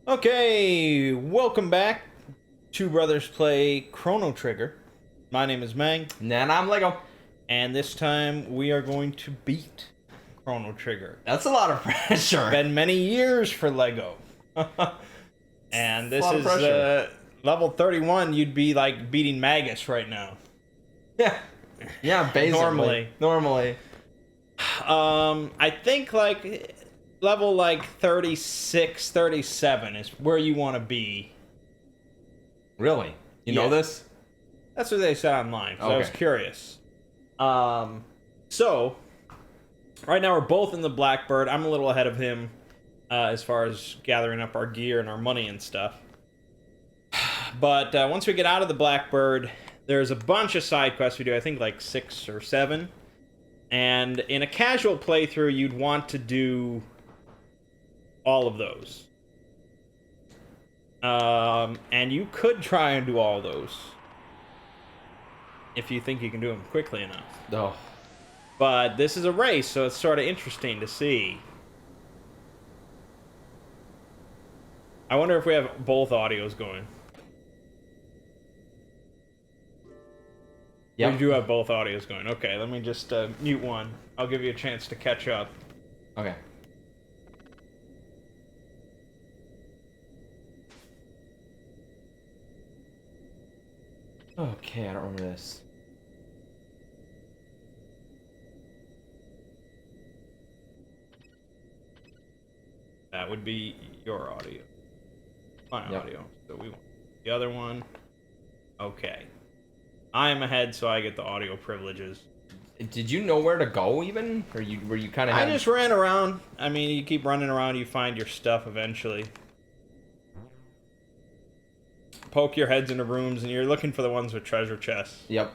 Okay, welcome back. Two brothers play Chrono Trigger. My name is Mang, And I'm Lego. and this time we are going to beat Chrono Trigger. That's a lot of pressure. Been many years for Lego. And this is level 31. You'd be like beating Magus right now. Yeah. Yeah, basically. Normally. I think like level like 36, 37 is where you want to be. Really? You know this? That's what they said online, so I was Okay. curious. So, right now we're both in the Blackbird. I'm a little ahead of him as far as gathering up our gear and our money and stuff. But once we get out of the Blackbird, there's a bunch of side quests we do. I think like 6 or 7. And in a casual playthrough, you'd want to do all of those. And you could try and do all those if you think you can do them quickly enough. Oh. But this is a race, so it's sort of interesting to see. I wonder if we have both audios going. Yeah. We do have both audios going. Okay, let me just mute one. I'll give you a chance to catch up. Okay. Okay, I don't remember this. That would be your audio. My Yep. audio. So we want the other one. Okay. I am ahead, so I get the audio privileges. Did you know where to go even? Or were you kind of I just ran around. I mean, you keep running around, you find your stuff eventually. Poke your heads into rooms, and you're looking for the ones with treasure chests. Yep.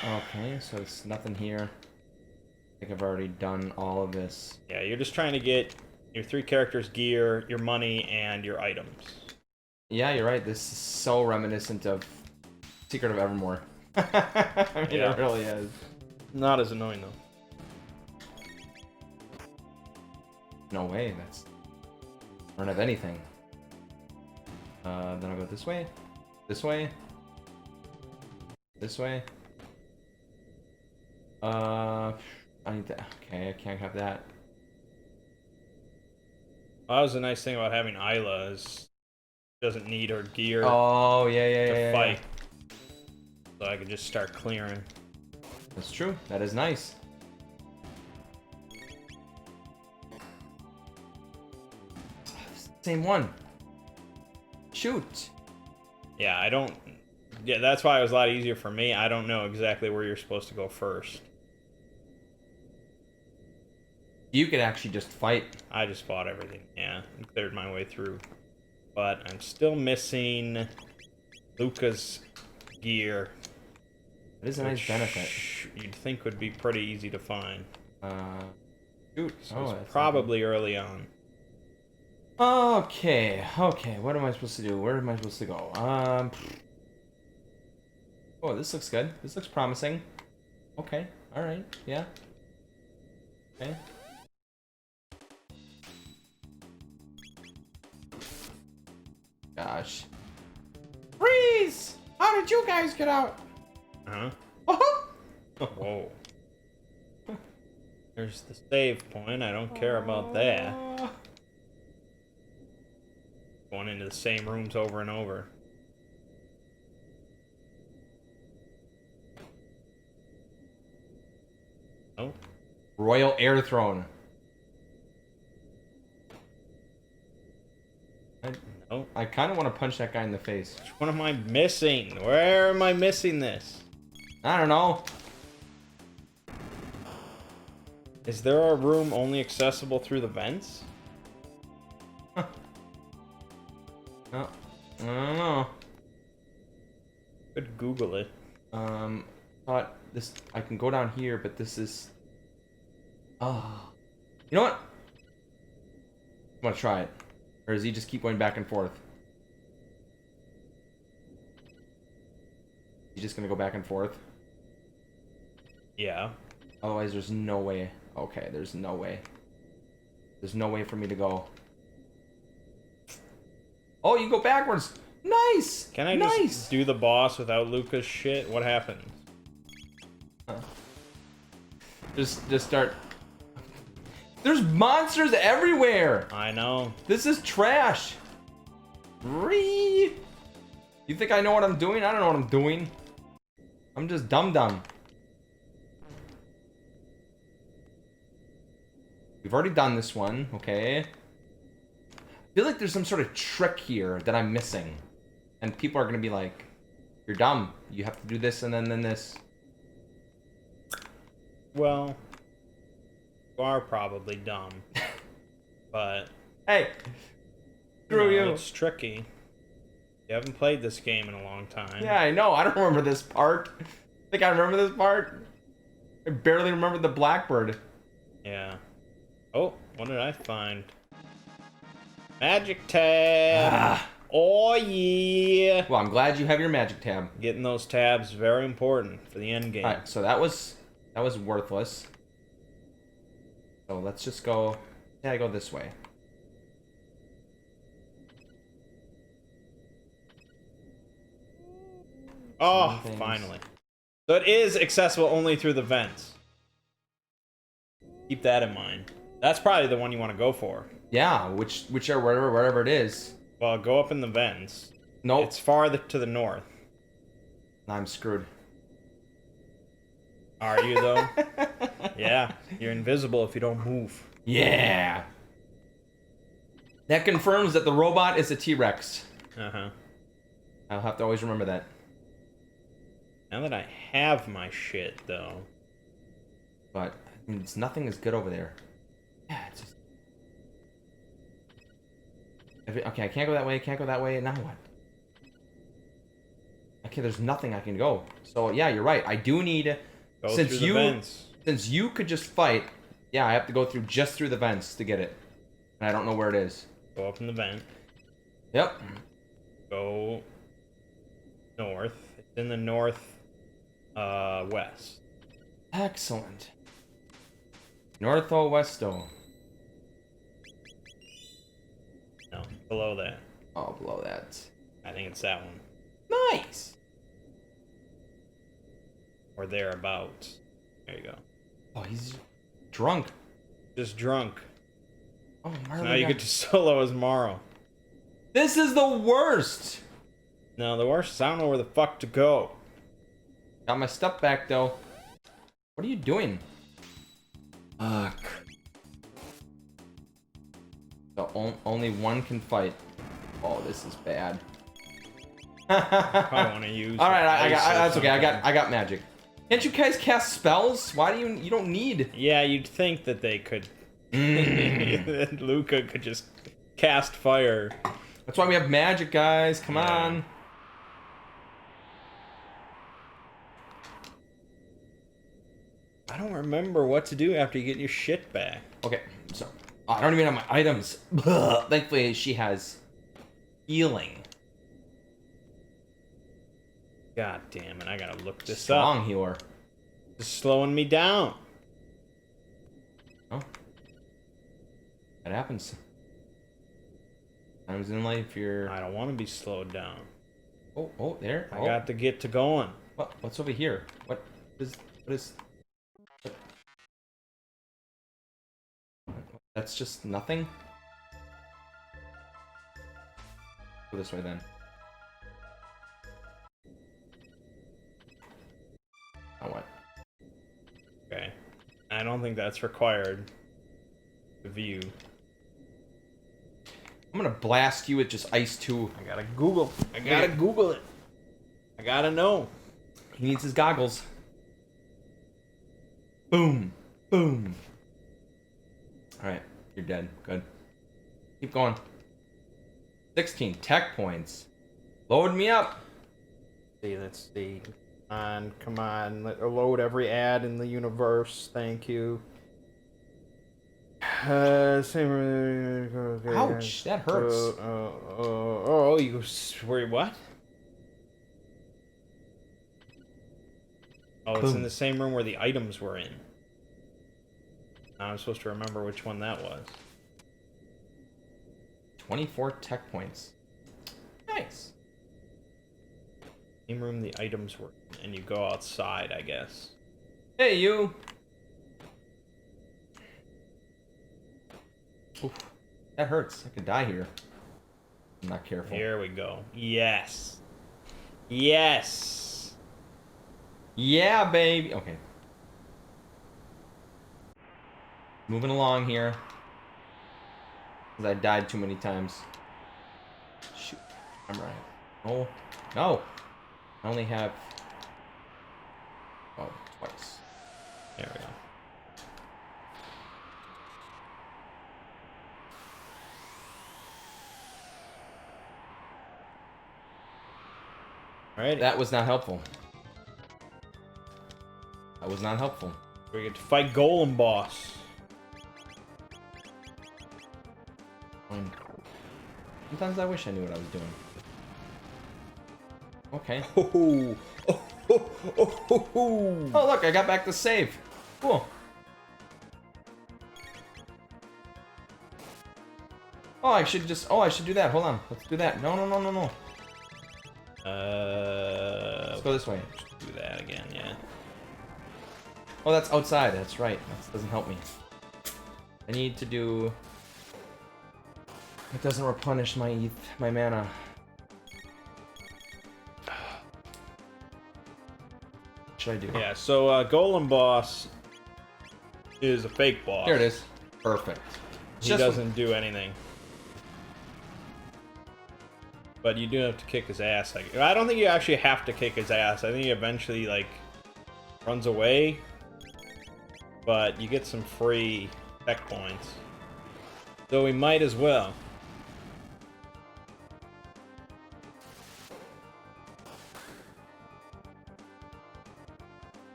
Okay, so it's nothing here. I think I've already done all of this. Yeah, you're just trying to get your 3 characters' gear, your money, and your items. Yeah, you're right. This is so reminiscent of Secret of Evermore. I mean, Yeah. it really is. Not as annoying, though. No way, that's... I don't have anything. Then I'll go this way. This way. This way. I need that. Okay, I can't have that. Well, that was the nice thing about having Isla, is she doesn't need her gear Oh, yeah, to fight. So I can just start clearing. That's true. That is nice. Same one. Shoot. Yeah, I don't... Yeah, that's why it was a lot easier for me. I don't know exactly where you're supposed to go first. You could actually just fight. I just fought everything, yeah, and cleared my way through. But I'm still missing Luca's gear. It is a nice benefit. You'd think would be pretty easy to find. Shoot. So it's probably early on. Okay, what am I supposed to do? Where am I supposed to go? Oh, this looks good. This looks promising. Okay, alright, yeah. Okay. Gosh. Freeze! How did you guys get out? Uh-huh. Oh! Whoa. There's the save point. I don't care about that. Going into the same rooms over and over. Oh. Royal Air Throne. Oh. I kind of want to punch that guy in the face. Which one am I missing? Where am I missing this? I don't know. Is there a room only accessible through the vents? Huh. No. I don't know. Could Google it. Thought this... I can go down here, but this is... Oh. You know what? I'm gonna try it. Or does he just keep going back and forth? He's just gonna go back and forth? Yeah. Otherwise, there's no way. Okay, there's no way. There's no way for me to go. Oh, you go backwards. Nice. Can I just do the boss without Luca's shit? What happened? Just start. There's monsters everywhere. I know. This is trash. You think I know what I'm doing? I don't know what I'm doing. I'm just dumb. We've already done this one, okay? I feel like there's some sort of trick here that I'm missing. And people are gonna be like, you're dumb. You have to do this and then this. Well, you are probably dumb. But... Hey! Screw you. It's tricky. You haven't played this game in a long time. Yeah, I know. I don't remember this part. Think I remember this part? I barely remember the Blackbird. Yeah. Oh, what did I find? Magic tab! Oh, yeah! Well, I'm glad you have your magic tab. Getting those tabs very important for the end game. Alright, so that was worthless. So let's just go... Yeah, go this way. Oh, Things. finally. So it is accessible only through the vents. Keep that in mind. That's probably the one you want to go for. Yeah, whichever, wherever it is. Well, go up in the vents. Nope. It's farther to the north. I'm screwed. Are you, though? Yeah. You're invisible if you don't move. Yeah! That confirms that the robot is a T-Rex. Uh-huh. I'll have to always remember that. Now that I have my shit, though... But, I mean, nothing is good over there. Yeah, it's just... Okay, I can't go that way, can't go that way, now what? Okay, there's nothing I can go. So, yeah, you're right. I do need... Go through the vents. Since you could just fight, yeah, I have to go just through the vents to get it. And I don't know where it is. Go up in the vent. Yep. Go... north. It's in the north... west. Excellent. Northo westo. No, below that. Oh, below that. I think it's that one. Nice. Or thereabouts. There you go. Oh, he's drunk. Just drunk. Oh, So now you get to solo as Morrow. This is the worst. No, the worst is I don't know where the fuck to go. Got my stuff back though. What are you doing? Fuck. So only one can fight. Oh, this is bad. I want to use. All right, I got. That's okay. I got magic. Can't you guys cast spells? Why do you don't need? Yeah, you'd think that they could. That Luca could just cast fire. That's why we have magic, guys. Come on. I don't remember what to do after you get your shit back. Okay, so I don't even have my items. Thankfully, she has healing. God damn it! I gotta look this Strong up. healer. It's slowing me down. Oh, that happens. Times in life, you're. I don't want to be slowed down. Oh, there. I got to get to going. What's over here? What is? That's just nothing? Go this way then. Now what? Okay. I don't think that's required. The view. I'm gonna blast you with just ice too. I gotta Google. I gotta Google it. I gotta know. He needs his goggles. Boom. Boom. Alright, you're dead. Good. Keep going. 16 tech points. Load me up. See, let's see. Come on. Load every ad in the universe. Thank you. Ouch, that hurts. You were what? Oh, it's in the same room where the items were in. Now I'm supposed to remember which one that was. 24 tech points. Nice. Same room the items were in, and you go outside, I guess. Hey, you. Oof. That hurts. I could die here. I'm not careful. Here we go. Yes. Yes. Yeah, baby. Okay. Moving along here. Because I died too many times. Shoot. I'm right. Oh. No. I only have... Oh, twice. There we go. All right. That was not helpful. That was not helpful. We get to fight Golem Boss. Sometimes I wish I knew what I was doing. Okay. Oh, oh, oh, oh, oh, oh. Oh, look, I got back to save. Cool. Oh, I should do that. Hold on. Let's do that. No. Let's go this way. Do that again, yeah. Oh, that's outside. That's right. That doesn't help me. I need to do... It doesn't replenish my mana. What should I do? Yeah, so Golem Boss is a fake boss. Here it is. Perfect. He doesn't do anything. But you do have to kick his ass. I don't think you actually have to kick his ass. I think he eventually, like, runs away. But you get some free tech points. So we might as well.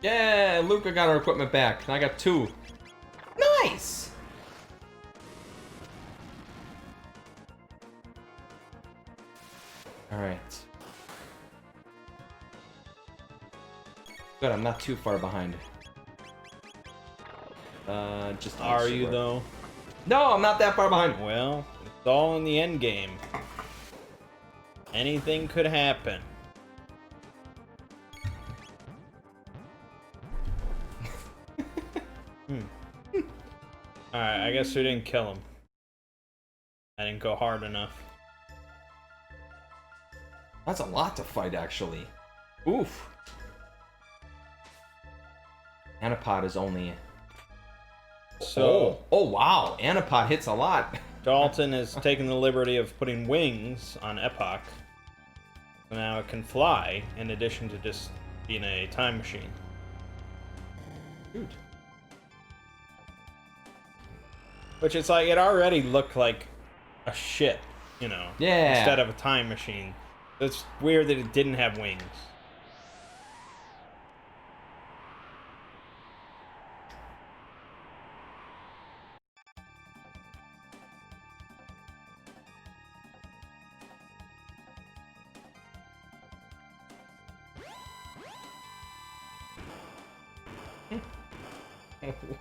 Yeah, Luca got our equipment back. And I got 2. Nice! Alright. Good, I'm not too far behind. Just... Are you, though? No, I'm not that far behind. Well, it's all in the end game. Anything could happen. Alright, I guess we didn't kill him. I didn't go hard enough. That's a lot to fight, actually. Oof. Anapod is only... So... Oh, wow. Anapod hits a lot. Dalton has taken the liberty of putting wings on Epoch. So now it can fly, in addition to just being a time machine. Dude. Which it's like, it already looked like a ship, you know? Yeah. Instead of a time machine. It's weird that it didn't have wings.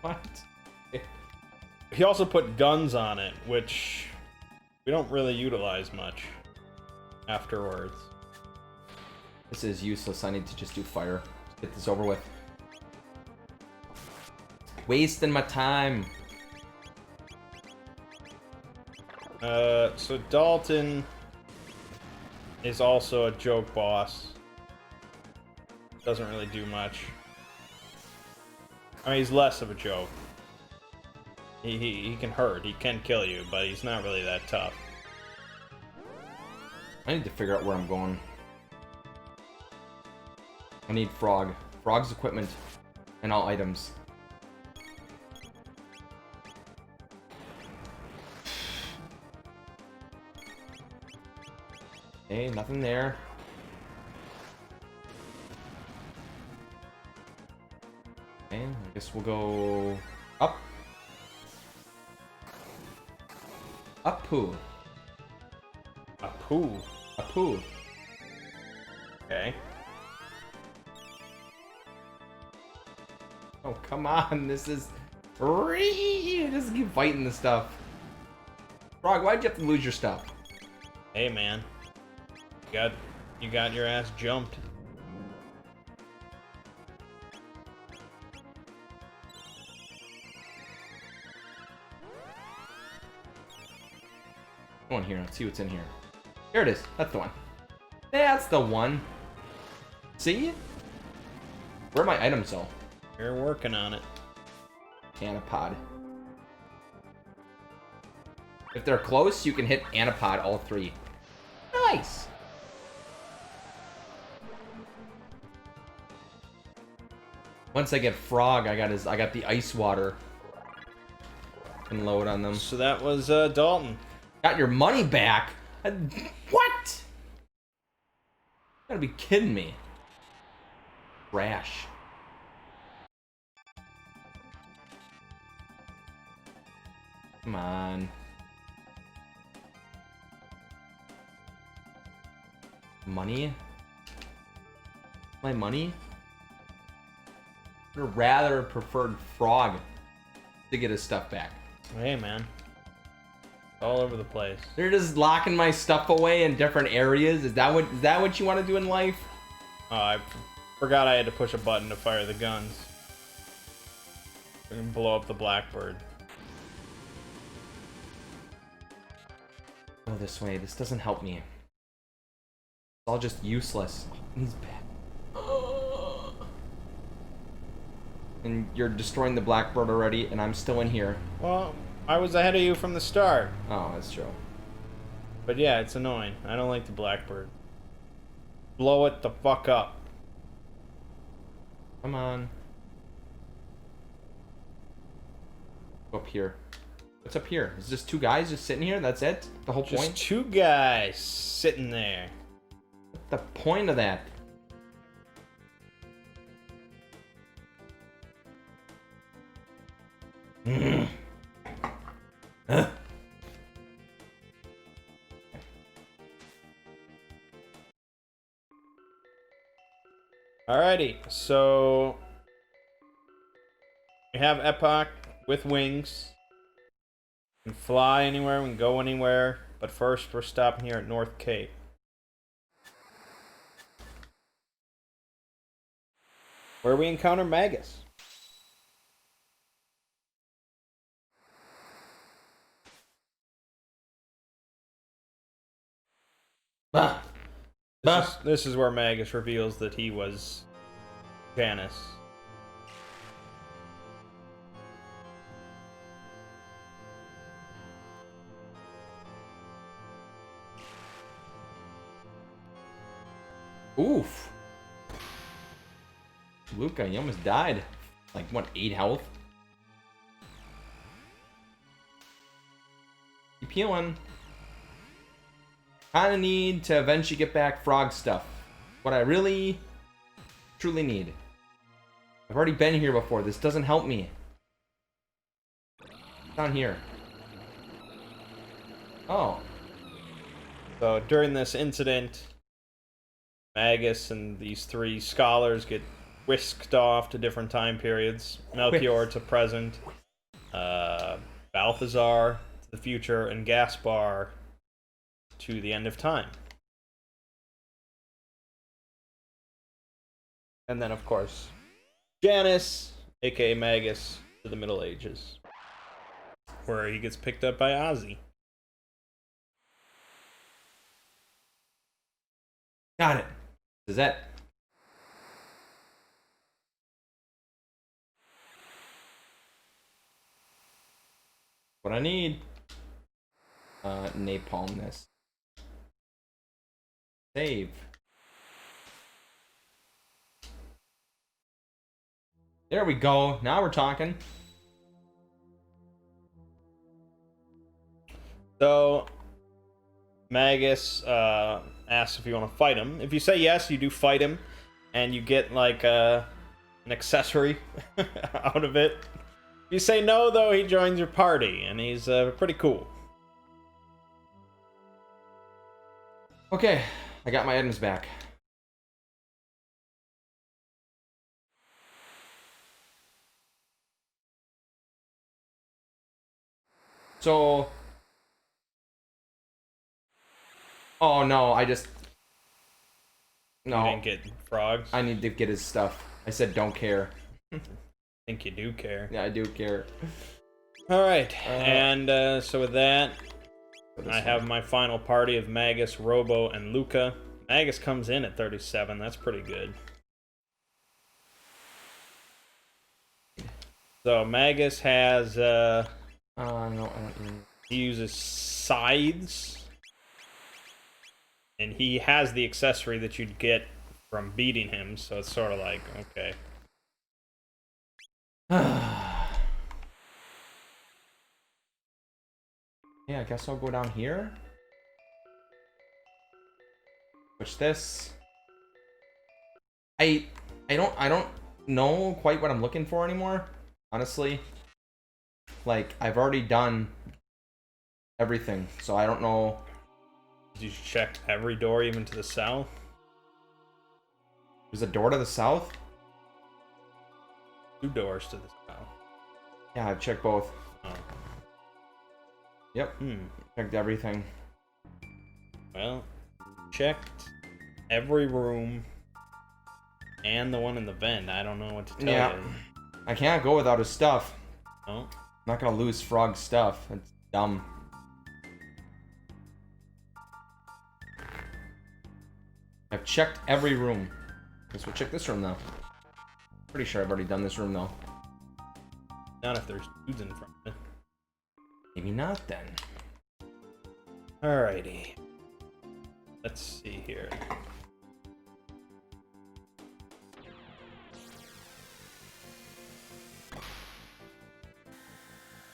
What? He also put guns on it, which we don't really utilize much afterwards. This is useless. I need to just do fire. Let's get this over with. Wasting my time. So Dalton is also a joke boss. Doesn't really do much. I mean, he's less of a joke. He can hurt, he can kill you, but he's not really that tough. I need to figure out where I'm going. I need Frog. Frog's equipment and all items. Okay, nothing there. Okay, I guess we'll go up. Up-poo. Apu. Apu. Okay. Oh, come on. This is... Just keep fighting this stuff. Frog, why'd you have to lose your stuff? Hey, man. You got your ass jumped. Go in here. Let's see what's in here. Here it is. That's the one. That's the one. See? Where are my items though? You're working on it. Anapod. If they're close, you can hit Anapod all three. Nice. Once I get Frog, I got the ice water. Can load on them. So that was Dalton. Got your money back? What? You gotta be kidding me. Trash. Come on. Money? My money? I'd rather preferred Frog to get his stuff back. Hey, man. All over the place. They're just locking my stuff away in different areas. Is that what you want to do in life? Oh, I forgot I had to push a button to fire the guns. We can blow up the Blackbird. Go this way. This doesn't help me. It's all just useless. He's bad. And you're destroying the Blackbird already, and I'm still in here. Well, I was ahead of you from the start. Oh, that's true. But yeah, it's annoying. I don't like the Blackbird. Blow it the fuck up. Come on. Go up here. What's up here? Is just two guys just sitting here? That's it? The whole Just point? two guys sitting there. What's the point of that? Huh? Alrighty, so we have Epoch with wings. We can fly anywhere, we can go anywhere, but first we're stopping here at North Cape. Where we encounter Magus. Bah. This is where Magus reveals that he was Janice. Oof. Luca, you almost died. Like, what, 8 health? Keep healing. Kinda need to eventually get back Frog stuff. What I really, truly need. I've already been here before. This doesn't help me. Down here. Oh. So during this incident, Magus and these three scholars get whisked off to different time periods. Melchior to present, Balthazar to the future, and Gaspar to the end of time. And then, of course, Janice, aka Magus, to the Middle Ages, where he gets picked up by Ozzy. Got it. Is that... what I need? Napalm this. Save. There we go. Now we're talking. So, Magus asks if you want to fight him. If you say yes, you do fight him, and you get like an accessory out of it. If you say no, though, he joins your party, and he's pretty cool. Okay, I got my items back. So... oh no, I just... No. You didn't get frogs? I need to get his stuff. I said don't care. I think you do care. Yeah, I do care. Alright, and so with that, I have one. my final party of Magus, Robo, and Luca. Magus comes in at 37, that's pretty good. So Magus has, no, I don't need... he uses scythes. And he has the accessory that you'd get from beating him, so it's sort of like, okay. Yeah, I guess I'll go down here. Switch this. I don't know quite what I'm looking for anymore, honestly. Like, I've already done everything, so I don't know. Did you check every door, even to the south? There's a door to the south? 2 doors to the south. Yeah, I've checked both. Oh. Yep. Checked everything. Well, checked every room and the one in the vent. I don't know what to tell you. I can't go without his stuff. No. I'm not gonna lose Frog's stuff. It's dumb. I've checked every room. Guess we'll check this room now. Pretty sure I've already done this room though. Not if there's dudes in front of it. Maybe not then. Alrighty. Let's see here.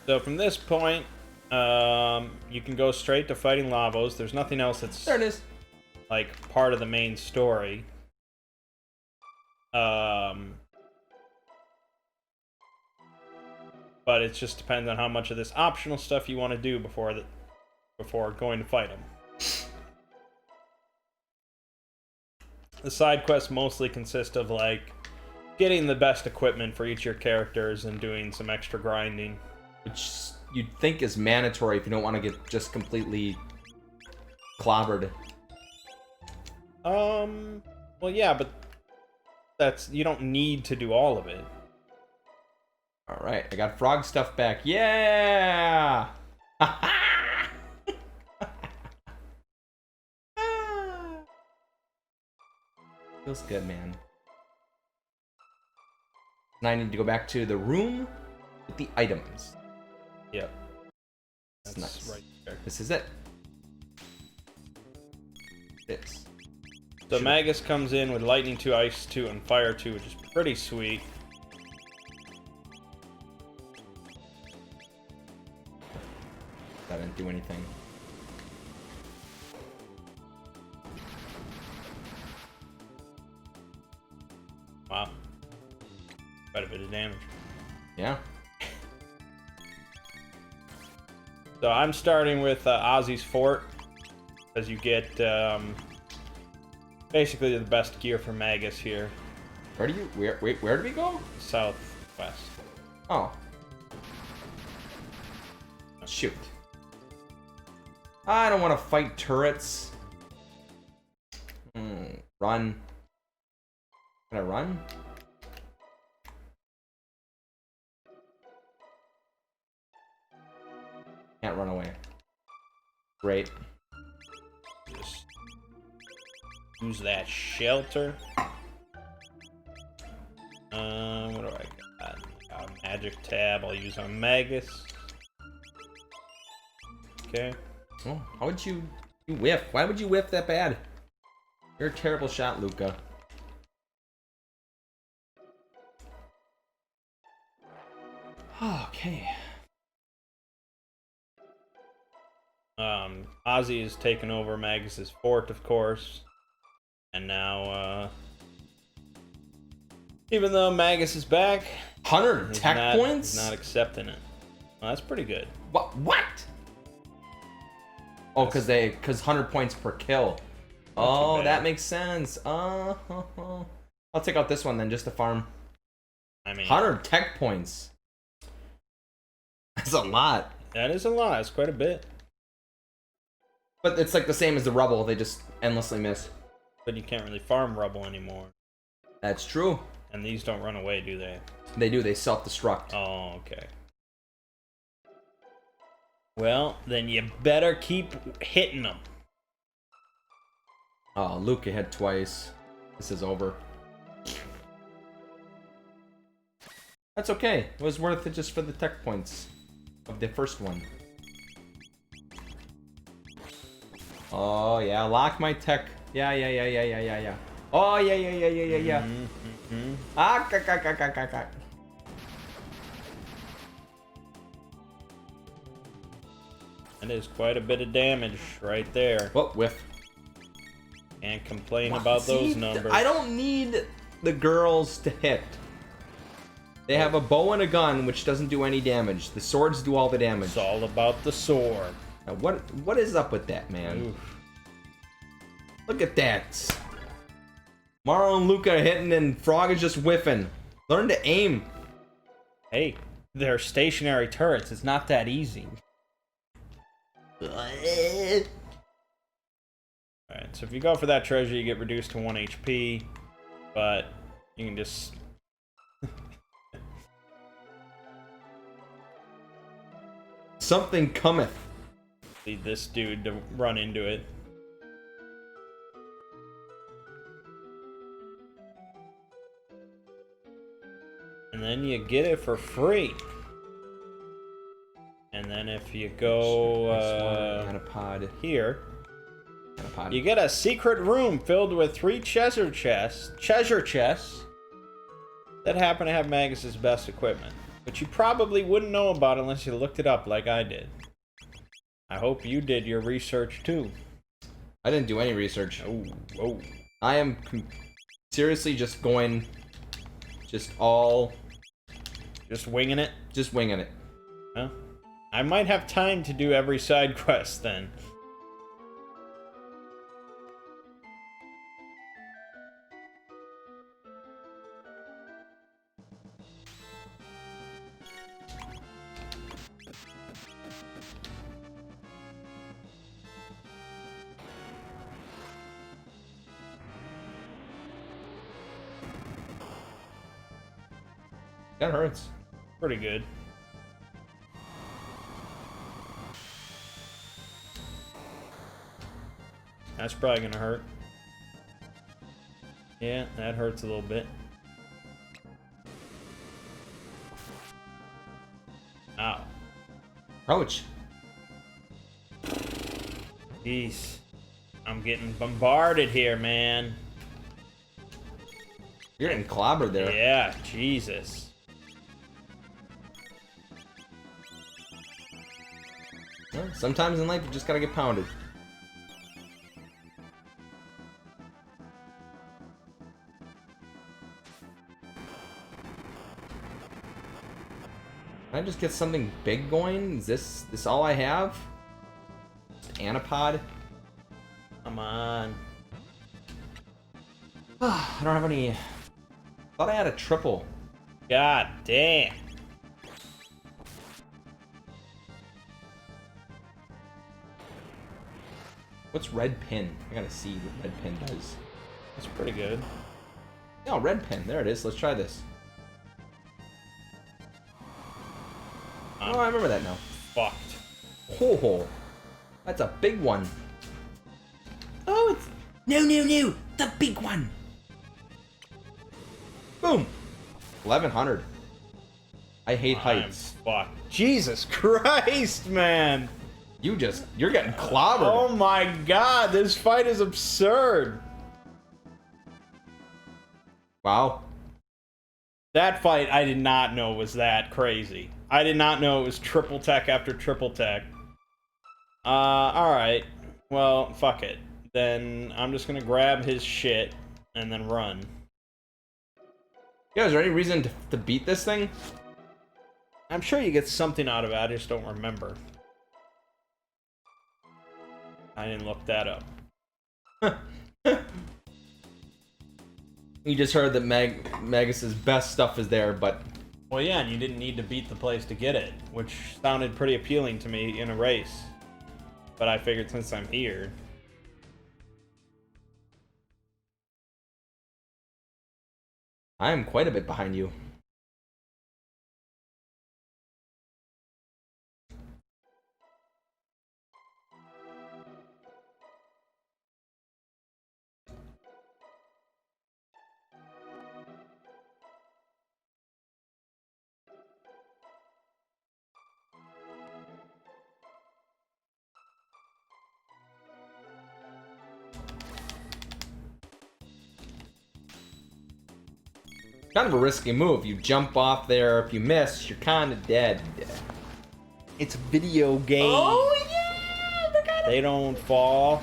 So from this point, you can go straight to fighting Lavos. There's nothing else that's There it is. like part of the main story. But it just depends on how much of this optional stuff you want to do before going to fight them. The side quests mostly consist of like getting the best equipment for each of your characters and doing some extra grinding. Which you'd think is mandatory if you don't want to get just completely clobbered. Well, yeah, but you don't need to do all of it. Alright, I got Frog stuff back. Yeah! Feels good, man. Now I need to go back to the room with the items. Yep. That's That's nice. right there. This is it. This. So Shoot. Magus comes in with Lightning 2, Ice 2, and Fire 2, which is pretty sweet. That didn't do anything. Wow. Quite a bit of damage. Yeah. So I'm starting with Ozzy's Fort, because you get basically the best gear for Magus here. Where do you... Where do we go? Southwest. Oh. Shoot. I don't want to fight turrets. Run. Can I run? Can't run away. Great. Just use that shelter. What do I got? Magic tab I'll use on Magus. Okay. Oh, how would you whiff? Why would you whiff that bad? You're a terrible shot, Luca. Okay. Ozzy has taken over Magus's fort, of course. And now, even though Magus is back, 100 tech points? He's not accepting it. Well, that's pretty good. What? Oh, because 100 points per kill. Oh, that makes sense. I'll take out this one then, just to farm. I mean, 100 tech points. That's a lot. That is a lot. It's quite a bit. But it's like the same as the rubble. They just endlessly miss. But you can't really farm rubble anymore. That's true. And these don't run away, do they? They do. They self-destruct. Oh, okay. Well, then you better keep hitting them. Oh, Luca hit twice. This is over. That's okay. It was worth it just for the tech points of the first one. Oh, yeah. Lock my tech. Yeah. Oh, yeah. Ah. That is quite a bit of damage right there. Oh, whiff. Can't complain about those numbers. I don't need the girls to hit. They have a bow and a gun, which doesn't do any damage. The swords do all the damage. It's all about the sword. Now, what is up with that, man? Oof. Look at that. Maro and Luca are hitting and Frog is just whiffing. Learn to aim. Hey, they're stationary turrets. It's not that easy. Alright, so if you go for that treasure, you get reduced to 1 HP. But you can just... Something cometh. Lead this dude to run into it. And then you get it for free. And then if you go here, you get a secret room filled with 3 treasure chests that happen to have Magus's best equipment, which you probably wouldn't know about unless you looked it up like I did. I hope you did your research too. I didn't do any research. Oh. I am seriously just going, just winging it? Just winging it. Huh? I might have time to do every side quest then. That hurts. Pretty good. That's probably gonna hurt. Yeah, that hurts a little bit. Ow. Ouch. Jeez. I'm getting bombarded here, man. You're getting clobbered there. Yeah, Jesus. Well, sometimes in life you just gotta get pounded. Can I just get something big going? Is this all I have? Just Anapod? Come on. I don't have any... Thought I had a triple. God damn. What's red pin? I gotta see what red pin does. That's pretty good. Oh, red pin. There it is. Let's try this. Oh, I remember that now. Fucked. Oh, that's a big one. Oh, it's... No, the big one. Boom. 1100. I hate heights. Fuck. Jesus Christ, man. You're getting clobbered. Oh my god, this fight is absurd. Wow. That fight I did not know was that crazy. I did not know it was triple tech after triple tech. Alright. Well, fuck it. Then I'm just gonna grab his shit and then run. Yeah, is there any reason to beat this thing? I'm sure you get something out of it, I just don't remember. I didn't look that up. You just heard that Magus's best stuff is there, but... Well, yeah, and you didn't need to beat the place to get it, which sounded pretty appealing to me in a race. But I figured since I'm here... I am quite a bit behind you. Kind of a risky move. You jump off there. If you miss, you're kind of dead. It's a video game. Oh yeah, They don't fall.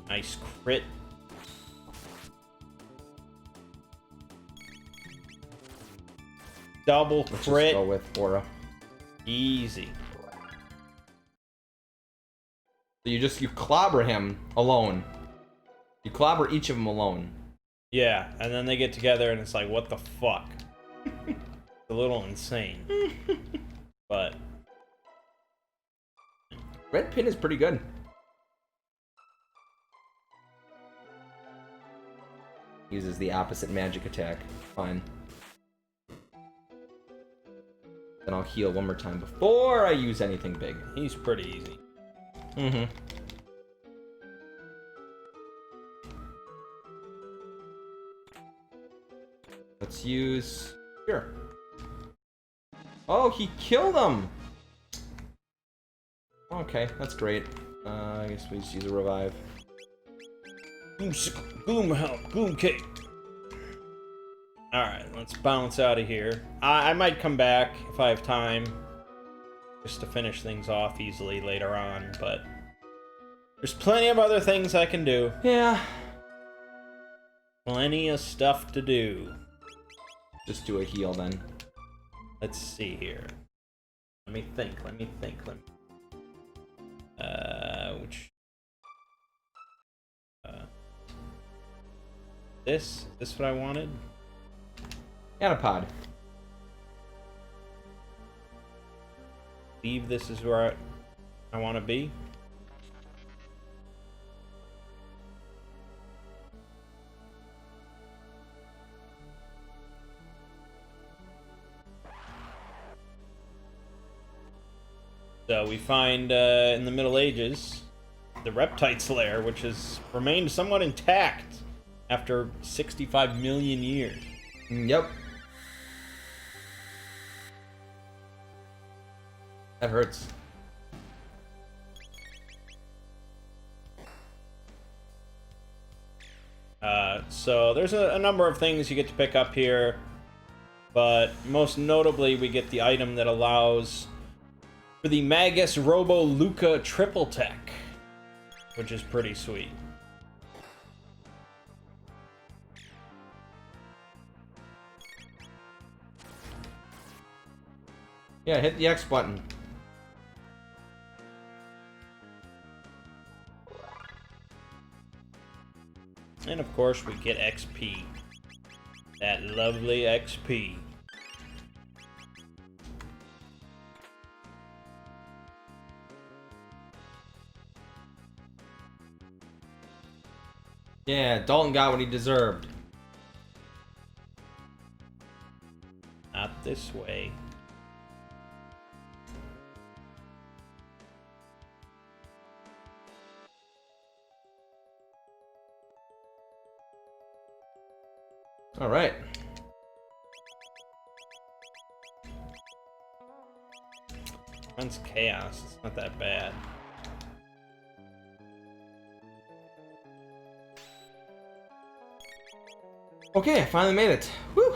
Nice crit. Double Let's crit. just go with Aura. Easy. So you clobber him alone. You clobber each of them alone. Yeah, and then they get together and it's like, what the fuck? It's a little insane. But Red pin is pretty good. Uses the opposite magic attack. Fine. Then I'll heal one more time before I use anything big. he's pretty easy. Mm-hmm. Let's use... Here. Oh, he killed him! Okay, that's great. I guess we just use a revive. Gloom help, gloom cake. Alright, let's bounce out of here. I might come back if I have time. Just to finish things off easily later on, but there's plenty of other things I can do. Yeah. Plenty of stuff to do. Just do a heal then. Let's see here. Let me think. Which... This? Is this what I wanted? Anapod. Believe this is where I want to be. So we find in the Middle Ages the Reptite's lair, which has remained somewhat intact after 65 million years. Yep. That hurts. So there's a number of things you get to pick up here, but most notably we get the item that allows for the Magus Robo Luca Triple Tech, which is pretty sweet. Yeah, hit the X button. And of course we get XP. That lovely XP. Yeah, Dalton got what he deserved. Not this way. All right. Runs chaos. It's not that bad. Okay, I finally made it. Whew.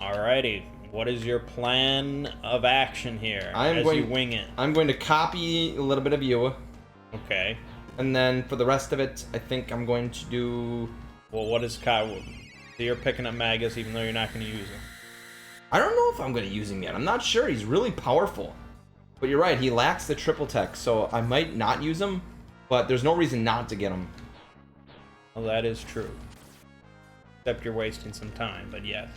Alrighty. What is your plan of action here as you wing it? I'm going to copy a little bit of you. Okay. And then for the rest of it, I think I'm going to do... Well, what is Kyle? So you're picking up Magus even though you're not going to use him. I don't know if I'm going to use him yet. I'm not sure. He's really powerful. But you're right. He lacks the triple tech, so I might not use him. But there's no reason not to get him. Well, that is true. Except you're wasting some time, but yes.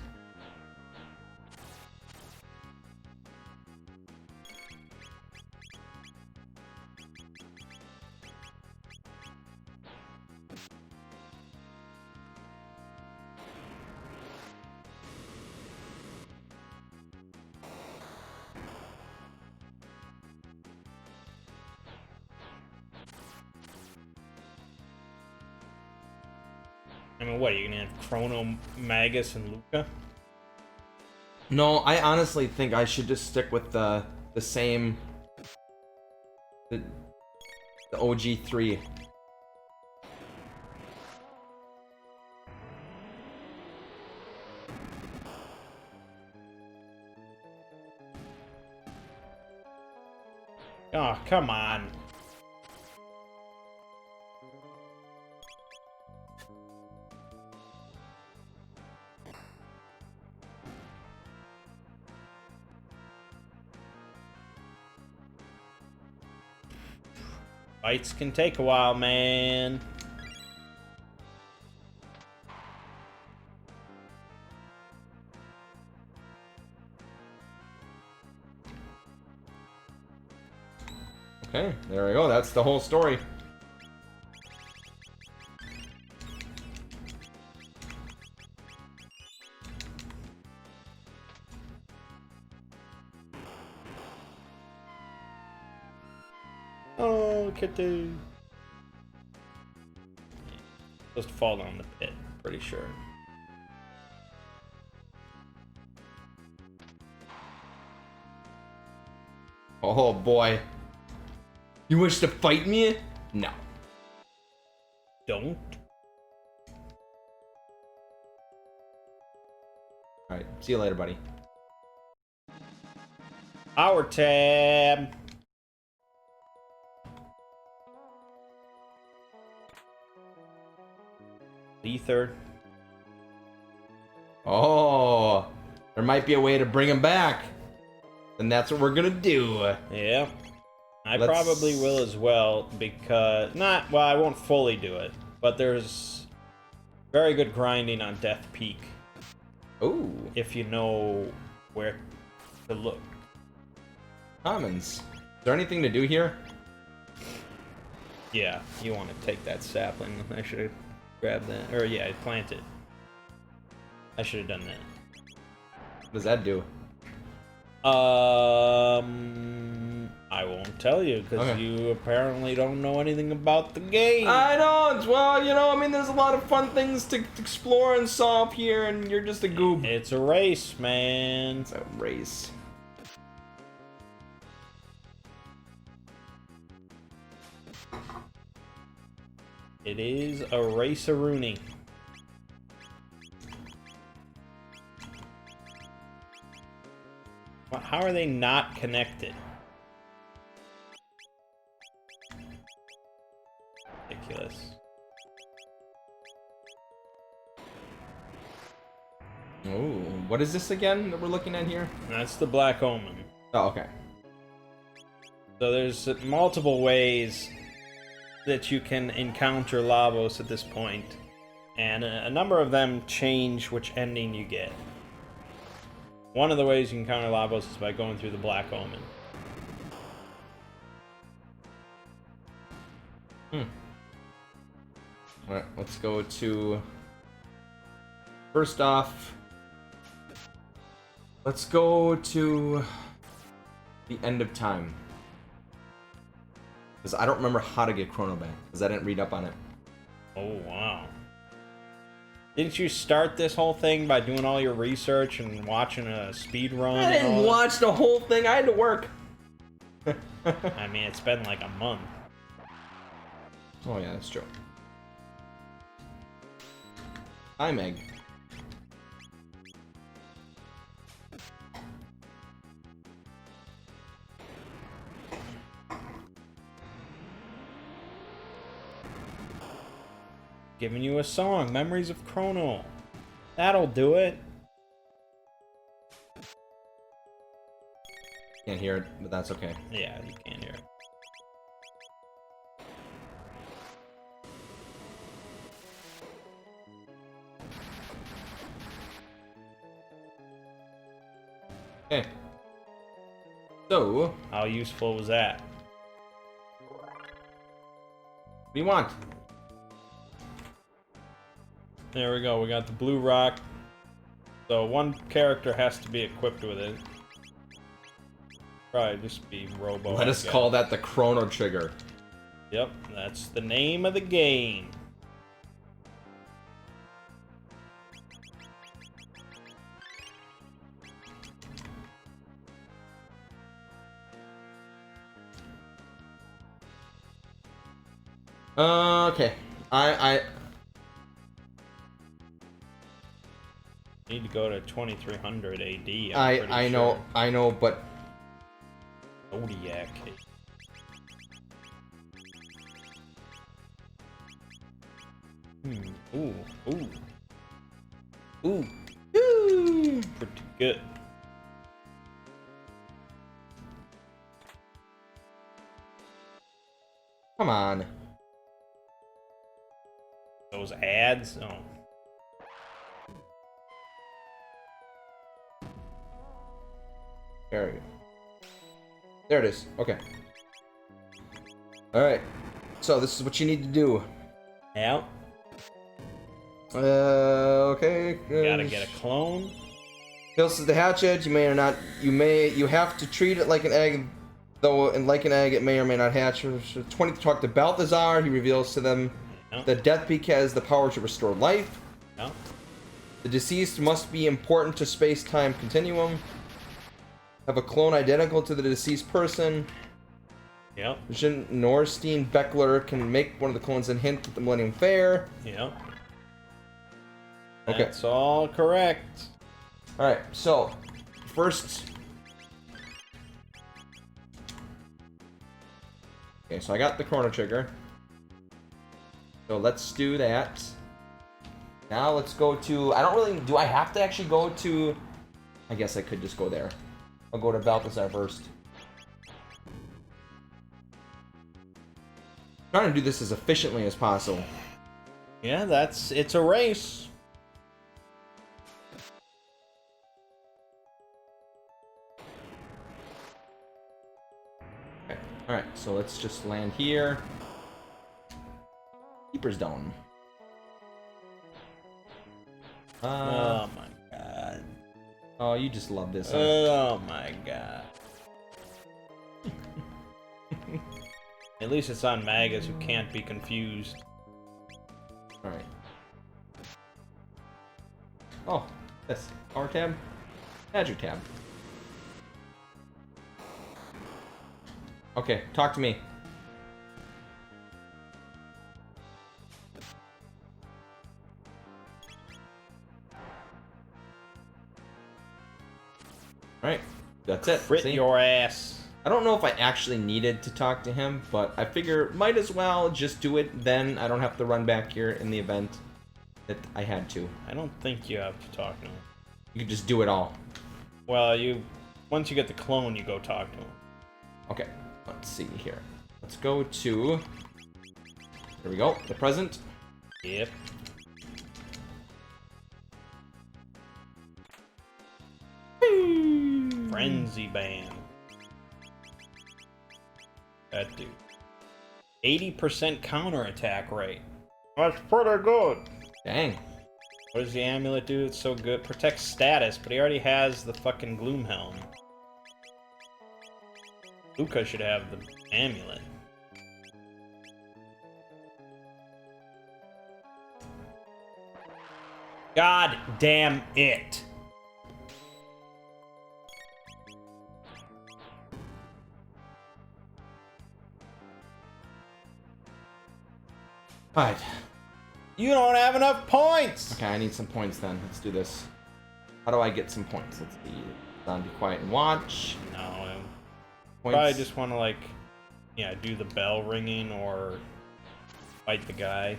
I mean, what, are you gonna have Chrono, Magus, and Luca? No, I honestly think I should just stick with the same... The OG3. Oh, come on. Fights can take a while, man. Okay, there we go. That's the whole story. Oh, kitty. Supposed to fall down the pit, pretty sure. Oh boy. You wish to fight me? No. Don't. Alright, see you later, buddy. Power tab. Ether. Oh, there might be a way to bring him back. And that's what we're gonna do. Yeah. I probably will as well, because... well, I won't fully do it, but there's very good grinding on Death Peak. Ooh. If you know where to look. Commons. Is there anything to do here? Yeah, you want to take that sapling. I should have grabbed that. Or, yeah, plant it. I should have done that. What does that do? I won't tell you, because Okay. you apparently don't know anything about the game. I don't. Well, you know, I mean, there's a lot of fun things to explore and solve here, and you're just a goob. It's a race, man. It's a race. It is a race-a-rooney. How are they not connected? Ridiculous. Ooh, what is this again that we're looking at here? That's the Black Omen. Oh, okay. So there's multiple ways that you can encounter Lavos at this point, and a number of them change which ending you get. One of the ways you can encounter Lavos is by going through the Black Omen. Alright, let's go to... First off, let's go to the end of time. Because I don't remember how to get Chrono back, because I didn't read up on it. Oh, wow. Didn't you start this whole thing by doing all your research and watching a speed run? I didn't watch the whole thing, I had to work. I mean, it's been like a month. Oh yeah, that's true. Time egg. Giving you a song, Memories of Chrono. That'll do it. Can't hear it, but that's okay. Yeah, you can't hear it. Okay. So, How useful was that? what do you want? There we go, we got the blue rock. So one character has to be equipped with it. Probably just be Robo. Let us call that the Chrono Trigger. Yep, that's the name of the game. Okay. I need to go to 2300 AD. I know, sure. I know, but Zodiac. Ooh. Ooh. Pretty good. come on. Those ads? Oh. There we go. There it is. Okay. All right. So this is what you need to do. Yeah. Okay. Gotta get a clone. Kills the hatchet. You may or not. You have to treat it like an egg, though. And like an egg, it may or may not hatch. 20 to talk to Balthazar. He reveals to them the Death Peak has the power to restore life. No. The deceased must be important to space-time continuum. Have a clone identical to the deceased person. Yep. Jin Norstein Beckler can make one of the clones and hint at the Millennium Fair. Yep. Okay. That's all correct. Alright, so first. Okay, so I got the Chrono Trigger. So let's do that. Now let's go to. I don't really. Do I have to actually go to. I guess I could just go there. I'll go to Balthazar first. Trying to do this as efficiently as possible. Yeah, it's a race. Okay. Alright, so let's just land here. Keeper's Dome. Oh my god. Oh, you just love this. Huh? Oh my god. At least it's on Magas who can't be confused. Alright. Oh, this. Power tab. Magic tab. Okay, talk to me. Alright, that's it. Crit See? your ass. I don't know if I actually needed to talk to him, but I figure might as well just do it, then I don't have to run back here in the event that I had to. I don't think you have to talk to him. You could just do it all. Well, once you get the clone, you go talk to him. Okay, let's see here. Let's go to... Here we go, the present. Yep. Frenzy Band. That dude. 80% counterattack rate. That's pretty good. Dang. What does the amulet do? It's so good. Protects status, but he already has the fucking Gloom Helm. Luca should have the amulet. God damn it. Alright. You don't have enough points! Okay, I need some points then. Let's do this. How do I get some points? Let's see. Be quiet and watch. No, Points. probably just want to, like, yeah, do the bell ringing or fight the guy.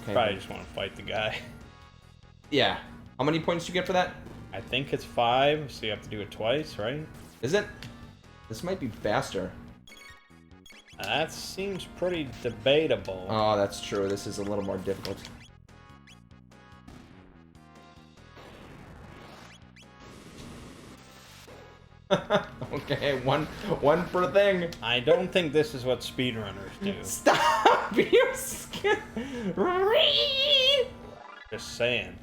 Okay. Probably just want to fight the guy. Yeah. How many points do you get for that? I think it's 5, so you have to do it twice, right? Is it? This might be faster. That seems pretty debatable. Oh, that's true. This is a little more difficult. Okay, one per thing. I don't think this is what speedrunners do. Stop! You're scared. Just saying.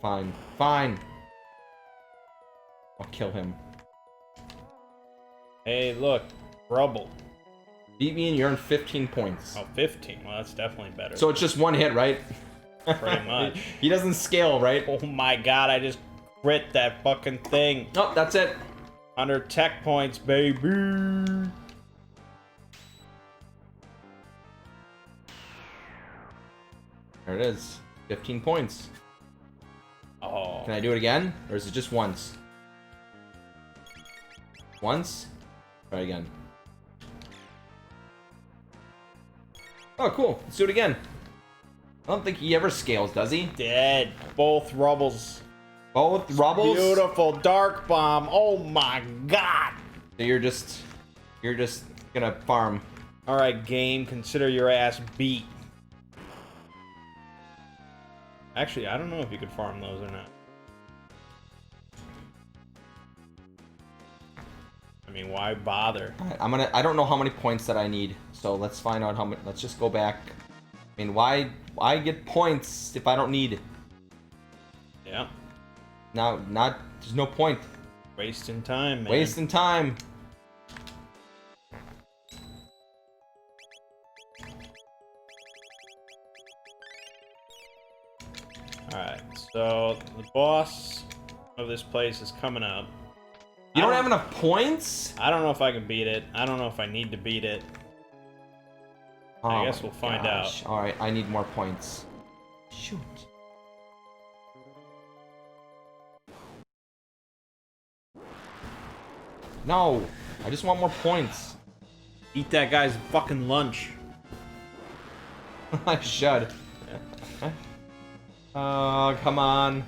Fine. Fine. I'll kill him. Hey, look. Rubble. Beat me and you earn 15 points. Oh, 15. Well, that's definitely better. So it's just one hit, right? Pretty much. He doesn't scale, right? Oh my god, I just Crit that fucking thing. Oh, that's it. 100 tech points, baby. There it is. 15 points. Oh. Can I do it again? Or is it just once? Once? Try again. Oh, cool. Let's do it again. I don't think he ever scales, does he? Dead. Both rubbles. Both rubbles? Beautiful dark bomb. Oh my god. So you're just gonna farm. Alright, game. Consider your ass beat. Actually, I don't know if you could farm those or not. I mean, why bother? Alright, I don't know how many points that I need, so let's find out how many. Let's just go back. I mean, why get points if I don't need? Yeah. There's no point. Wasting time, man. Wasting time. Alright, so the boss of this place is coming up. You don't have enough points? I don't know if I can beat it. I don't know if I need to beat it. I guess we'll find out. Alright, I need more points. Shoot. No, I just want more points. Eat that guy's fucking lunch. I should. Oh, come on.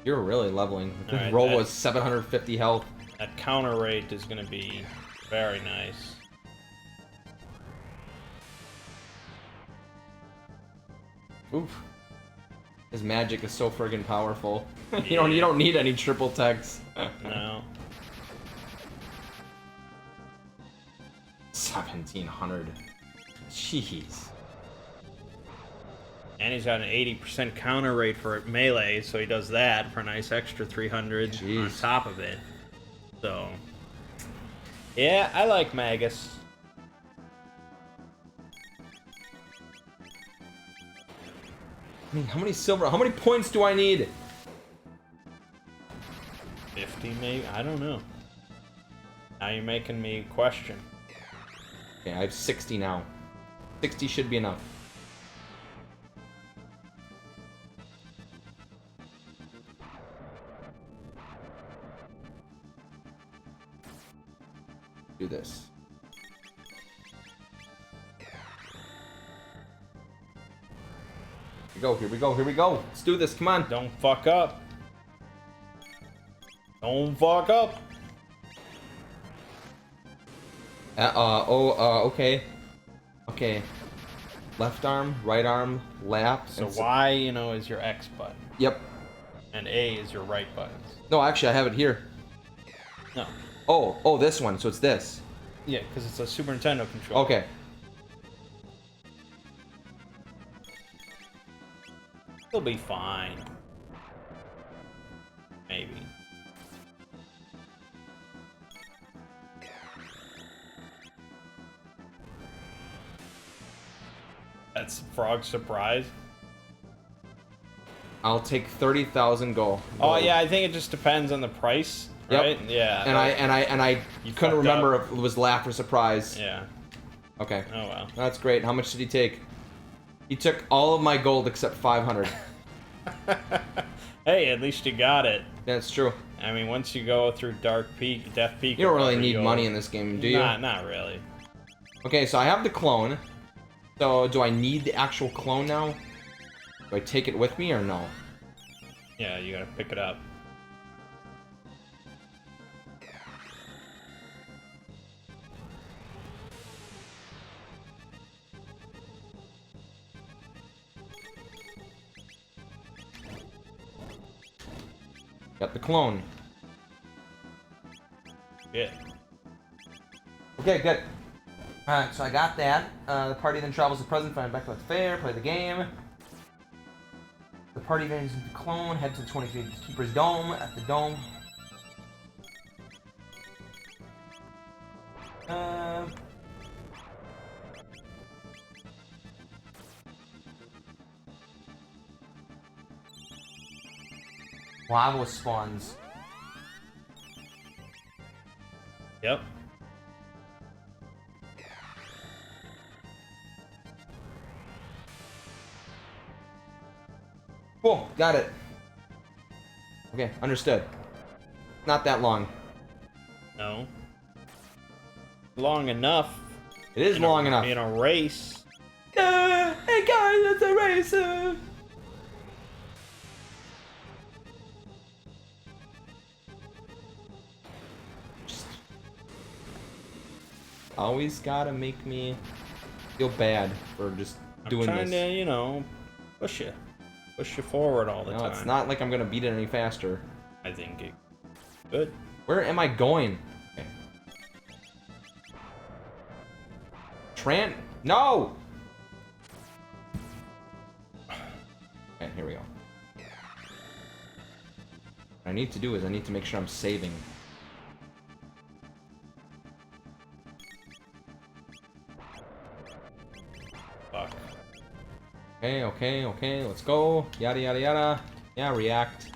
You're really leveling. The Alright, roll was 750 health. That counter rate is gonna be very nice. Oof. His magic is so friggin' powerful. You don't need any triple techs. No. 1700. Jeez. And he's got an 80% counter rate for melee, so he does that for a nice extra 300 on Jeez. top of it. So, yeah, I like Magus. I mean, how many points do I need? 50 maybe? I don't know. Now you're making me question. Okay, I have 60 now. 60 should be enough. Do this. Here we go. Let's do this, come on. Don't fuck up. Don't fuck up. Okay. Okay. Left arm, right arm, lap. So Y, is your X button. Yep. And A is your right buttons. No, actually, I have it here. No. Oh, this one. So it's this. Yeah, because it's a Super Nintendo controller. Okay. It'll be fine. Maybe. That's Frog's surprise. I'll take 30,000 gold. Oh yeah, I think it just depends on the price, Yep. right? Yeah. And I You couldn't fucked remember up. if it was laugh or surprise. Yeah. Okay. Oh well. That's great. How much did he take? He took all of my gold except 500. Hey, at least you got it. That's true. I mean, once you go through Death Peak. You don't really need money in this game, do you? Not really. Okay, so I have the clone. So do I need the actual clone now? Do I take it with me or no? Yeah, you gotta pick it up. Got the clone. Yeah. Okay, good. Alright, so I got that. The party then travels to present, find back to the fair, play the game. The party then uses the clone, head to the 23 Keeper's Dome. At the dome. Lava spawns. Yep. Cool, got it. Okay, understood. Not that long. No. Long enough. It is long enough. In a race. Hey guys, it's a race! Just always gotta make me feel bad for just doing I'm trying this. to, you know, push you forward all the No, time. it's not like I'm gonna beat it any faster. I think it could. Where am I going? Okay. No! Okay, here we go. What I need to do is I need to make sure I'm saving. Fuck. Okay, let's go. Yada yada yada. Yeah, react.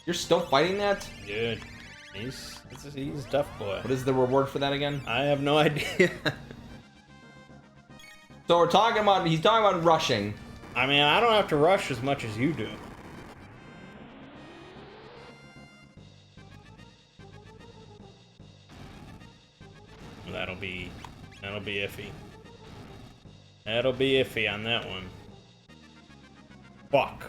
You're still fighting that? Dude, he's a tough boy. What is the reward for that again? I have no idea. So he's talking about rushing. I mean, I don't have to rush as much as you do. That'll be iffy. That'll be iffy on that one. Fuck.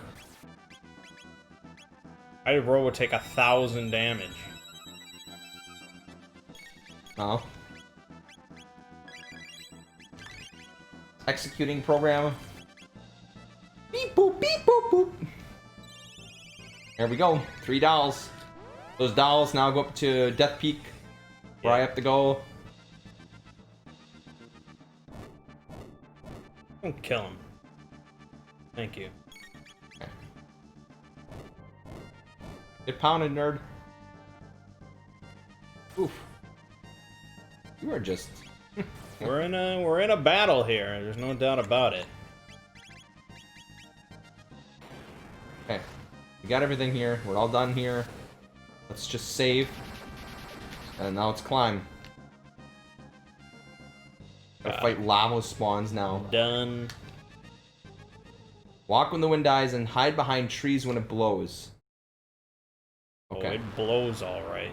I roll would take 1,000 damage. Oh. Executing program. Beep boop beep boop boop. There we go. 3 dolls. Those dolls now go up to Death Peak, where I have to go. Don't kill him. Thank you. Okay. Get pounded, nerd. Oof. You are just. We're in a battle here. There's no doubt about it. Okay. We got everything here. We're all done here. Let's just save. And now it's climb. Gotta fight lava spawns now. Done. Walk when the wind dies and hide behind trees when it blows. Okay. Oh, it blows all right.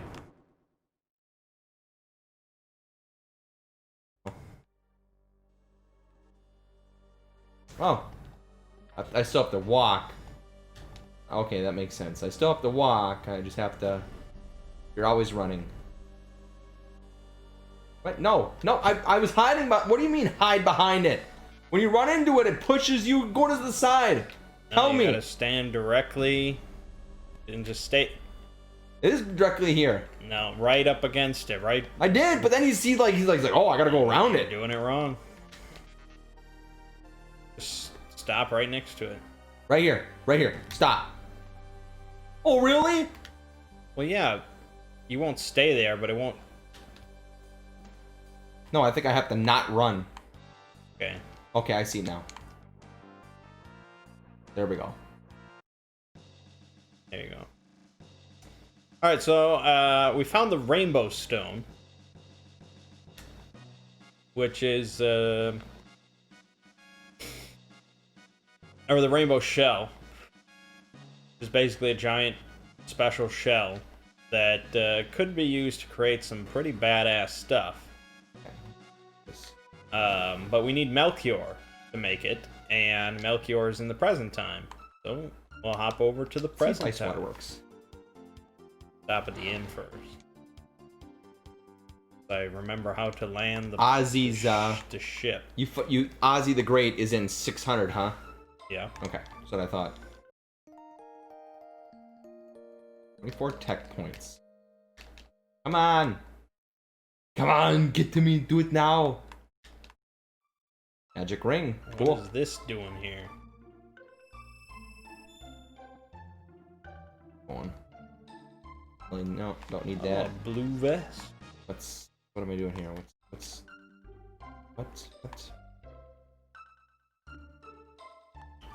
Oh. I still have to walk. Okay, that makes sense. I still have to walk. I just have to... You're always running. What? No. No, I was hiding by... What do you mean hide behind it? When you run into it, it pushes you. Go to the side. Tell me. You gotta stand directly and just stay... It is directly here. No, right up against it, right? I did, but then you see, like, he's like, oh, I gotta go around You're it. doing it wrong. Just stop right next to it. Right here. Right here. Stop. Oh, really? Well, yeah. You won't stay there, but it won't... No, I think I have to not run. Okay. Okay, I see now. There we go. There you go. Alright, so we found the rainbow stone. Which is... or the rainbow shell. Which is basically a giant special shell that could be used to create some pretty badass stuff. But we need Melchior to make it, and Melchior is in the present time. So we'll hop over to the present Ice time. waterworks. Stop at the inn first. I remember how to land the Ozzy's the ship. you Ozzy the Great is in 600, huh? Yeah. Okay, that's what I thought. 24 tech points. Come on. Come on, get to me. Do it now. Magic ring. Cool. What is this doing here? On. Really, no, don't need Oh, that. a blue vest. What am I doing here? What?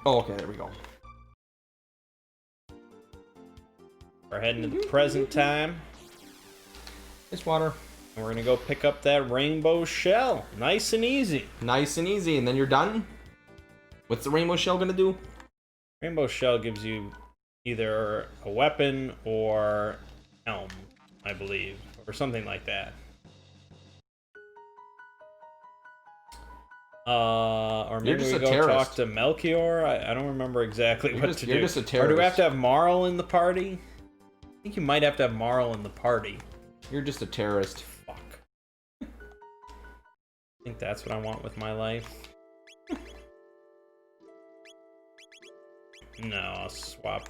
Oh, okay, there we go. We're heading to the present time. It's water. And we're gonna go pick up that rainbow shell. Nice and easy. Nice and easy, and then you're done? What's the rainbow shell gonna do? Rainbow shell gives you either a weapon or helm, I believe, or something like that. Or maybe we go talk to Melchior. I don't remember exactly what to do. You're just a terrorist. Or do we have to have Marl in the party? I think you might have to have Marl in the party. You're just a terrorist. Fuck. I think that's what I want with my life. No, I'll swap.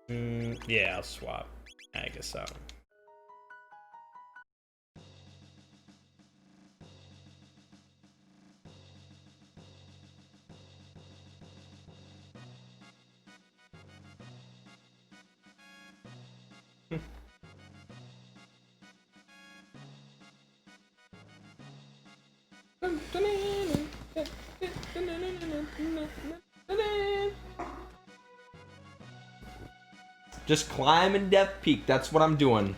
Yeah, I'll swap. I guess so. Just climbing Death Peak. That's what I'm doing.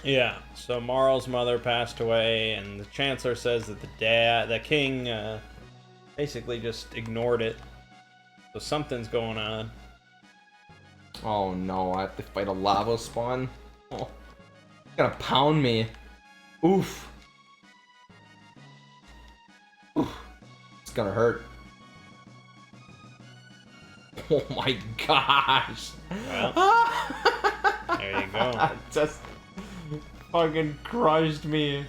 Yeah, so Marl's mother passed away, and the Chancellor says that the king, basically just ignored it. So something's going on. Oh no, I have to fight a lava spawn. Oh, it's gonna pound me. Oof. Oof. It's gonna hurt. Oh my gosh. Well, there you go. Just fucking crushed me.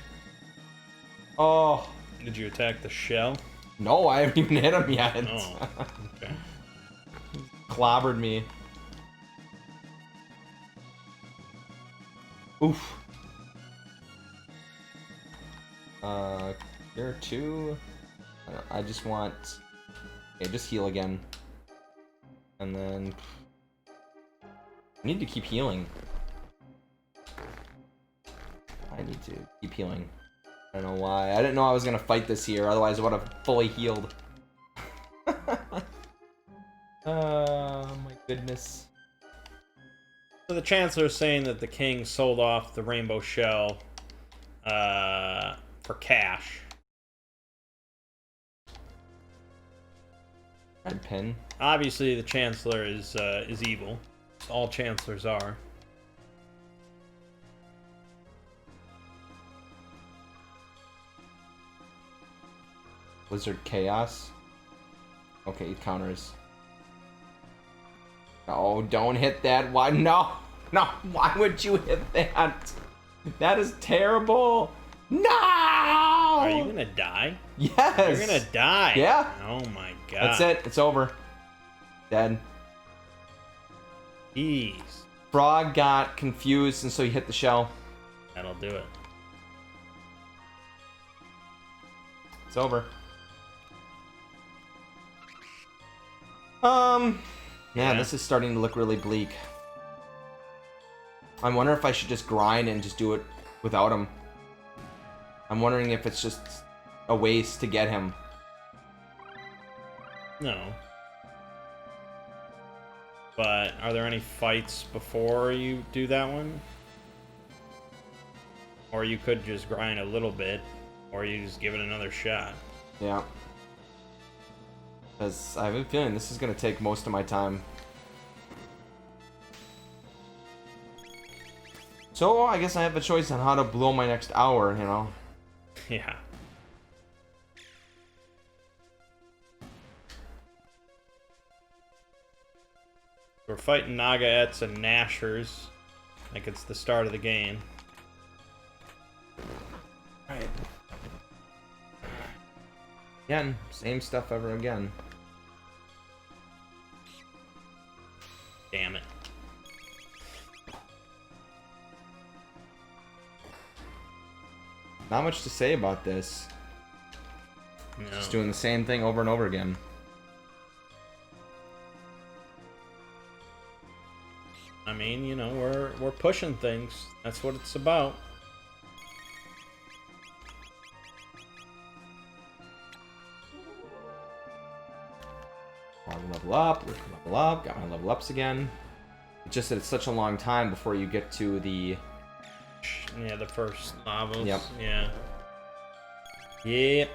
Oh. Did you attack the shell? No, I haven't even hit him yet. Oh, okay. Clobbered me. Oof. Here two. I just want. Okay, just heal again. And then. I need to keep healing. I need to keep healing. I don't know why. I didn't know I was gonna fight this here, otherwise I would have fully healed. My goodness. So the Chancellor's saying that the king sold off the rainbow shell for cash. Red pin. Obviously, the Chancellor is evil. All Chancellors are. Blizzard Chaos. Okay, he counters. Oh, don't hit that. Why? No! No! Why would you hit that? That is terrible! No! Are you gonna die? Yes! You're gonna die! Yeah! Oh my god. That's it. It's over. Dead. Jeez. Frog got confused and so he hit the shell. That'll do it. It's over. Man, this is starting to look really bleak. I wonder if I should just grind and just do it without him. I'm wondering if it's just a waste to get him. No. But are there any fights before you do that one? Or you could just grind a little bit, or you just give it another shot. Yeah. Because I have a feeling this is going to take most of my time. So, I guess I have a choice on how to blow my next hour, you know? Yeah. We're fighting Nagaets and Nashers, like it's the start of the game. Right. Again, same stuff ever again. Damn it. Not much to say about this. No. Just doing the same thing over and over again. I mean, you know, we're pushing things. That's what it's about. Level up, level up, got my level ups again. It's just that it's such a long time before you get to the... Yeah, the first levels. Yep. Yeah. Yep.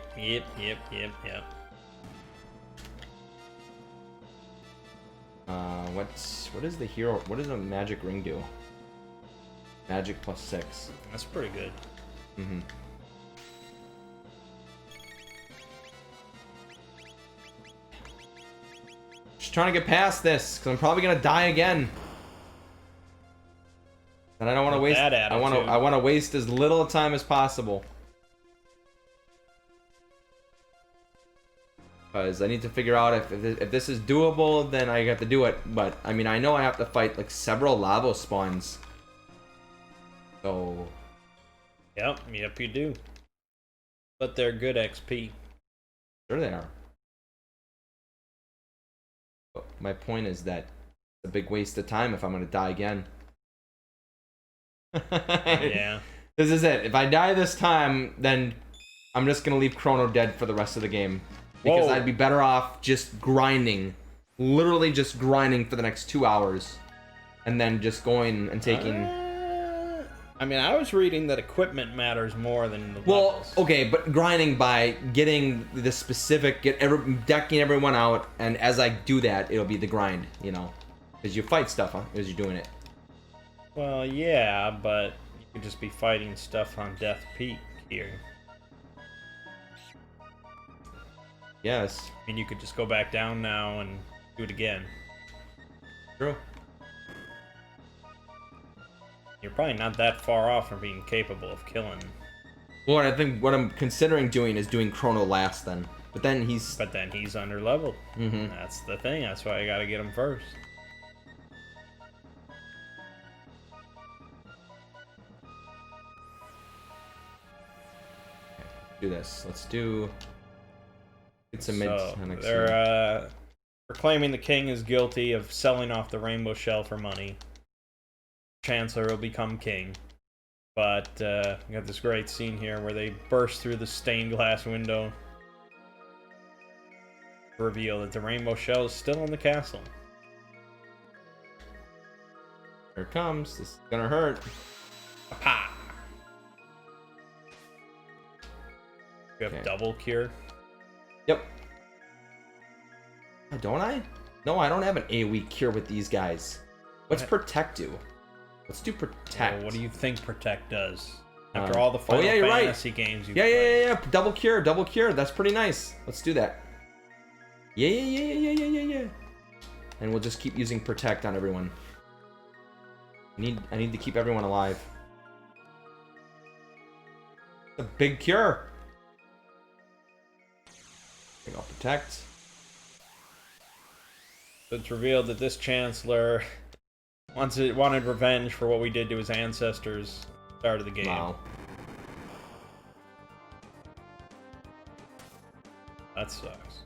What is the hero? What does a magic ring do? Magic plus 6. That's pretty good. Mm-hmm. Just trying to get past this, because I'm probably gonna die again. And I don't want to waste. I want to waste as little time as possible. Because I need to figure out if this is doable, then I have to do it. But I mean, I know I have to fight like several lava spawns. So. Yep, you do. But they're good XP. Sure they are. But my point is that it's a big waste of time if I'm gonna die again. Yeah. This is it. If I die this time, then I'm just gonna leave Chrono dead for the rest of the game. Because Whoa. I'd be better off just grinding. Literally just grinding for the next 2 hours. And then just going and taking... I mean, I was reading that equipment matters more than the Well, levels. okay, but grinding by getting the specific... decking everyone out, and as I do that, it'll be the grind, you know? Because you fight stuff as you're doing it. Well, yeah, but you could just be fighting stuff on Death Peak here. Yes. I mean, you could just go back down now and do it again. True. You're probably not that far off from being capable of killing. Well, I think what I'm considering doing is doing Chrono last then. But then he's... But then he's under leveled. Mm-hmm. That's the thing. That's why I gotta get him first. Do this. Let's do... It's a mid... So they're proclaiming the king is guilty of selling off the rainbow shell for money. Chancellor will become king. But we got this great scene here where they burst through the stained glass window to reveal that the rainbow shell is still in the castle. Here it comes. This is gonna hurt. Ha! You have Okay. double cure. Yep. Don't I? No, I don't have an AoE cure with these guys. What's What? Protect do? Let's do Protect. Well, what do you think Protect does? After all the oh, Final yeah, you're right. Fantasy games you've Yeah, played. yeah. Double cure, double cure. That's pretty nice. Let's do that. Yeah. And we'll just keep using Protect on everyone. I need to keep everyone alive. A big cure. I'll Protect. It's revealed that this Chancellor wanted revenge for what we did to his ancestors at the start of the game. Wow. That sucks.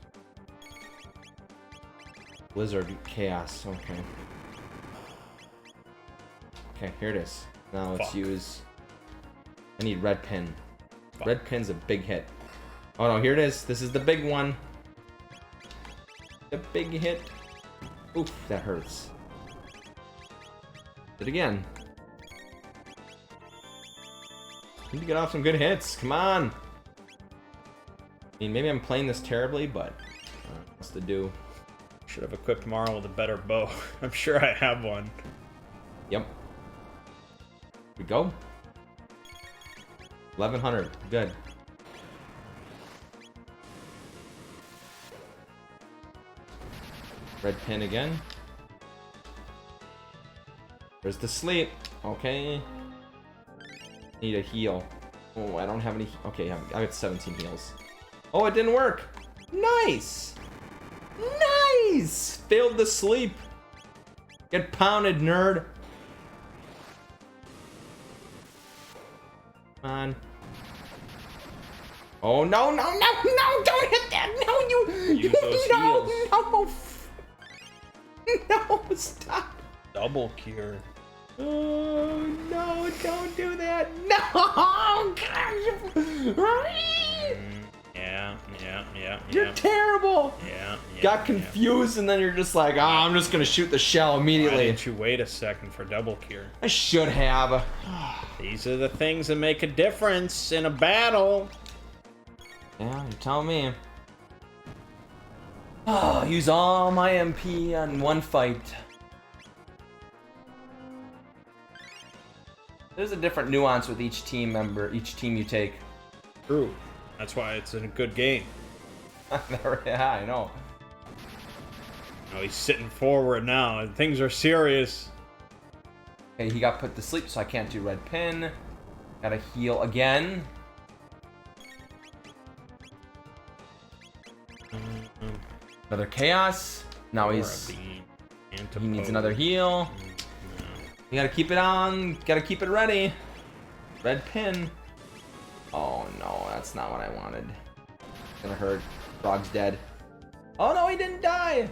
Blizzard Chaos. Okay. Okay, here it is. Now let's Fuck. use... I need red pin. Fuck. Red pin's a big hit. Oh no, here it is. This is the big one. The big hit. Oof, that hurts. Do it again. Need to get off some good hits. Come on. I mean, maybe I'm playing this terribly, but what's to do? Should have equipped Marl with a better bow. I'm sure I have one. Yep. Here we go. 1100. Good. Red pin again. There's the sleep. Okay. Need a heal. Oh, I don't have any. Okay, I got 17 heals. Oh, it didn't work. Nice. Nice. Failed the sleep. Get pounded, nerd. Come on. Oh no! Don't hit that! No, you! Use those no! No! Stop! Double cure. Oh no! Don't do that! No! Yeah. You're terrible. Yeah. Got confused, and then you're just like, I'm just gonna shoot the shell Why immediately. didn't you wait a second for double cure? I should have. These are the things that make a difference in a battle. Yeah, you tell me. Oh, use all my MP on one fight. There's a different nuance with each team member, each team you take. True. That's why it's a good game. Yeah, I know. Oh, he's sitting forward now, and things are serious. Okay, he got put to sleep, so I can't do red pin. Gotta heal again. Another chaos. Now he needs another heal. You gotta keep it on. Gotta keep it ready. Red pin. Oh no, that's not what I wanted. It's gonna hurt. Frog's dead. Oh no, he didn't die.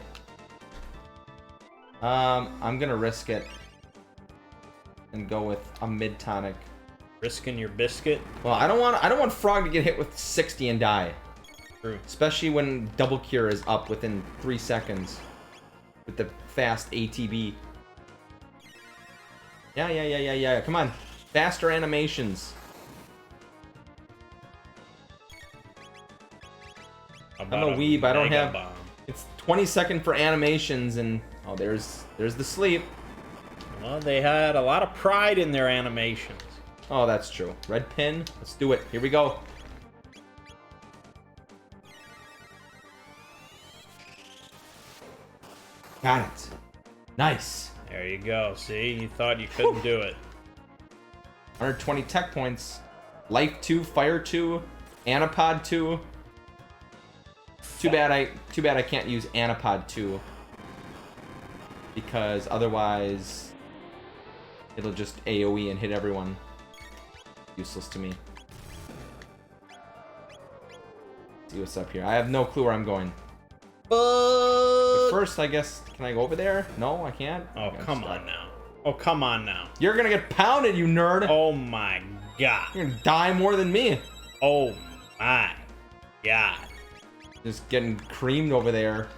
I'm gonna risk it and go with a mid tonic. Risking your biscuit. Well, I don't want Frog to get hit with 60 and die. True. Especially when double cure is up within 3 seconds with the fast ATB. Yeah. Come on. Faster animations. I'm a weeb. I don't have... Bomb? It's 20 second for animations, and... Oh, there's the sleep. Well, they had a lot of pride in their animations. Oh, that's true. Red pin. Let's do it. Here we go. Got it. Nice. There you go. See? You thought you couldn't do it. 120 tech points. Life 2, Fire 2, Anapod 2. Too bad I can't use Anapod 2. Because otherwise it'll just AoE and hit everyone. Useless to me. See what's up here. I have no clue where I'm going. But first, I guess, can I go over there? No, I can't. Oh, come on now. Oh, come on now. You're gonna get pounded, you nerd. Oh my god. You're gonna die more than me. Oh my god. Just getting creamed over there.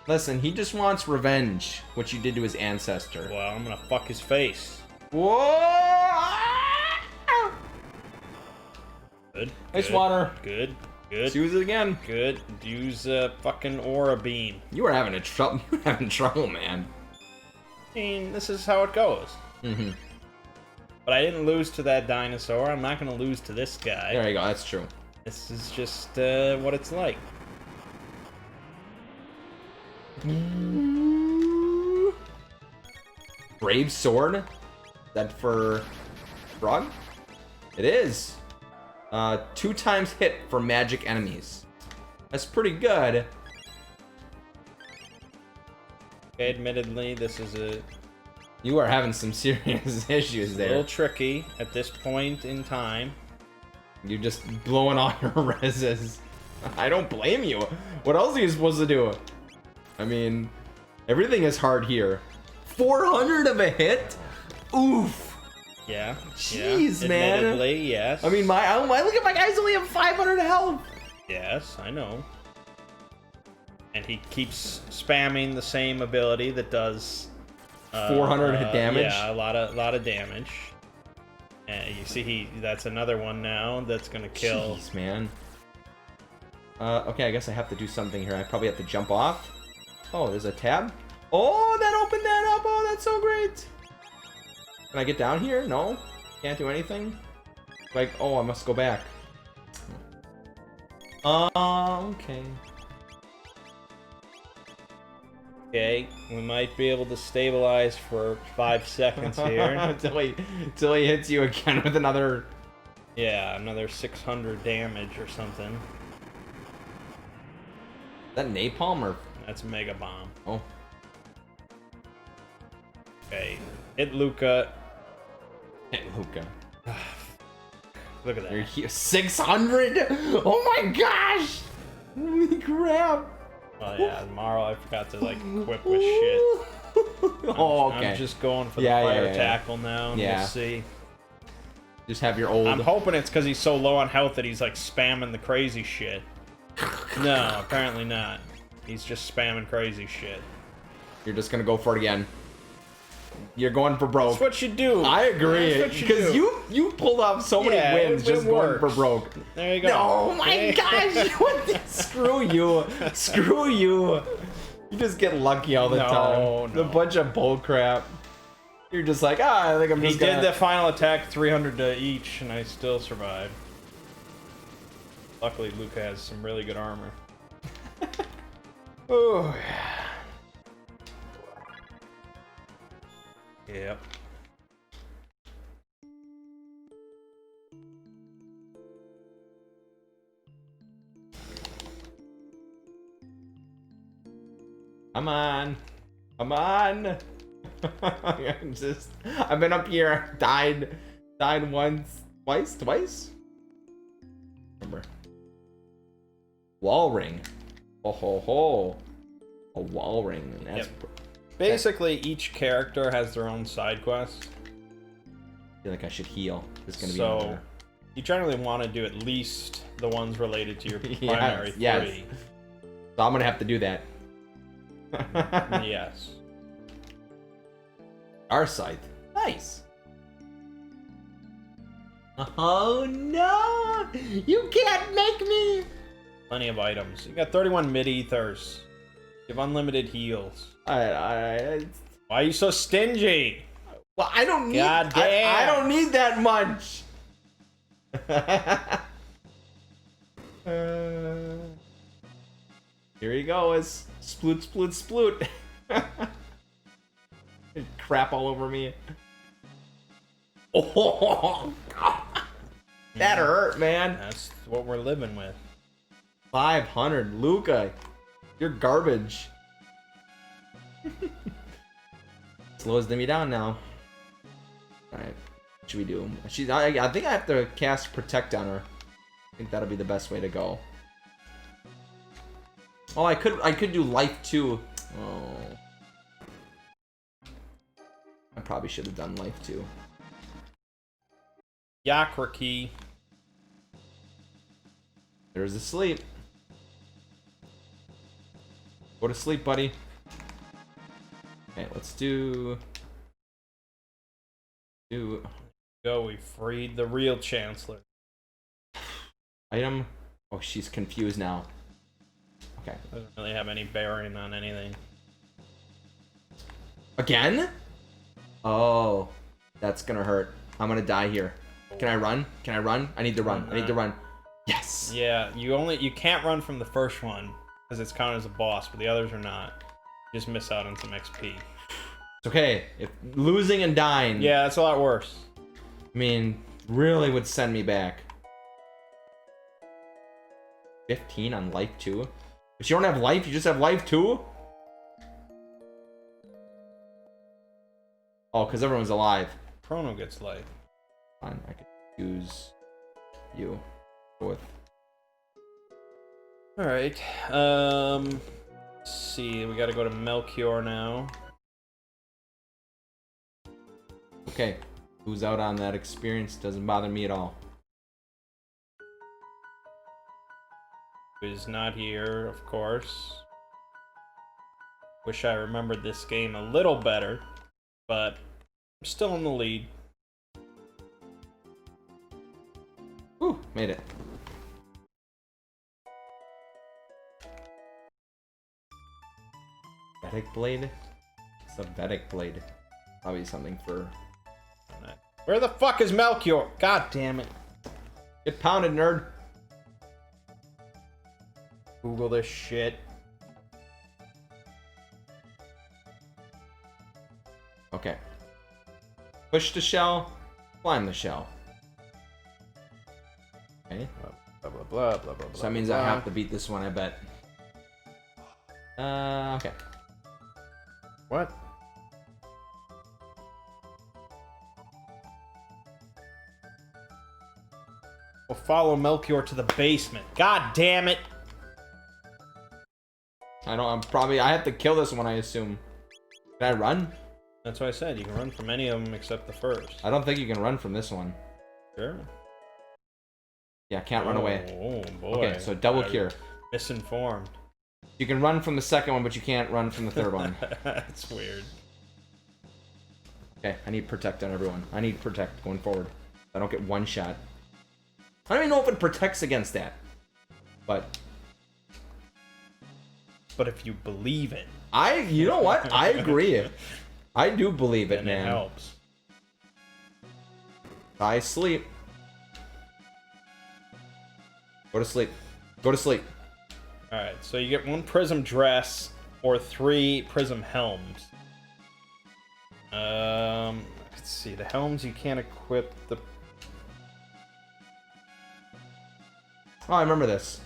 Listen, he just wants revenge, what you did to his ancestor. Well, I'm gonna fuck his face. Whoa! Good. Nice good, water. Good. Let's use it again. Good. Use a fucking aura beam. You were having trouble. You were having trouble, man. I mean, this is how it goes. Mm-hmm. But I didn't lose to that dinosaur. I'm not gonna lose to this guy. There you go. That's true. This is just what it's like. Brave sword. Is that for Frog? It is. 2 times hit for magic enemies. That's pretty good. Okay, admittedly, this is a You are having some serious issues there. little tricky at this point in time. You're just blowing all your reses. I don't blame you. What else are you supposed to do? I mean, everything is hard here. 400 of a hit? Oof. Yeah. Jeez, yeah. man. Admittedly, yes. I mean, look at my guys only have 500 health. Yes, I know. And he keeps spamming the same ability that does 400 hit damage. Yeah, a lot of damage. And you see, that's another one now that's gonna kill. Jeez, man. Okay, I guess I have to do something here. I probably have to jump off. Oh, there's a tab. Oh, that opened that up. Oh, that's so great. Can I get down here? No, can't do anything. Like, oh, I must go back. Okay. Okay, we might be able to stabilize for 5 seconds here. Until he hits you again with another... Yeah, another 600 damage or something. Is that napalm or... That's Mega Bomb. Oh. Okay, hit Luca. Hit Luca. Look at that. You're here. 600? Oh my gosh! Holy crap! Oh yeah, tomorrow I forgot to like equip with shit. Oh, okay. I'm just going for the Yeah, fire yeah. tackle now. And Yeah. We'll see. Just have your old... I'm hoping it's because he's so low on health that he's like spamming the crazy shit. No, apparently not. He's just spamming crazy shit. You're just gonna go for it again. You're going for broke. That's what you do. I agree. Because you pulled off so many wins just going for broke. There you go. Oh my gosh! Screw you. Screw you. You just get lucky all the time. No. A bunch of bull crap. You're just like, I think I'm just He did the final attack 300 to each, and I still survived. Luckily, Luca has some really good armor. Oh, yeah. Yep. Come on. Come on. I've been up here, died once, twice? Remember. Wall ring. Oh ho ho. A wall ring. That's Basically, each character has their own side quest. I feel like I should heal. There's gonna be so you generally want to do at least the ones related to your primary three. Yes. So I'm gonna have to do that. Yes. Our scythe. Nice. Oh no! You can't make me! Plenty of items. You got 31 mid-ethers. You have unlimited heals. Alright. Why are you so stingy? Well, I don't need. God damn. I don't need that much. Here he goes. Sploot, sploot, sploot. Crap all over me. Oh, that hurt, man. That's what we're living with. 500, Luca. You're garbage. Slows me down now. Alright, what should we do? I think I have to cast Protect on her. I think that'll be the best way to go. Oh, I could do Life too. Oh. I probably should have done Life too. Yakra key. There's the sleep. Go to sleep, buddy. Okay, let's do. Go, we freed the real Chancellor. Item. Oh, she's confused now. Okay. Doesn't really have any bearing on anything. Again? Oh, that's gonna hurt. I'm gonna die here. Can I run? Can I run? I need to run. I need to run. Yes. Yeah, you can't run from the first one because it's counted as a boss, but the others are not. You just miss out on some XP. It's okay. If losing and dying. Yeah, that's a lot worse. I mean, really would send me back. 15 on Life 2? If you don't have life, you just have Life 2? Oh, because everyone's alive. Chrono gets life. Fine, I could use you. Go with. Alright. Let's see. We gotta go to Melchior now. Okay. Who's out on that experience? Doesn't bother me at all. Who's not here, of course. Wish I remembered this game a little better, but I'm still in the lead. Ooh, made it. Vedic blade? It's a Vedic blade. Probably something for. Where the fuck is Melchior? God damn it. Get pounded, nerd. Google this shit. Okay. Push the shell, climb the shell. Okay. Blah, blah, blah, blah, blah, So that means I have to beat this one, I bet. Okay. What? We'll follow Melchior to the basement. God damn it! I have to kill this one, I assume. Can I run? That's what I said. You can run from any of them except the first. I don't think you can run from this one. Sure. Yeah, can't run away. Oh boy. Okay, so double I'm cure. Misinformed. You can run from the second one, but you can't run from the third one. That's weird. Okay, I need protect on everyone. I need protect going forward. I don't get one shot. I don't even know if it protects against that. But if you believe it, you know what? I agree. I do believe it, then man. it helps. I sleep. Go to sleep. Go to sleep. All right, so you get 1 prism dress or 3 prism helms. Let's see. The helms you can't equip. Oh, I remember this.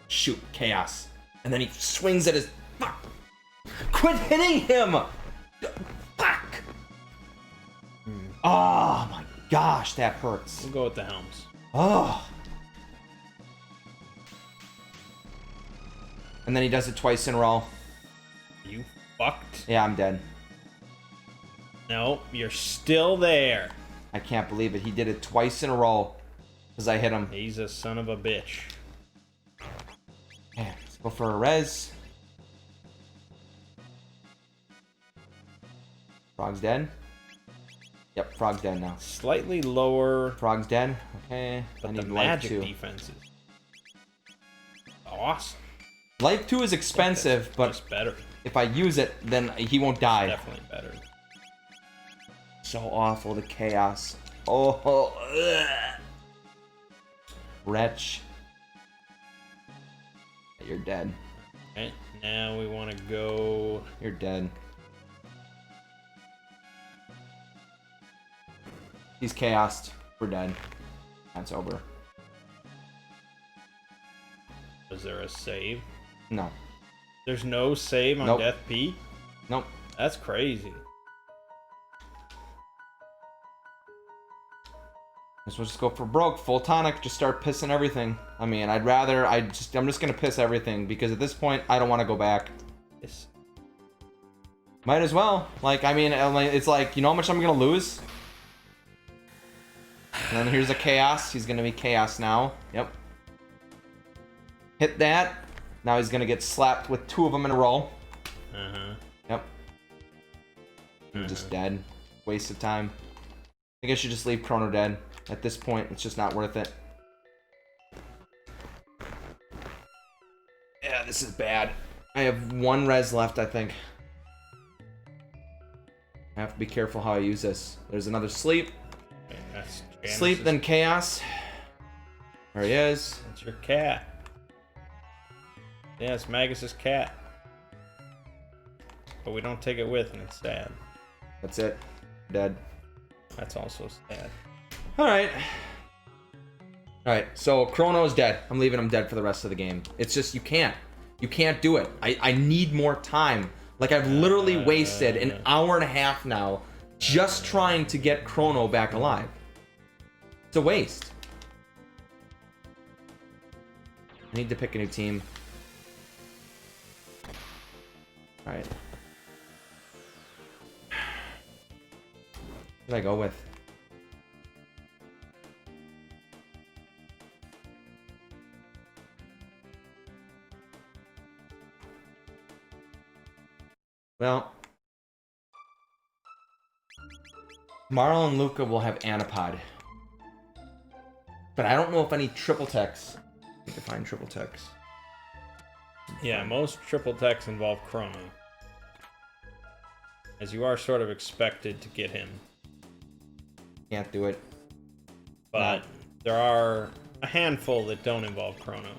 Shoot, chaos. And then he swings at his... Fuck! Quit hitting him! Fuck! Oh my gosh, that hurts. We'll go with the helms. Oh. And then he does it twice in a row. You fucked. Yeah, I'm dead. No, you're still there. I can't believe it. He did it twice in a row because I hit him. He's a son of a bitch. Man, let's go for a res. Frog's dead. Yep, Frog's dead now. Slightly lower, Frog's dead. Okay, but I the need life magic 2. defense is awesome. Life 2 is expensive, but Just better. if I use it, then he won't die. Definitely better. So awful, the chaos. Oh, ugh. Wretch. You're dead. Okay, now we want to go. You're dead. He's chaosed. We're dead. That's over. Is there a save? No. There's no save on Nope. Death P? Nope. That's crazy. Guess we'll just go for broke. Full tonic. Just start pissing everything. I mean, I'm just gonna piss everything because at this point, I don't want to go back. Yes. Might as well. Like, I mean, it's like, you know how much I'm gonna lose? And then here's a chaos. He's gonna be chaos now. Yep. Hit that. Now he's gonna get slapped with 2 of them in a row. Uh-huh. Yep. I'm just dead. Waste of time. I think I should just leave Chrono dead. At this point, it's just not worth it. Yeah, this is bad. I have 1 res left, I think. I have to be careful how I use this. There's another sleep. Okay, that's Sleep, then chaos. There he is. That's your cat. Yeah, it's Magus's cat. But we don't take it with, and it's sad. That's it. Dead. That's also sad. Alright. Alright, so Chrono's dead. I'm leaving him dead for the rest of the game. It's just, you can't. You can't do it. I need more time. Like, I've literally wasted an hour and a half now just trying to get Chrono back alive. It's a waste. I need to pick a new team. Alright. What should I go with? Well, Marl and Luca will have Anipod. But I don't know if I need triple techs. I need to find triple techs. Yeah, most triple techs involve Chrono. As you are sort of expected to get him. Can't do it. But there are a handful that don't involve Chrono.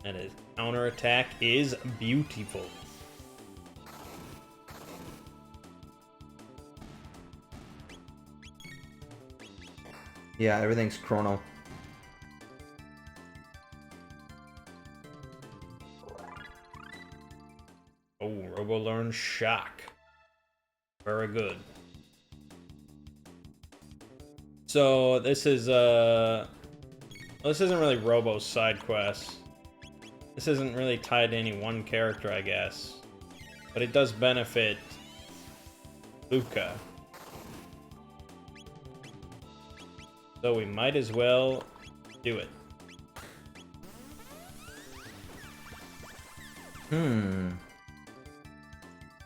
And his counterattack is beautiful. Yeah, everything's Chrono. Oh, Robo-Learn Shock. Very good. So this is this isn't really Robo's side quest. This isn't really tied to any one character, I guess. But it does benefit Luca. So we might as well do it.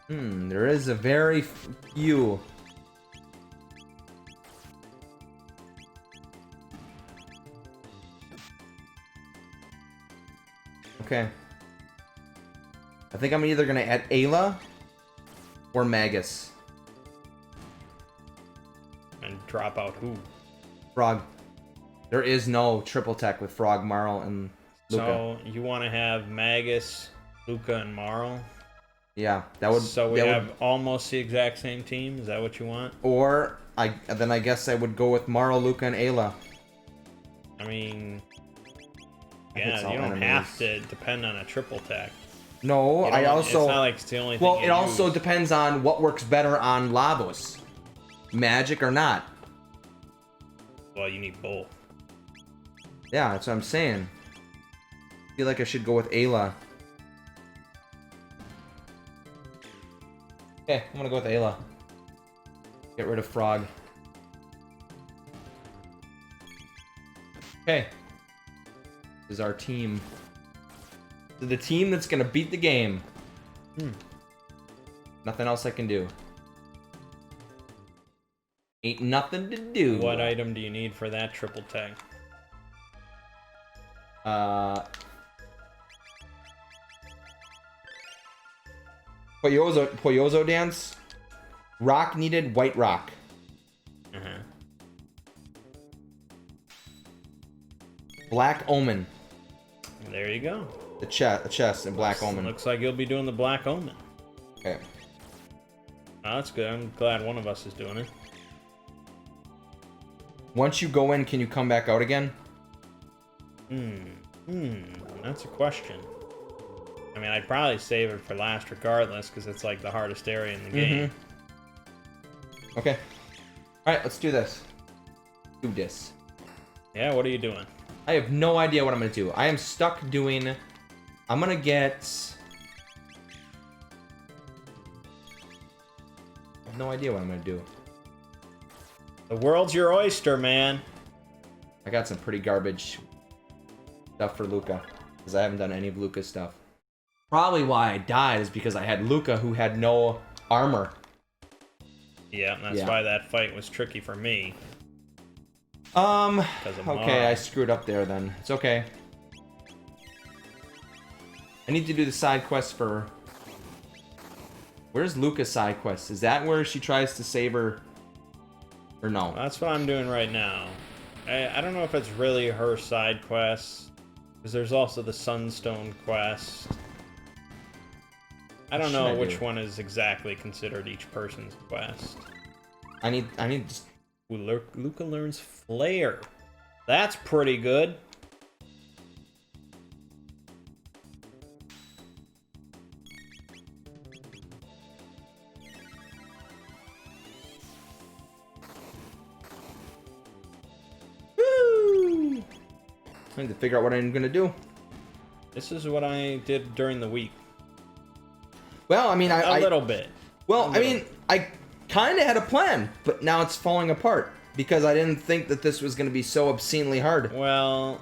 There is a very few. Okay. I think I'm either gonna add Ayla or Magus. And drop out who? Frog. There is no triple tech with Frog, Marl, and Luca. So you want to have Magus, Luca, and Marl? Yeah, that would. So we that have would, almost the exact same team. Is that what you want? or I guess I would go with Marl, Luca, and Ayla. I mean, I think it's yeah, all you don't enemies. have to depend on a triple tech. No, You I don't- also. It's not like it's the only thing. Well, you it also use. depends on what works better on Lavos. Magic or not. Well, you need both. Yeah, that's what I'm saying. I feel like I should go with Ayla. Okay, I'm gonna go with Ayla. Get rid of Frog. Okay. This is our team. This is the team that's gonna beat the game. Nothing else I can do. Ain't nothing to do. What item do you need for that triple tech? Poyozo dance. Rock needed, white rock. Uh-huh. Black omen. There you go. The chest and black omen. Looks like you'll be doing the Black Omen. Okay. Oh, that's good. I'm glad one of us is doing it. Once you go in, can you come back out again? That's a question. I mean, I'd probably save it for last regardless, because it's like the hardest area in the game. Okay. Alright, let's do this. Do this. Yeah, what are you doing? I have no idea what I'm gonna do. I am stuck doing... I'm gonna get... I have no idea what I'm gonna do. The world's your oyster, man. I got some pretty garbage stuff for Luca, because I haven't done any of Luca's stuff. Probably why I died is because I had Luca who had no armor. Yeah, that's Yeah. why that fight was tricky for me. Okay, Mara. I screwed up there then. It's okay. I need to do the side quest for... Where's Luca's side quest? Is that where she tries to save her? Or no? That's what I'm doing right now. I don't know if it's really her side quest, because there's also the Sunstone quest. I don't know which one is exactly considered each person's quest. I need Ooh, Luca learns Flare. That's pretty good. Woo! I need to figure out what I'm gonna do. This is what I did during the week. Well, I mean, A little bit. Well, I mean, I kind of had a plan, but now it's falling apart because I didn't think that this was going to be so obscenely hard. Well,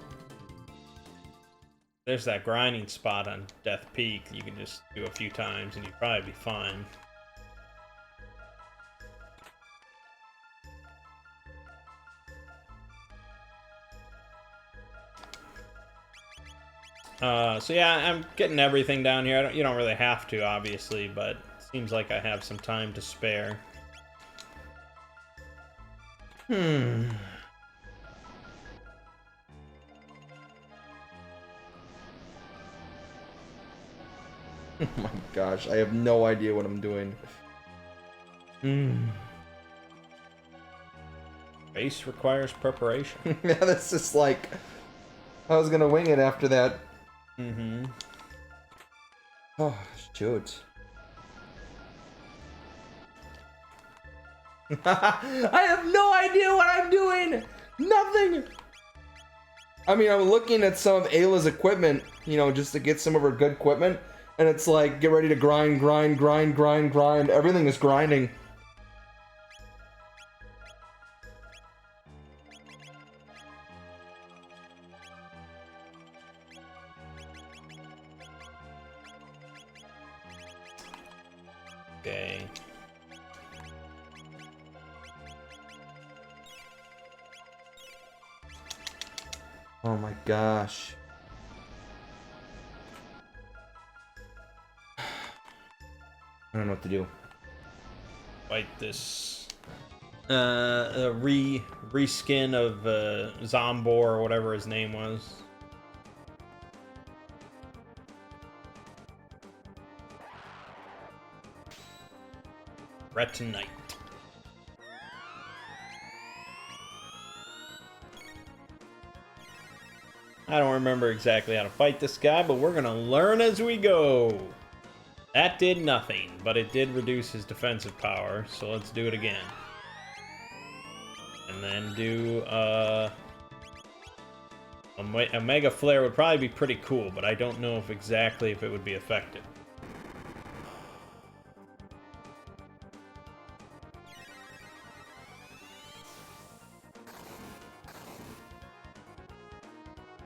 there's that grinding spot on Death Peak you can just do a few times and you'd probably be fine. So yeah, I'm getting everything down here. You don't really have to, obviously, but it seems like I have some time to spare. Oh my gosh, I have no idea what I'm doing. Base requires preparation. Yeah, that's just like... I was gonna wing it after that. Oh, shoot. I have no idea what I'm doing! Nothing! I mean, I'm looking at some of Ayla's equipment, you know, just to get some of her good equipment, and it's like, get ready to grind, grind, grind, grind, grind. Everything is grinding. Okay. Oh my gosh. I don't know what to do. Fight this reskin of Zombor or whatever his name was. Retinite. I don't remember exactly how to fight this guy, but we're gonna learn as we go. That did nothing, but it did reduce his defensive power, so let's do it again. And then do, a Mega Flare would probably be pretty cool, but I don't know if exactly if it would be effective.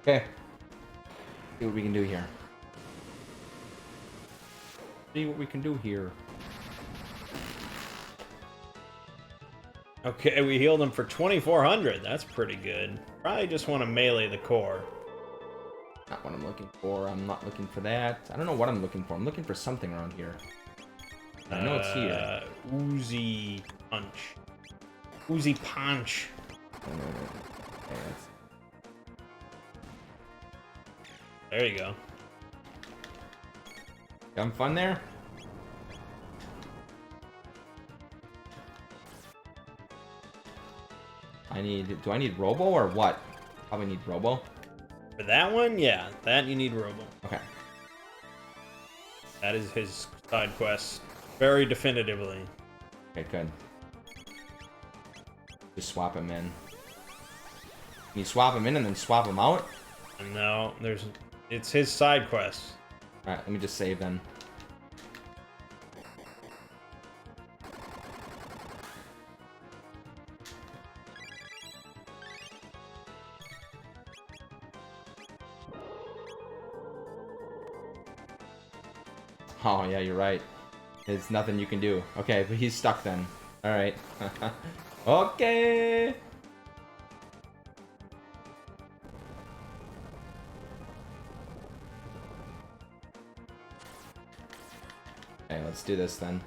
Okay. See what we can do here. See what we can do here. Okay, we healed him for 2,400. That's pretty good. Probably just want to melee the core. Not what I'm looking for. I'm not looking for that. I don't know what I'm looking for. I'm looking for something around here. I know it's here. Uzi punch. Uzi punch. Okay, that's... There you go. Having fun there? Do I need Robo or what? Probably need Robo. For that one, yeah. That you need Robo. Okay. That is his side quest. Very definitively. Okay, good. Just swap him in. Can you swap him in and then swap him out? No, it's his side quest. Alright, let me just save then. Oh, yeah, you're right. There's nothing you can do. Okay, but he's stuck then. Alright. Okay! Okay, let's do this then.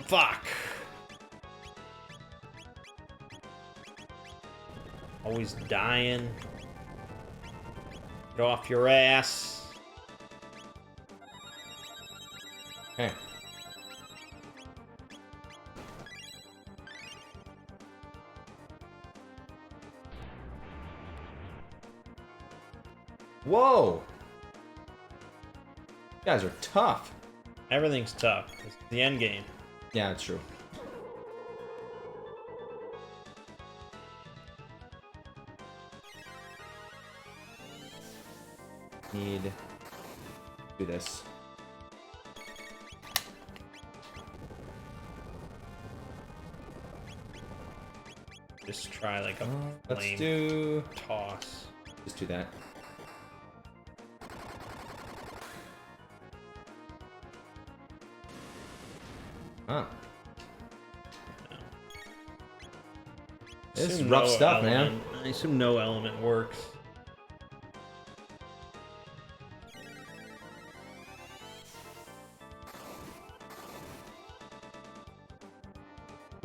Fuck. Always dying. Get off your ass. Okay. Whoa! You guys are tough. Everything's tough. It's the end game. Yeah, it's true. Need to do this. Just try like a Let's flame do... toss. Just do that. Huh. This is rough stuff, man. I assume no element works.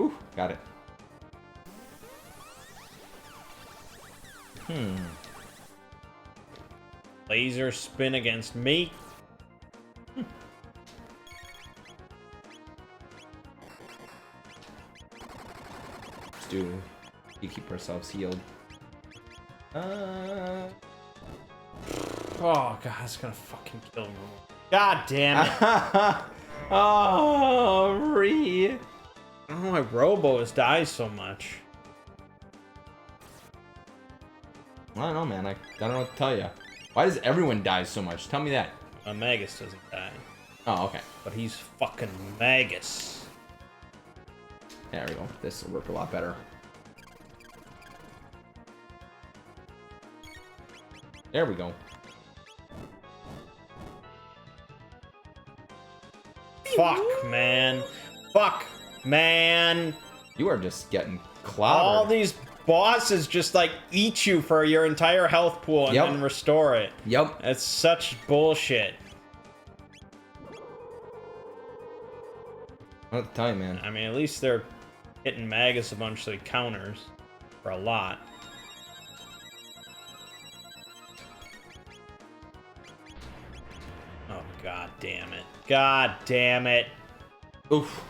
Ooh, got it. Laser spin against me. Let's do... We keep ourselves healed. Oh god, it's gonna fucking kill me. God damn it. Oh, I don't know why Robo has died so much. I don't know, man. I don't know what to tell you. Why does everyone die so much? Tell me that. Magus doesn't die. Oh, okay. But he's fucking Magus. There we go. This will work a lot better. There we go. Fuck, man. Fuck, man. You are just getting clobbered. All these bosses just, like, eat you for your entire health pool and then restore it. Yep. It's such bullshit. I don't have to tell you, man. I mean, at least they're hitting Magus a bunch so he counters for a lot. Oh, god damn it. God damn it. Oof.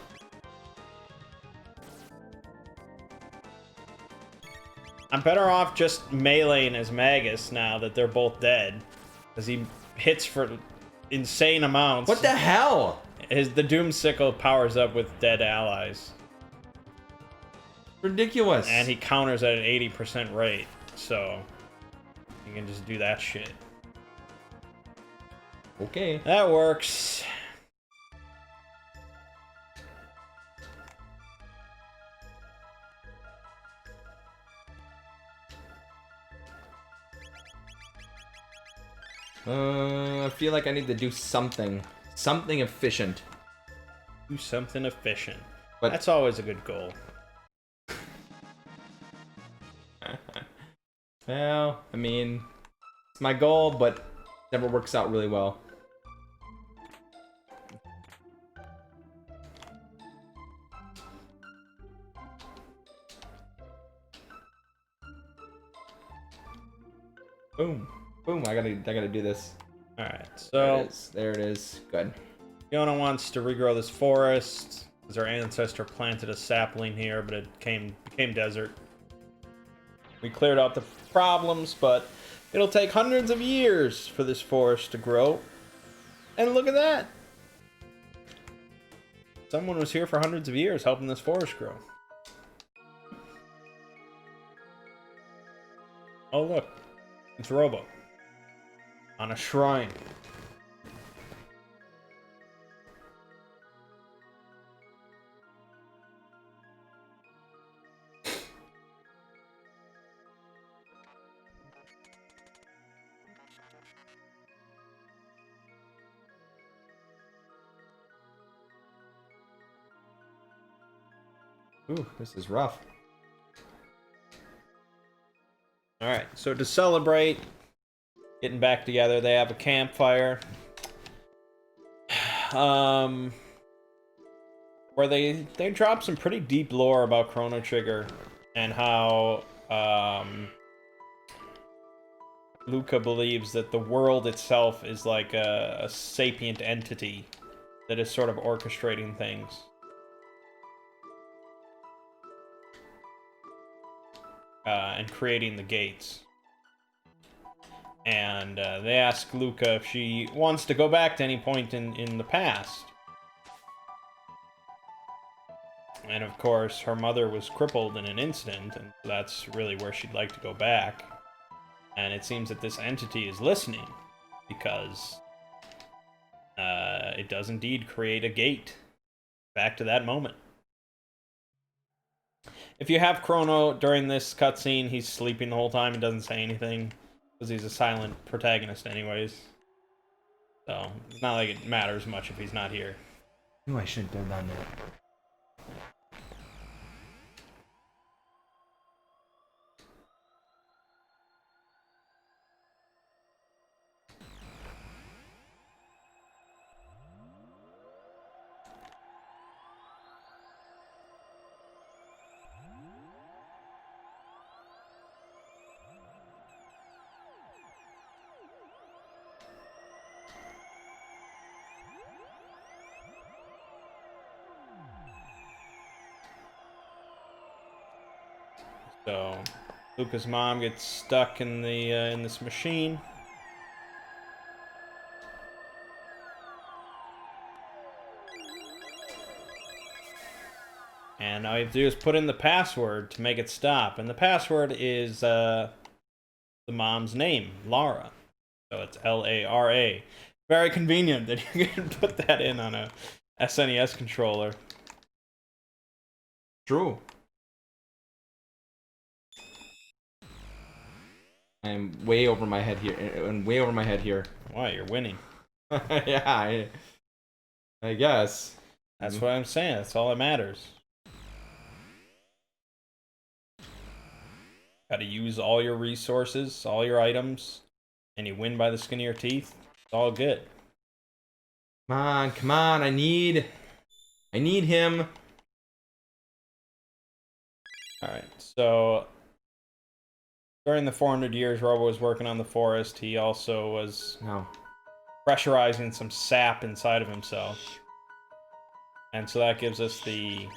I'm better off just meleeing as Magus now that they're both dead. Because he hits for insane amounts. What the hell? The Doom Sickle powers up with dead allies. Ridiculous. And he counters at an 80% rate. So, you can just do that shit. Okay. That works. I feel like I need to do something. Something efficient. Do something efficient. But that's always a good goal. Well, I mean, it's my goal, but never works out really well. Boom. Boom. I gotta do this. Alright, so there it is. Good. Fiona wants to regrow this forest, because her ancestor planted a sapling here, but it became desert. We cleared out the problems, but it'll take hundreds of years for this forest to grow. And look at that! Someone was here for hundreds of years helping this forest grow. Oh look, it's Robo. On a shrine. Ooh, this is rough. Alright, so to celebrate getting back together, they have a campfire. Where they drop some pretty deep lore about Chrono Trigger and how Luca believes that the world itself is like a sapient entity that is sort of orchestrating things. And creating the gates. And they ask Luca if she wants to go back to any point in the past. And of course, her mother was crippled in an incident, and that's really where she'd like to go back. And it seems that this entity is listening, because it does indeed create a gate back to that moment. If you have Chrono during this cutscene, he's sleeping the whole time and doesn't say anything, because he's a silent protagonist anyways. So, it's not like it matters much if he's not here. Ooh, I shouldn't have done that. So, Luca's mom gets stuck in the in this machine. And all you have to do is put in the password to make it stop. And the password is the mom's name, Lara. So it's Lara. Very convenient that you can put that in on a SNES controller. True. I'm way over my head here, and way over my head here. Why, you're winning. Yeah, I guess. That's what I'm saying. That's all that matters. Gotta use all your resources, all your items, and you win by the skin of your teeth. It's all good. Come on, I need him. Alright, so during the 400 years Robo was working on the forest, he also was pressurizing some sap inside of himself. And so that gives us the...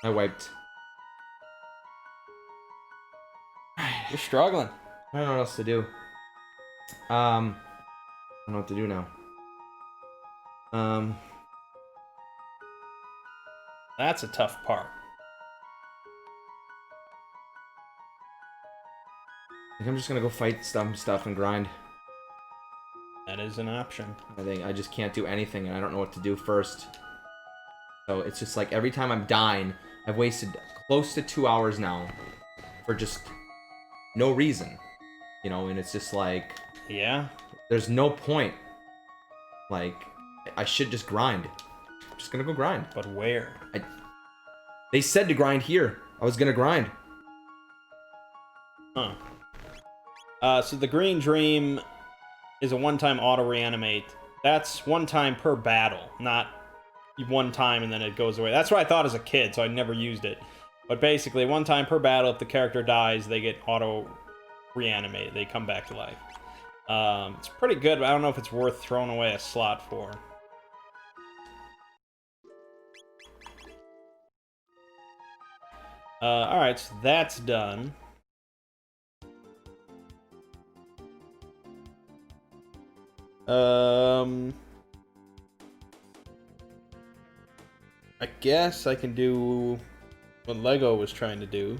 I wiped. You're struggling. I don't know what else to do. I don't know what to do now. That's a tough part. I think I'm just gonna go fight stuff and grind. That is an option. I think I just can't do anything, and I don't know what to do first. So it's just like every time I'm dying, I've wasted close to 2 hours now for just no reason, you know. And it's just like, Yeah. there's no point. Like, I should just grind. I'm just gonna go grind. But where? They said to grind here. I was gonna grind. Huh. So the Green Dream is a one-time auto-reanimate. That's one time per battle, not one time and then it goes away. That's what I thought as a kid, so I never used it. But basically, one time per battle, if the character dies, they get auto-reanimated. They come back to life. It's pretty good, but I don't know if it's worth throwing away a slot for. Alright, so that's done. I guess I can do what Lego was trying to do.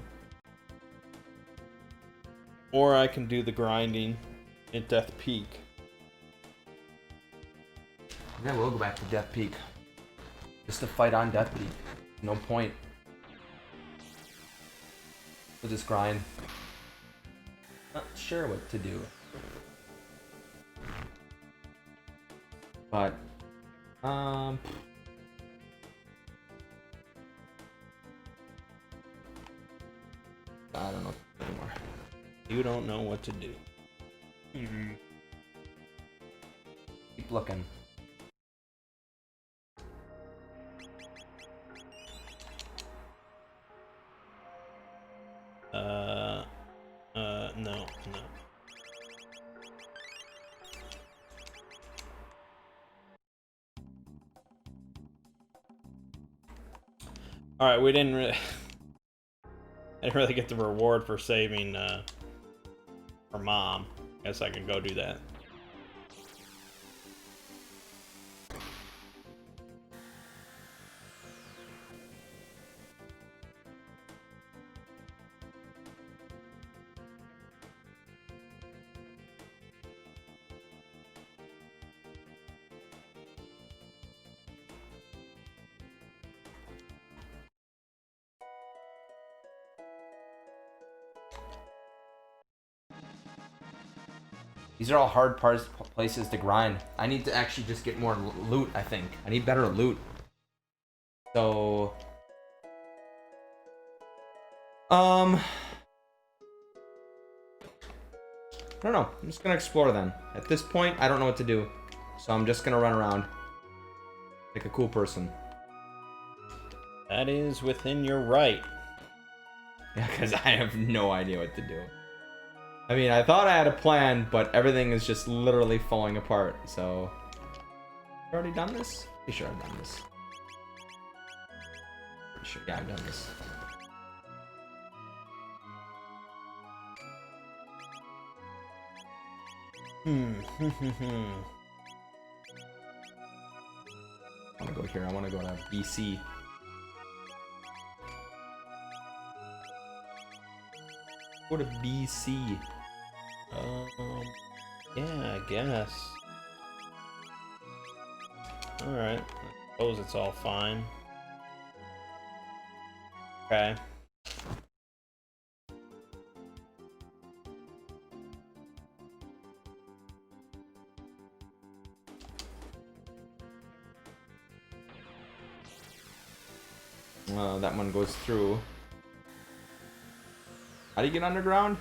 Or I can do the grinding at Death Peak. Maybe I will go back to Death Peak. Just to fight on Death Peak. No point. We'll just grind. Not sure what to do. But, I don't know anymore. You don't know what to do. Keep looking. No. Alright, we didn't really... I didn't really get the reward for saving, her mom. Guess I can go do that. These are all hard places to grind. I need to actually just get more loot, I think. I need better loot. So... I don't know. I'm just gonna explore then. At this point, I don't know what to do. So I'm just gonna run around. Like a cool person. That is within your right. Yeah, because I have no idea what to do. I mean, I thought I had a plan, but everything is just literally falling apart, so... I've already done this? Pretty sure I've done this. Pretty sure, yeah, I've done this. I wanna go here, I wanna go to BC. Go to BC. Yeah, I guess. Alright. I suppose it's all fine. Okay. That one goes through. How do you get underground?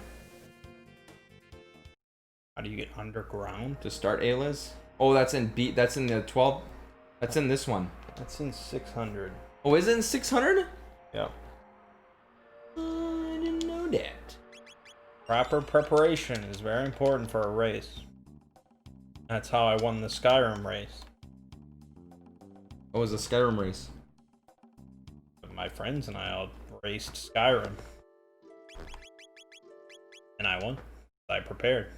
How do you get underground? To start Ayla's? Oh, that's in B. That's in the 12. That's in this one. That's in 600. Oh, is it in 600? Yep. I didn't know that. Proper preparation is very important for a race. That's how I won the Skyrim race. What was the Skyrim race? My friends and I all raced Skyrim. And I won. I prepared.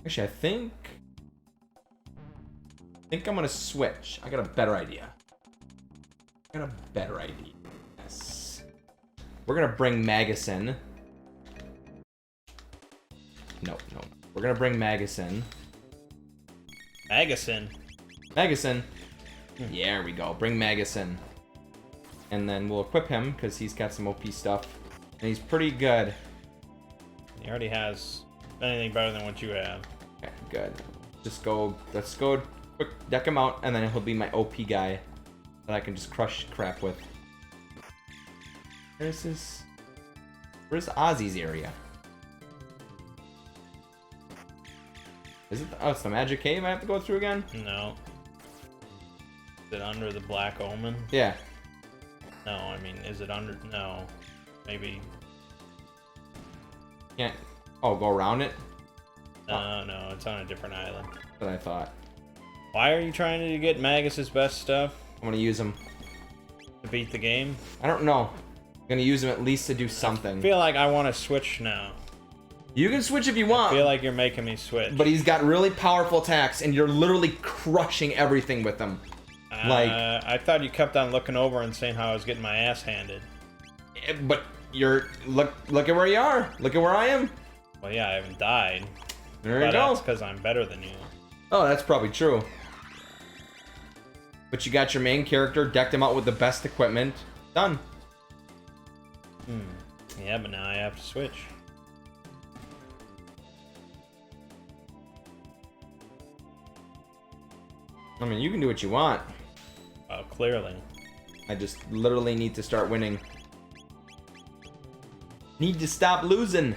Actually, I think I'm gonna switch. I got a better idea. Yes. We're gonna bring Magus in. No. We're gonna bring Magus in. Magasin. Yeah, there we go. Bring Magus in. And then we'll equip him, because he's got some OP stuff. And he's pretty good. He already has anything better than what you have. Okay, good. Let's go quick deck him out, and then he'll be my OP guy that I can just crush crap with. Where's Ozzy's area? Is it? Oh, it's the magic cave I have to go through again? No. Is it under the Black Omen? Yeah. No, I mean, is it under... No. Maybe... Can't... Oh, go around it? No, it's on a different island. That's what I thought. Why are you trying to get Magus's best stuff? I'm gonna use him. To beat the game? I don't know. I'm gonna use him at least to do something. I feel like I want to switch now. You can switch if you want. I feel like you're making me switch. But he's got really powerful attacks, and you're literally crushing everything with them. I thought you kept on looking over and saying how I was getting my ass handed. But you're... Look at where you are. Look at where I am. Well, yeah, I haven't died. There you But go. that's because I'm better than you. Oh, that's probably true. But you got your main character, decked him out with the best equipment. Done. Yeah, but now I have to switch. I mean, you can do what you want. Well, clearly. I just literally need to start winning. Need to stop losing.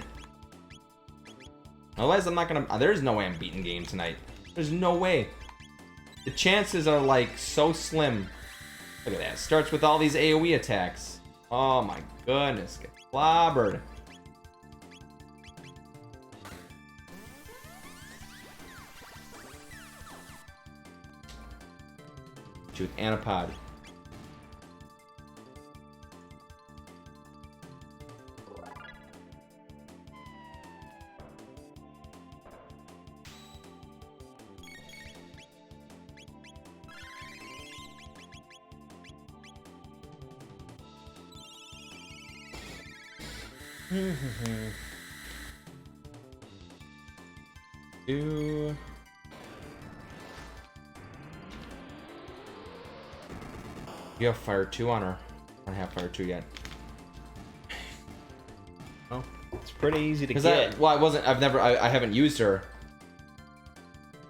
Otherwise, I'm not gonna... There's no way I'm beating game tonight. There's no way. The chances are, like, so slim. Look at that. Starts with all these AoE attacks. Oh my goodness. Get clobbered. With Anapod. Do... You have Fire 2 on her. I don't have Fire 2 yet. Well, it's pretty easy to Because get. I haven't used her.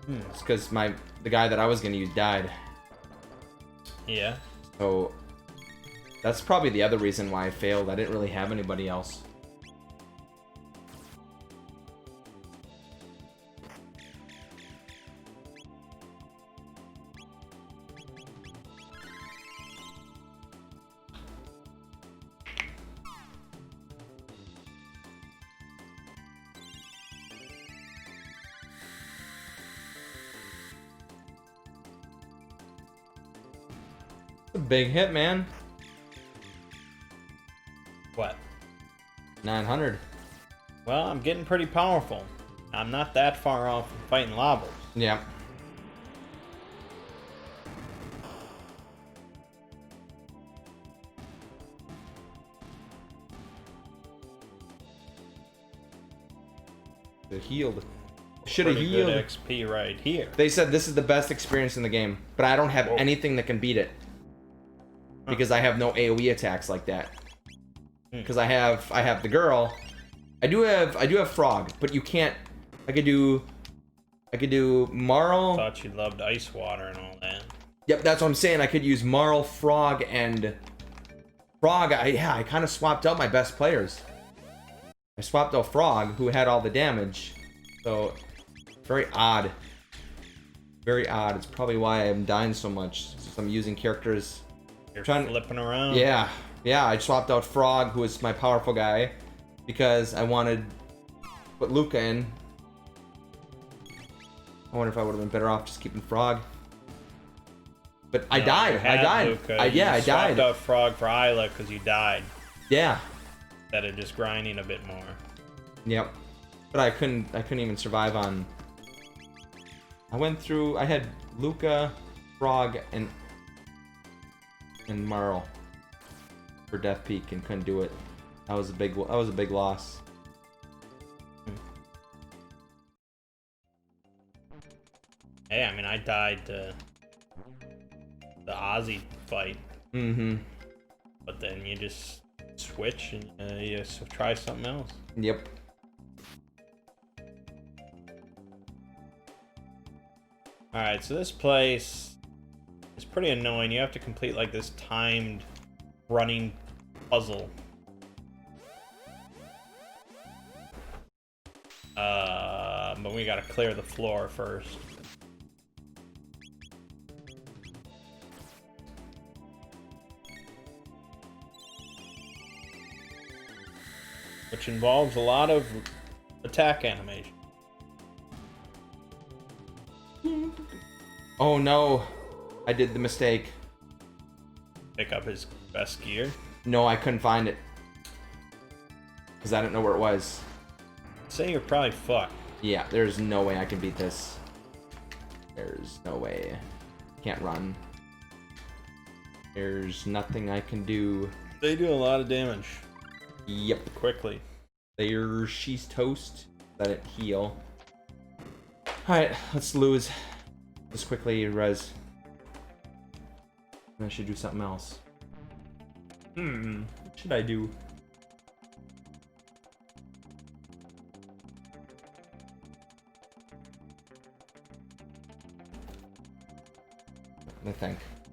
It's because the guy that I was gonna use died. Yeah. So that's probably the other reason why I failed. I didn't really have anybody else. A big hit, man. What? 900. Well, I'm getting pretty powerful. I'm not that far off from fighting lobos. Yeah. It healed. Should have Pretty healed. good XP right here. They said this is the best experience in the game, but I don't have anything that can beat it because I have no AOE attacks like that. Because I have the girl. I do have Frog, but you can't. I could do Marl. Thought you loved ice water and all that. Yep, that's what I'm saying. I could use Marl, Frog, and Frog. I kind of swapped out my best players. I swapped out Frog, who had all the damage. So very odd. Very odd. It's probably why I'm dying so much. Since I'm using characters. You're flipping around. Yeah, I swapped out Frog, who is my powerful guy, because I wanted to put Luca in. I wonder if I would have been better off just keeping Frog. But I died. I died. Luca. I died. Swapped out Frog for Isla because you died. Yeah. Instead of just grinding a bit more. Yep. But I couldn't even survive on. I went through. I had Luca, Frog, and Marl for Death Peak and couldn't do it. That was a big loss. Hey, I mean, I died to the Aussie fight. Mm-hmm. But then you just switch and you just try something else. Yep. Alright, so this place is pretty annoying. You have to complete like this timed running puzzle. But we gotta clear the floor first. Which involves a lot of attack animation. Oh no, I did the mistake. Pick up his best gear. No, I couldn't find it. Because I didn't know where it was. Say you're probably fucked. Yeah, there's no way I can beat this. There's no way. Can't run. There's nothing I can do. They do a lot of damage. Yep. Quickly. She's toast. Let it heal. Alright, let's lose. Just quickly, Rez. I should do something else. What should I do?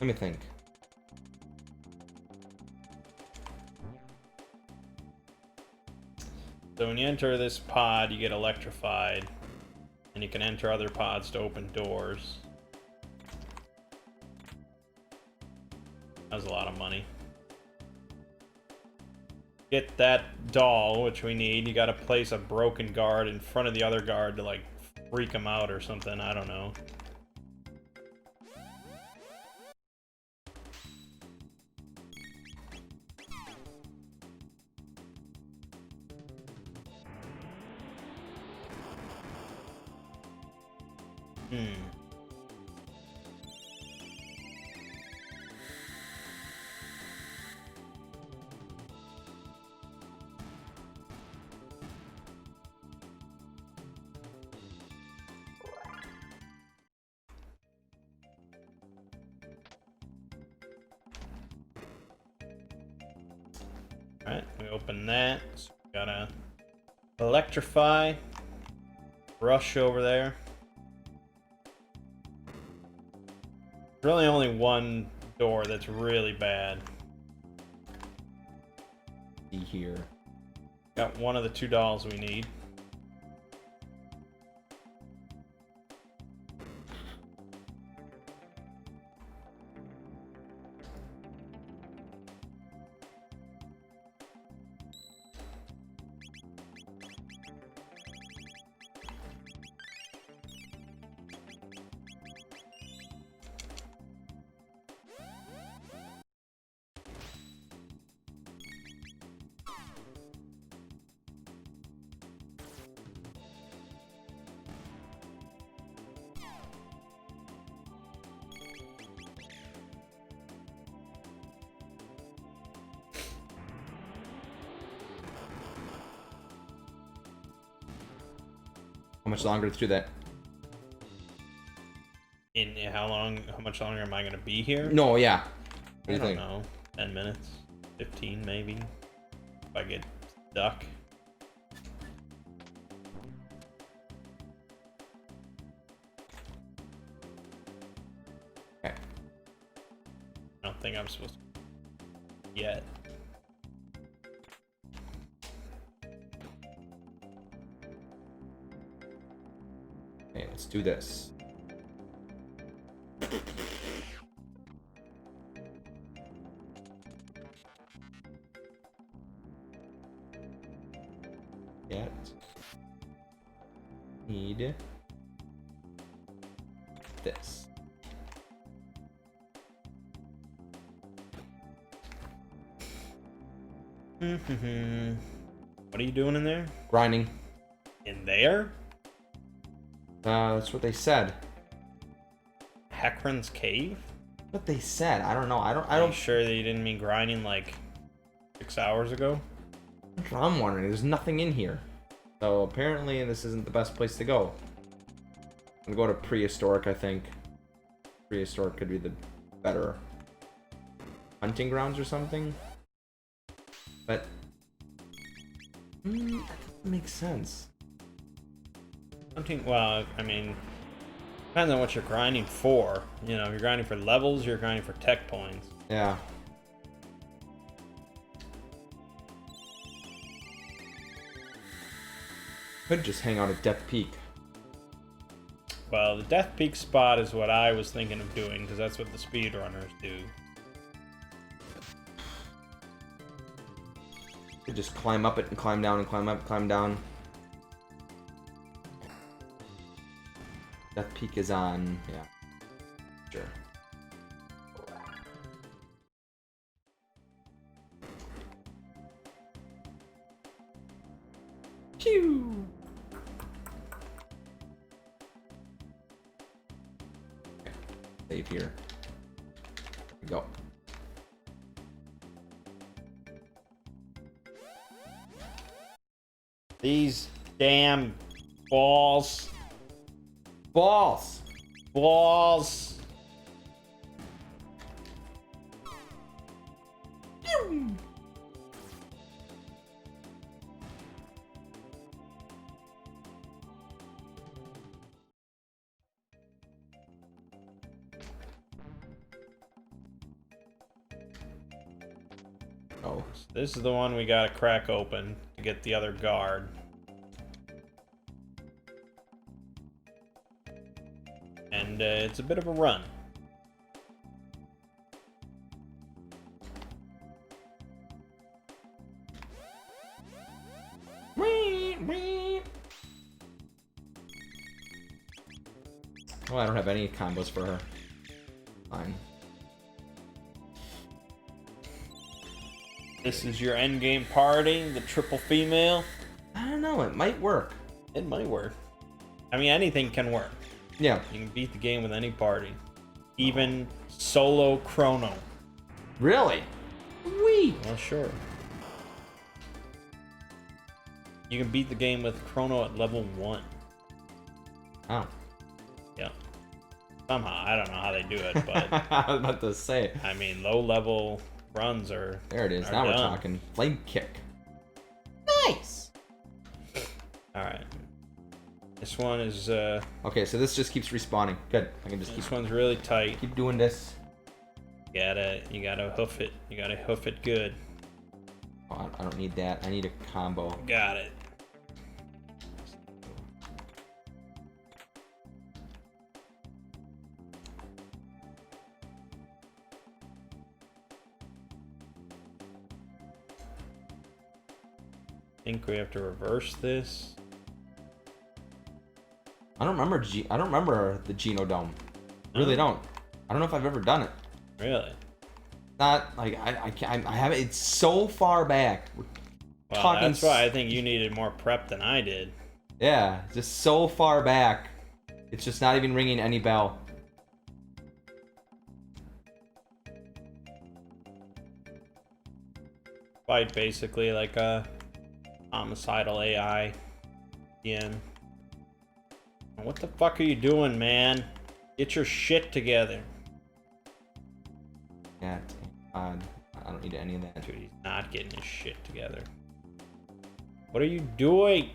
Let me think. So when you enter this pod, you get electrified. And you can enter other pods to open doors. That's a lot of money. Get that doll, which we need. You gotta place a broken guard in front of the other guard to, like, freak him out or something. I don't know. Alright, we open that. So we gotta electrify. Rush over there. Really only one door that's really bad. See here. Got one of the two dolls we need. much longer to do that? In how much longer am I gonna be here? No, yeah. What do I you don't think? know. 10 minutes, 15 maybe. If I get stuck. Okay. I don't think I'm supposed to yet. Okay, let's do this. Get. Need. This. What are you doing in there? Grinding. In there? That's what they said. Heckran's Cave? What they said. I don't know. I Are you don't. sure that you didn't mean grinding like 6 hours ago? That's what I'm wondering. There's nothing in here. So apparently this isn't the best place to go. I'm gonna go to prehistoric, I think. Prehistoric could be the better hunting grounds or something. But that doesn't make sense. Hunting, well, I mean, depends on what you're grinding for. You know, if you're grinding for levels, you're grinding for tech points. Yeah. Could just hang out at Death Peak. Well, the Death Peak spot is what I was thinking of doing, because that's what the speedrunners do. Could just climb up it and climb down and climb up, climb down. Death Peak is on, yeah. Sure. Phew. Okay. Save here. There we go. These damn balls. Balls! Balls. Oh. This is the one we gotta crack open to get the other guard. And it's a bit of a run. Oh, I don't have any combos for her. Fine. This is your endgame party, the triple female. I don't know, it might work. It might work. I mean, anything can work. Yeah. You can beat the game with any party. Even solo Chrono. Really? Wee! Well, sure. You can beat the game with Chrono at level 1. Oh. Yeah. Somehow. I don't know how they do it, but... I was about to say. I mean, low-level runs are... There it is. are Now we're done. talking. Flame kick. Nice! Alright. This one is, Okay, so this just keeps respawning. Good. I can just this keep one's really tight. doing this. You gotta hoof it. You gotta hoof it good. Oh, I don't need that. I need a combo. Got it. Think we have to reverse this. I don't remember I don't remember the Genodome. Really don't. I don't know if I've ever done it. Really? Not like I haven't. It's so far back. We're Well, talking that's why I think you needed more prep than I did. Yeah, just so far back. It's just not even ringing any bell. Fight basically like a homicidal AI. Yeah. What the fuck are you doing, man? Get your shit together. Yeah, I don't need any of that. Dude, he's not getting his shit together. What are you doing?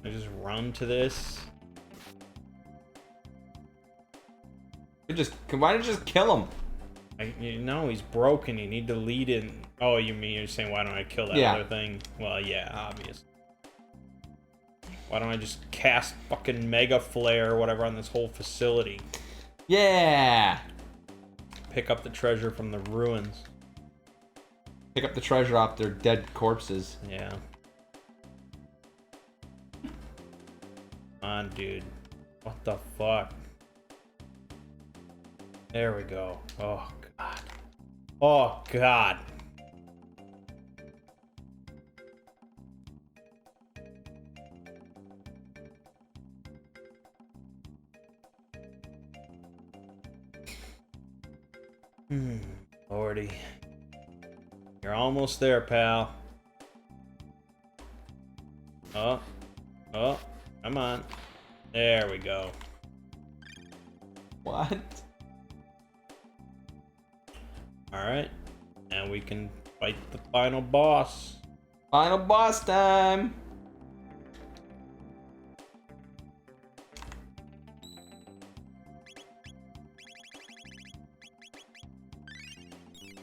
I just run to this. Why don't you just kill him? You know, he's broken. You need to lead in. Oh, you mean you're saying why don't I kill that other thing? Well, yeah, obvious. Why don't I just cast fucking Mega Flare or whatever on this whole facility? Yeah! Pick up the treasure from the ruins. Pick up the treasure off their dead corpses. Yeah. Come on, dude. What the fuck? There we go. Oh, God. Oh, God. Lordy. You're almost there, pal. Oh. Oh. Come on. There we go. What? Alright. Now we can fight the final boss. Final boss time!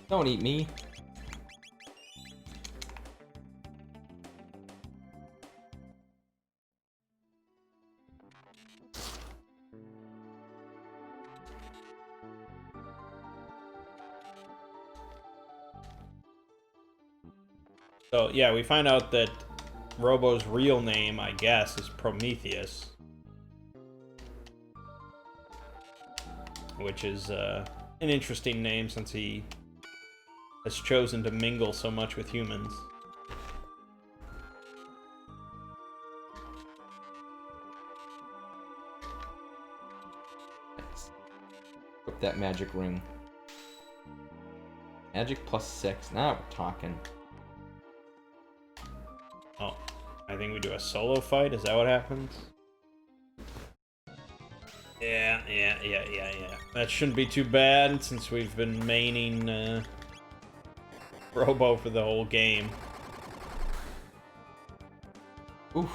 Don't eat me. So, yeah, we find out that Robo's real name, I guess, is Prometheus. Which is an interesting name since he has chosen to mingle so much with humans. Equip that magic ring. Magic +6. Now we're talking. Oh, I think we do a solo fight. Is that what happens? Yeah. That shouldn't be too bad since we've been maining Robo for the whole game. Oof.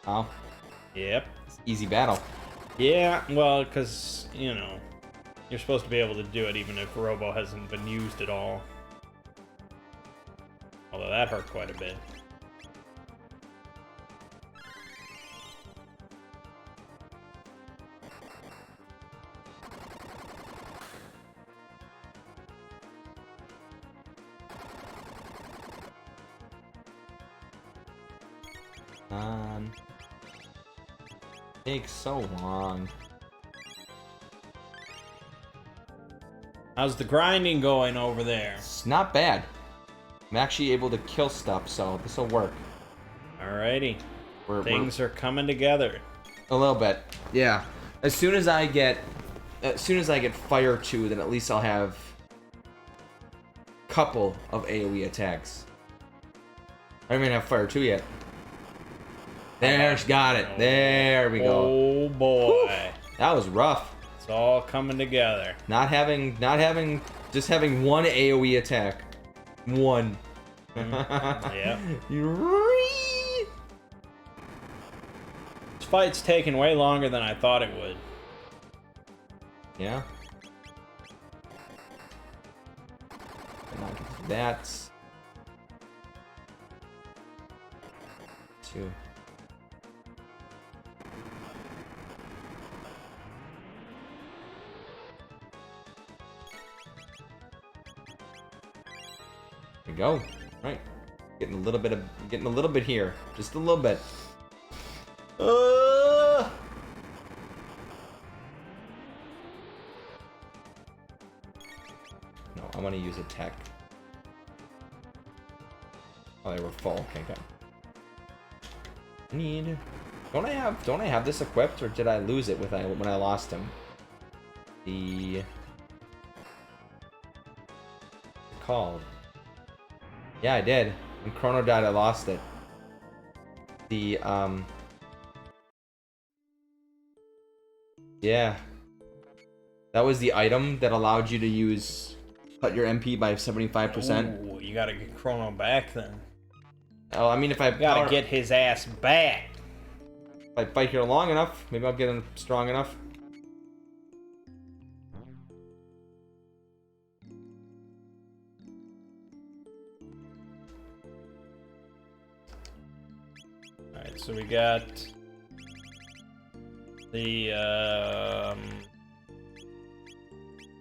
Oh. Yep. Easy battle. Yeah, well, because, you know, you're supposed to be able to do it even if Robo hasn't been used at all. Although that hurt quite a bit. Takes so long. How's the grinding going over there? It's not bad. I'm actually able to kill stuff, so this will work. Alrighty. Things are coming together. A little bit. Yeah. As soon as I get Fire 2, then at least I'll have a couple of AoE attacks. I don't even have Fire 2 yet. There's got it. There we go. Oh boy. Whew. That was rough. It's all coming together. Just having one AoE attack. One. Yeah. This This fight's taking way longer than I thought it would. Yeah. That's 2. There we go. Right. Getting a little bit here. Just a little bit. No, I want to use a tech. Oh, they were full. Okay, good. Don't I have this equipped, or did I lose it when I lost him? Called. Yeah, I did. When Chrono died, I lost it. Yeah. That was the item that allowed you to cut your MP by 75%. Ooh, you gotta get Chrono back then. Oh, I mean, if I Gotta get his ass back. If I fight here long enough, maybe I'll get him strong enough. Alright, so we got the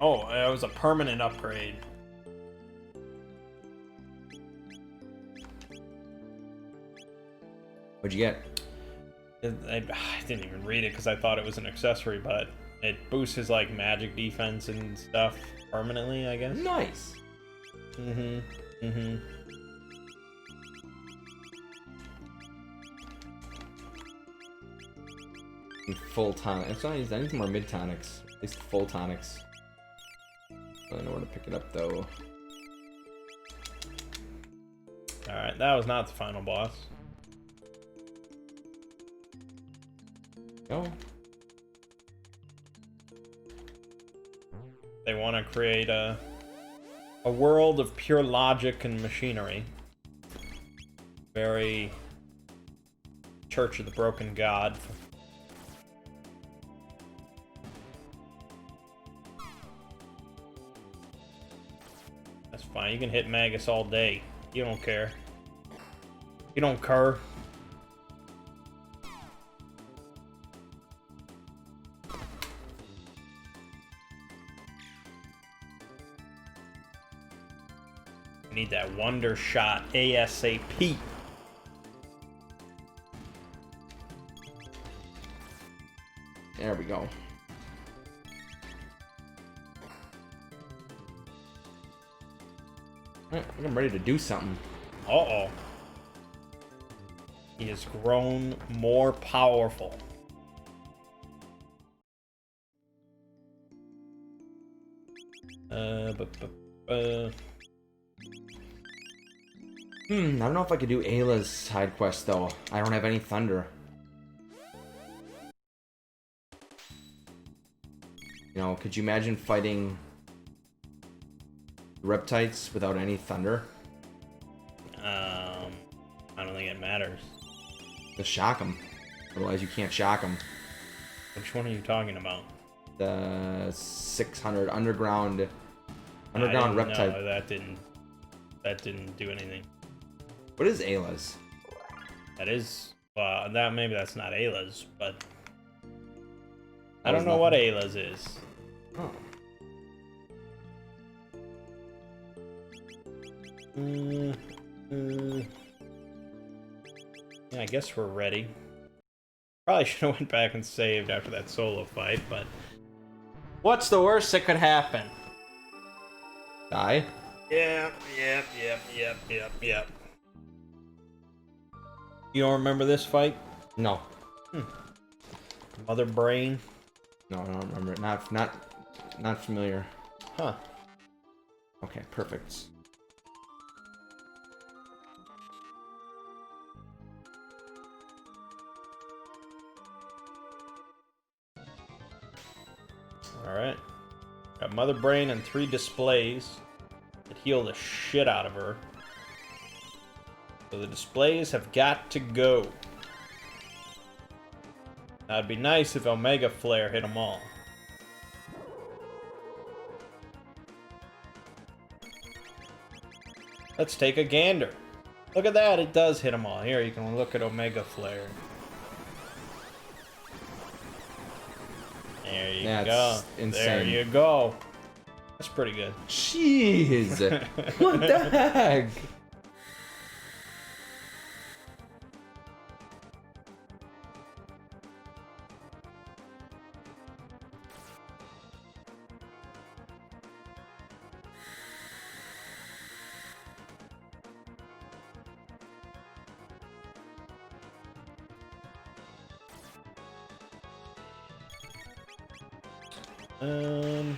oh, it was a permanent upgrade. What'd you get? I didn't even read it because I thought it was an accessory, but it boosts his like magic defense and stuff permanently, I guess. Nice. Full tonic. It's not. I need some more mid tonics. At least full tonics. I don't know where to pick it up though. All right, that was not the final boss. No. They want to create a world of pure logic and machinery. Very Church of the Broken God. That's fine. You can hit Magus all day. You don't care. You don't care. I need that wonder shot ASAP. There we go. Alright, I think I'm ready to do something. Uh-oh. He has grown more powerful. I don't know if I could do Ayla's side quest though. I don't have any thunder. You know, could you imagine fighting Reptites without any thunder? I don't think it matters. Just shock them. Otherwise you can't shock them. Which one are you talking about? The 600 underground Reptite. No, that didn't do anything. What is Ayla's? That is, maybe that's not Ayla's, but I That don't was know what nothing. Ayla's is. Oh. Yeah, I guess we're ready. Probably should have went back and saved after that solo fight, but what's the worst that could happen? Die? Yep. You don't remember this fight? No. Mother Brain? No, I don't remember it. Not familiar. Huh. Okay, perfect. Alright. Got Mother Brain and 3 displays that heal the shit out of her. So the displays have got to go. Now it'd be nice if Omega Flare hit them all. Let's take a gander. Look at that, it does hit them all. Here, you can look at Omega Flare. There you That's go. insane. There you go. That's pretty good. Jeez! What the heck? Do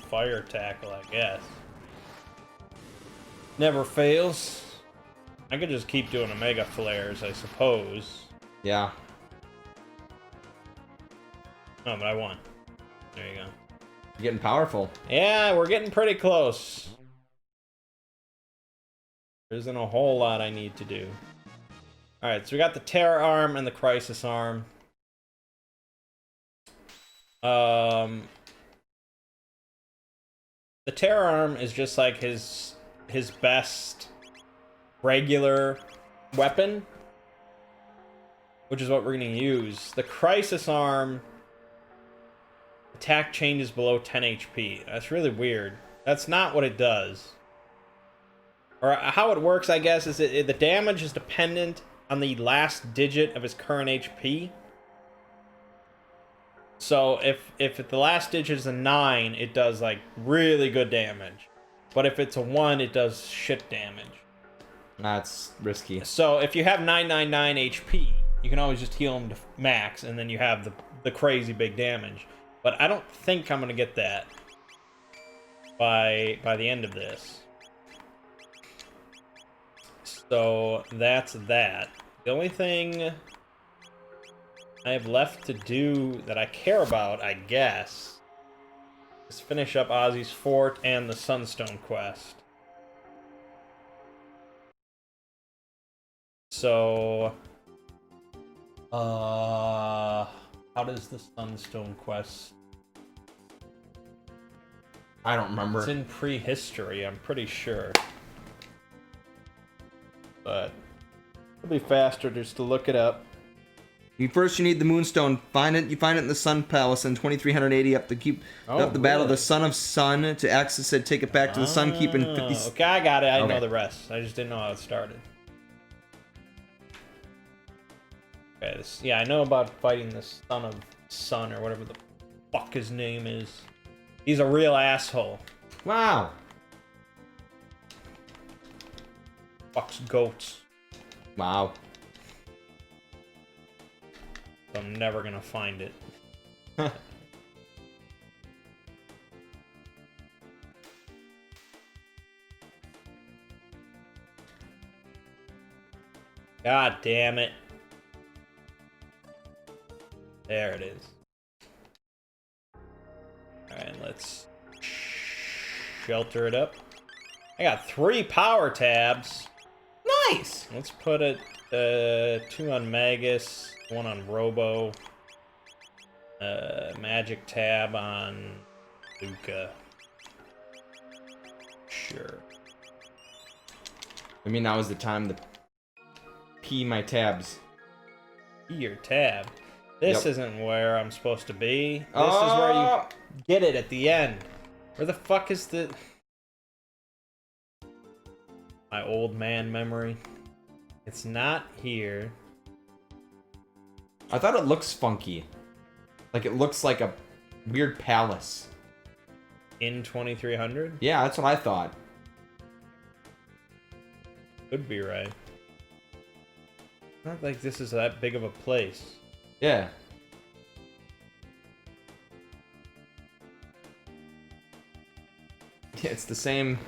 fire tackle, I guess. Never fails. I could just keep doing Omega Flares, I suppose. Yeah. Oh, but I won. There you go. You're getting powerful. Yeah, we're getting pretty close. There isn't a whole lot I need to do. Alright, so we got the Terror Arm and the Crisis Arm. The Terror Arm is just like his best regular weapon, which is what we're going to use. The Crisis Arm attack changes below 10 HP. That's really weird. That's not what it does. Or how it works, I guess, is the damage is dependent on the last digit of his current HP. So if the last digit is a 9, it does like really good damage. But if it's a 1, it does shit damage. That's risky. So if you have 999 HP, you can always just heal him to max, and then you have the crazy big damage. But I don't think I'm gonna get that by the end of this. So that's that. The only thing I have left to do that I care about, I guess, is finish up Ozzy's Fort and the Sunstone quest. So, how does the Sunstone quest? I don't remember. It's in prehistory, I'm pretty sure. But it'll be faster just to look it up. First, you need the Moonstone. Find it. You find it in the Sun Palace in 2380. Up the Battle of the Son of Sun to access it. Take it back to the Sun Keep in 50. Okay, I got it. I Okay. know the rest. I just didn't know how it started. Okay, yeah, I know about fighting the Son of Sun or whatever the fuck his name is. He's a real asshole. Wow. Fucks goats. Wow. I'm never gonna find it. God damn it. There it is. Alright, let's shelter it up. I got 3 power tabs. Nice. Let's put it 2 on Magus, 1 on Robo, magic tab on Luca. Sure. I mean, now is the time to pee my tabs. Your tab. This Yep. isn't where I'm supposed to be. This is where you get it at the end. Where the fuck is the... My old man memory. It's not here. I thought it looks funky. Like it looks like a weird palace. In 2300? Yeah, that's what I thought. Could be right. Not like this is that big of a place. Yeah. Yeah, it's the same.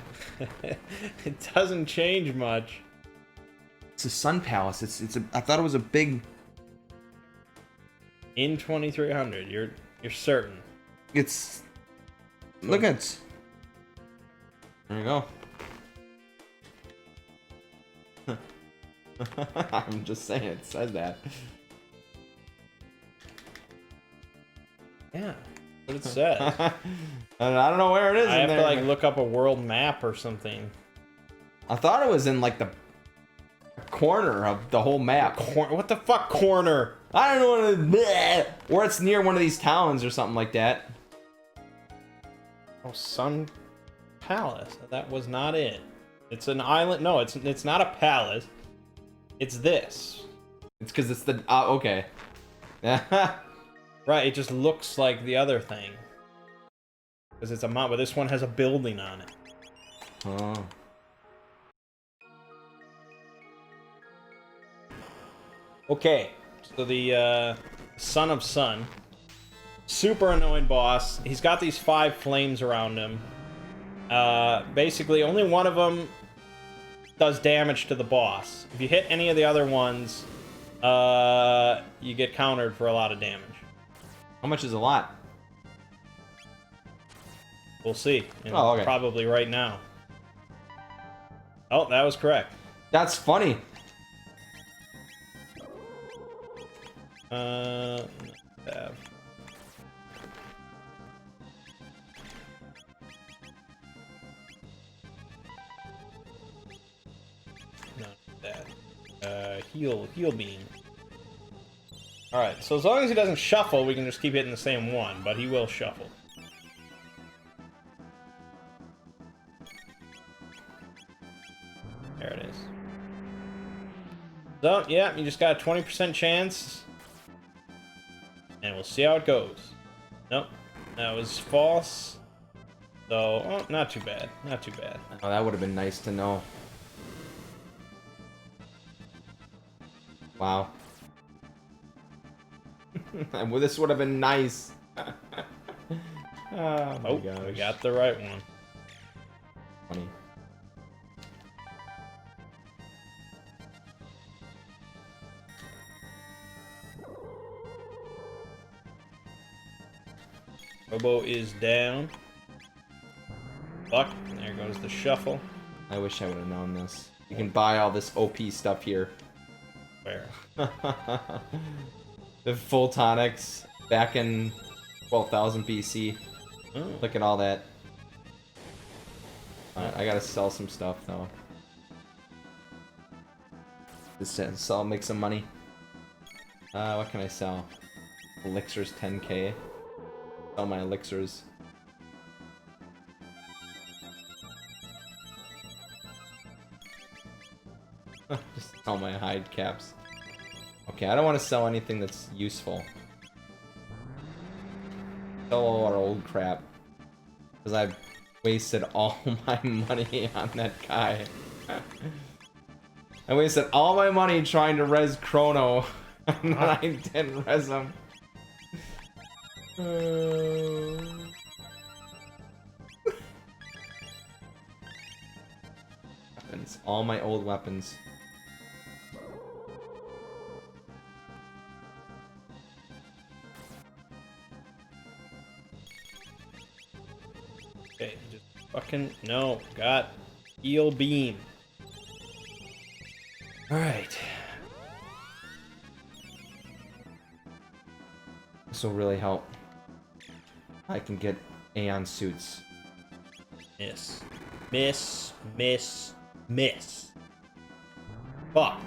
It doesn't change much. It's a sun palace. I thought it was a big. In 2300, you're certain. It's. Look at. There you go. I'm just saying, it says that. Yeah, what it says. I don't know where it is. I have there. to like look up a world map or something. I thought it was in like the corner of the whole map. What the fuck corner? I don't know what it is. Or it's near one of these towns or something like that. Oh, Sun Palace. That was not it. It's an island. No, it's not a palace. It's this. It's because it's the. Okay. Right, it just looks like the other thing. Because it's a map, but this one has a building on it. Oh. Okay, so the Son of Sun. Super annoying boss. He's got these 5 flames around him. Basically, only one of them does damage to the boss. If you hit any of the other ones, you get countered for a lot of damage. How much is a lot? We'll see. Oh, okay. Probably right now. Oh, that was correct. That's funny. Have. Not that. Heal beam. Alright, so as long as he doesn't shuffle, we can just keep hitting the same one, but he will shuffle. There it is. So, yeah, you just got a 20% chance. And we'll see how it goes. Nope, that was false. So, oh, not too bad. Not too bad. Oh, that would have been nice to know. Wow. Well, this would have been nice. Oh my gosh. We got the right one. Funny. Robo is down. Fuck, there goes the shuffle. I wish I would have known this. You can buy all this OP stuff here. Where? The full tonics back in 12,000 BC. Oh. Look at all that. Alright, I gotta sell some stuff though. Just to sell, make some money. What can I sell? Elixirs 10k. Sell my elixirs. Just sell my hide caps. Okay, I don't want to sell anything that's useful. Sell all our old crap. Because I've wasted all my money on that guy. I wasted all my money trying to res Chrono. And then I didn't res him. Weapons. All my old weapons. Okay, just fucking no. Got heal beam. Alright. This will really help. I can get Aeon suits. Miss. Miss. Miss. Miss. Fuck.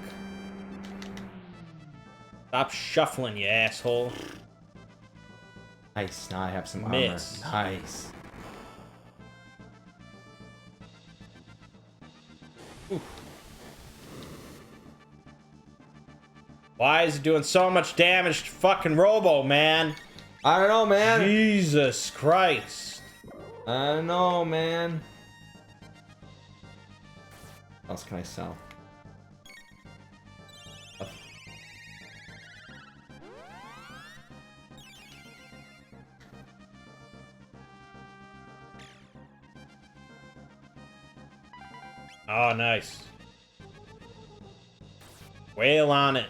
Stop shuffling, you asshole. Nice. Now I have some Miss. armor. Nice. Oof. Why is it doing so much damage to fucking Robo, man? I don't know, man. Jesus Christ. I don't know, man. What else can I sell? Oh, nice. Wail on it.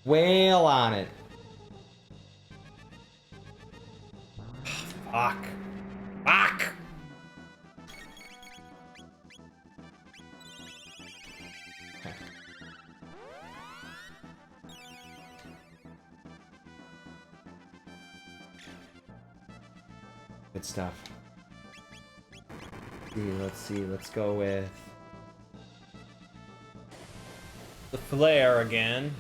Wail on it. Fuck. Fuck. Okay. Good stuff. Let's see. Let's go with The flare again.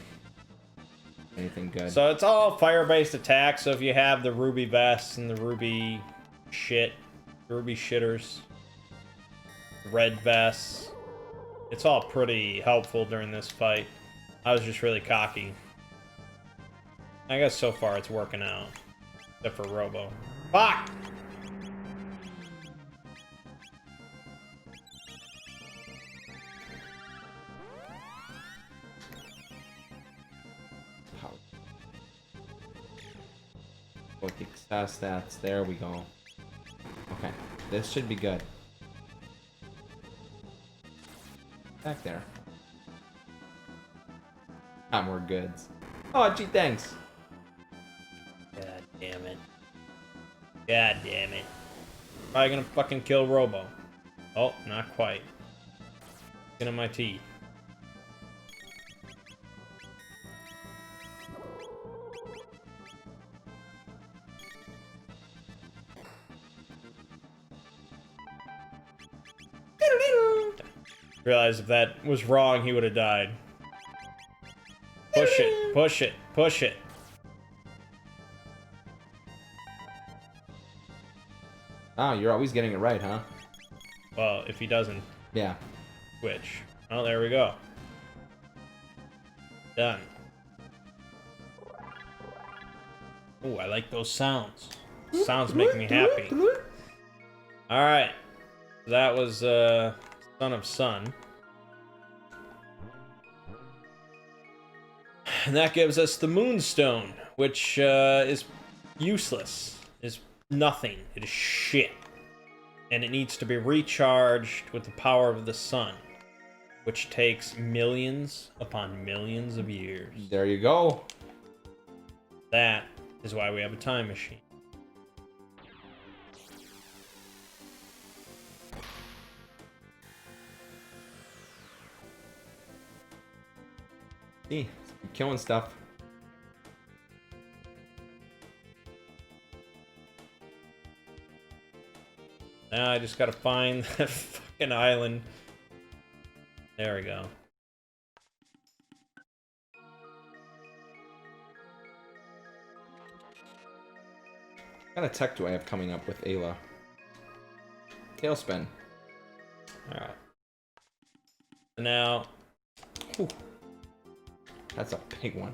anything good. So it's all fire-based attacks, so if you have the ruby vests and the ruby shit, ruby shitters, red vests, it's all pretty helpful during this fight. I was just really cocky. I guess so far it's working out. Except for Robo. Fuck! Go with the success stats. There we go. Okay, this should be good. Back there. Got more goods. Oh, gee, thanks. God damn it. God damn it. Probably gonna fucking kill Robo. Oh, not quite. Skin on my teeth. Realized if that was wrong, he would have died. Push it, push it, push it. Oh, you're always getting it right, huh? Well, if he doesn't Yeah. switch. Oh, there we go. Done. Oh, I like those sounds. Sounds make me happy. Alright. That was, Son of Sun. And that gives us the Moonstone, which, is useless. Is nothing. It is shit. And it needs to be recharged with the power of the sun, which takes millions upon millions of years. There you go. That is why we have a time machine. See, killing stuff. Now I just gotta find that fucking island. There we go. What kind of tech do I have coming up with Ayla? Tailspin. Alright. Now, Whew. That's a big one.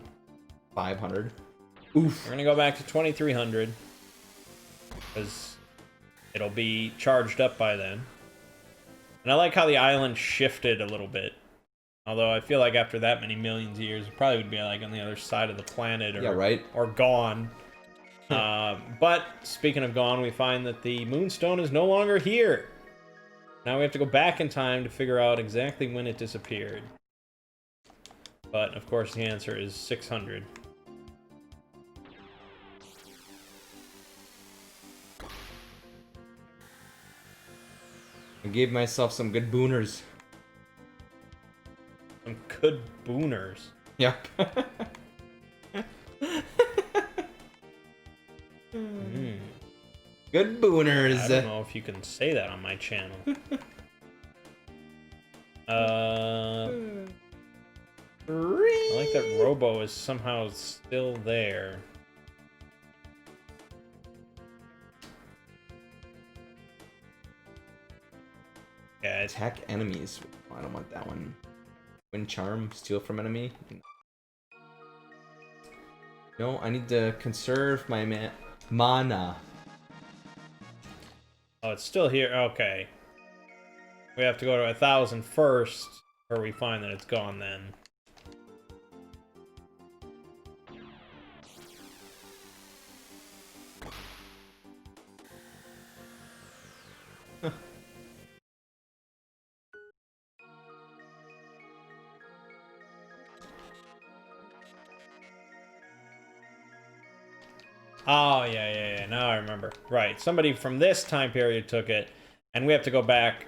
500. oof. We're gonna go back to 2300. Because it'll be charged up by then. And I like how the island shifted a little bit. Although I feel like after that many millions of years, it probably would be like on the other side of the planet or, Yeah, right? or gone. But speaking of gone, we find that the Moonstone is no longer here. Now we have to go back in time to figure out exactly when it disappeared. But of course the answer is 600. I gave myself some good booners. Some good booners. Yep. Good booners. I don't know if you can say that on my channel. I like that Robo is somehow still there. Yeah, it's Attack enemies. Oh, I don't want that one. Wind charm, steal from enemy. No, I need to conserve my mana. oh, it's still here. Okay, we have to go to 1,000 first, or we find that it's gone then. Oh, yeah. Now I remember. Right. Somebody from this time period took it, and we have to go back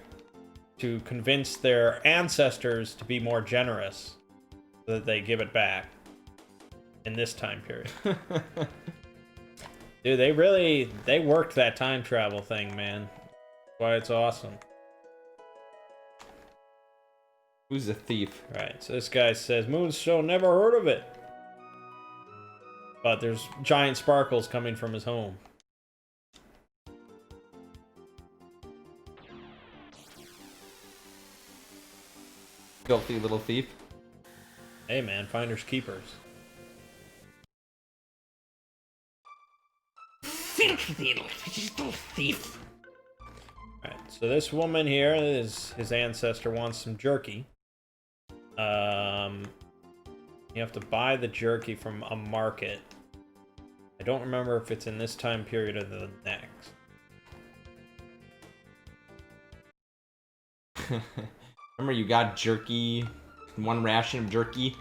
to convince their ancestors to be more generous so that they give it back in this time period. Dude, they worked that time travel thing, man. That's why it's awesome. Who's a thief? Right, so this guy says, Moonstone, never heard of it. But there's giant sparkles coming from his home. Filthy little thief. Hey man, finders keepers. Filthy little thief. Alright, so this woman here is his ancestor wants some jerky. You have to buy the jerky from a market. I don't remember if it's in this time period or the next. Remember you got jerky, 1 ration of jerky?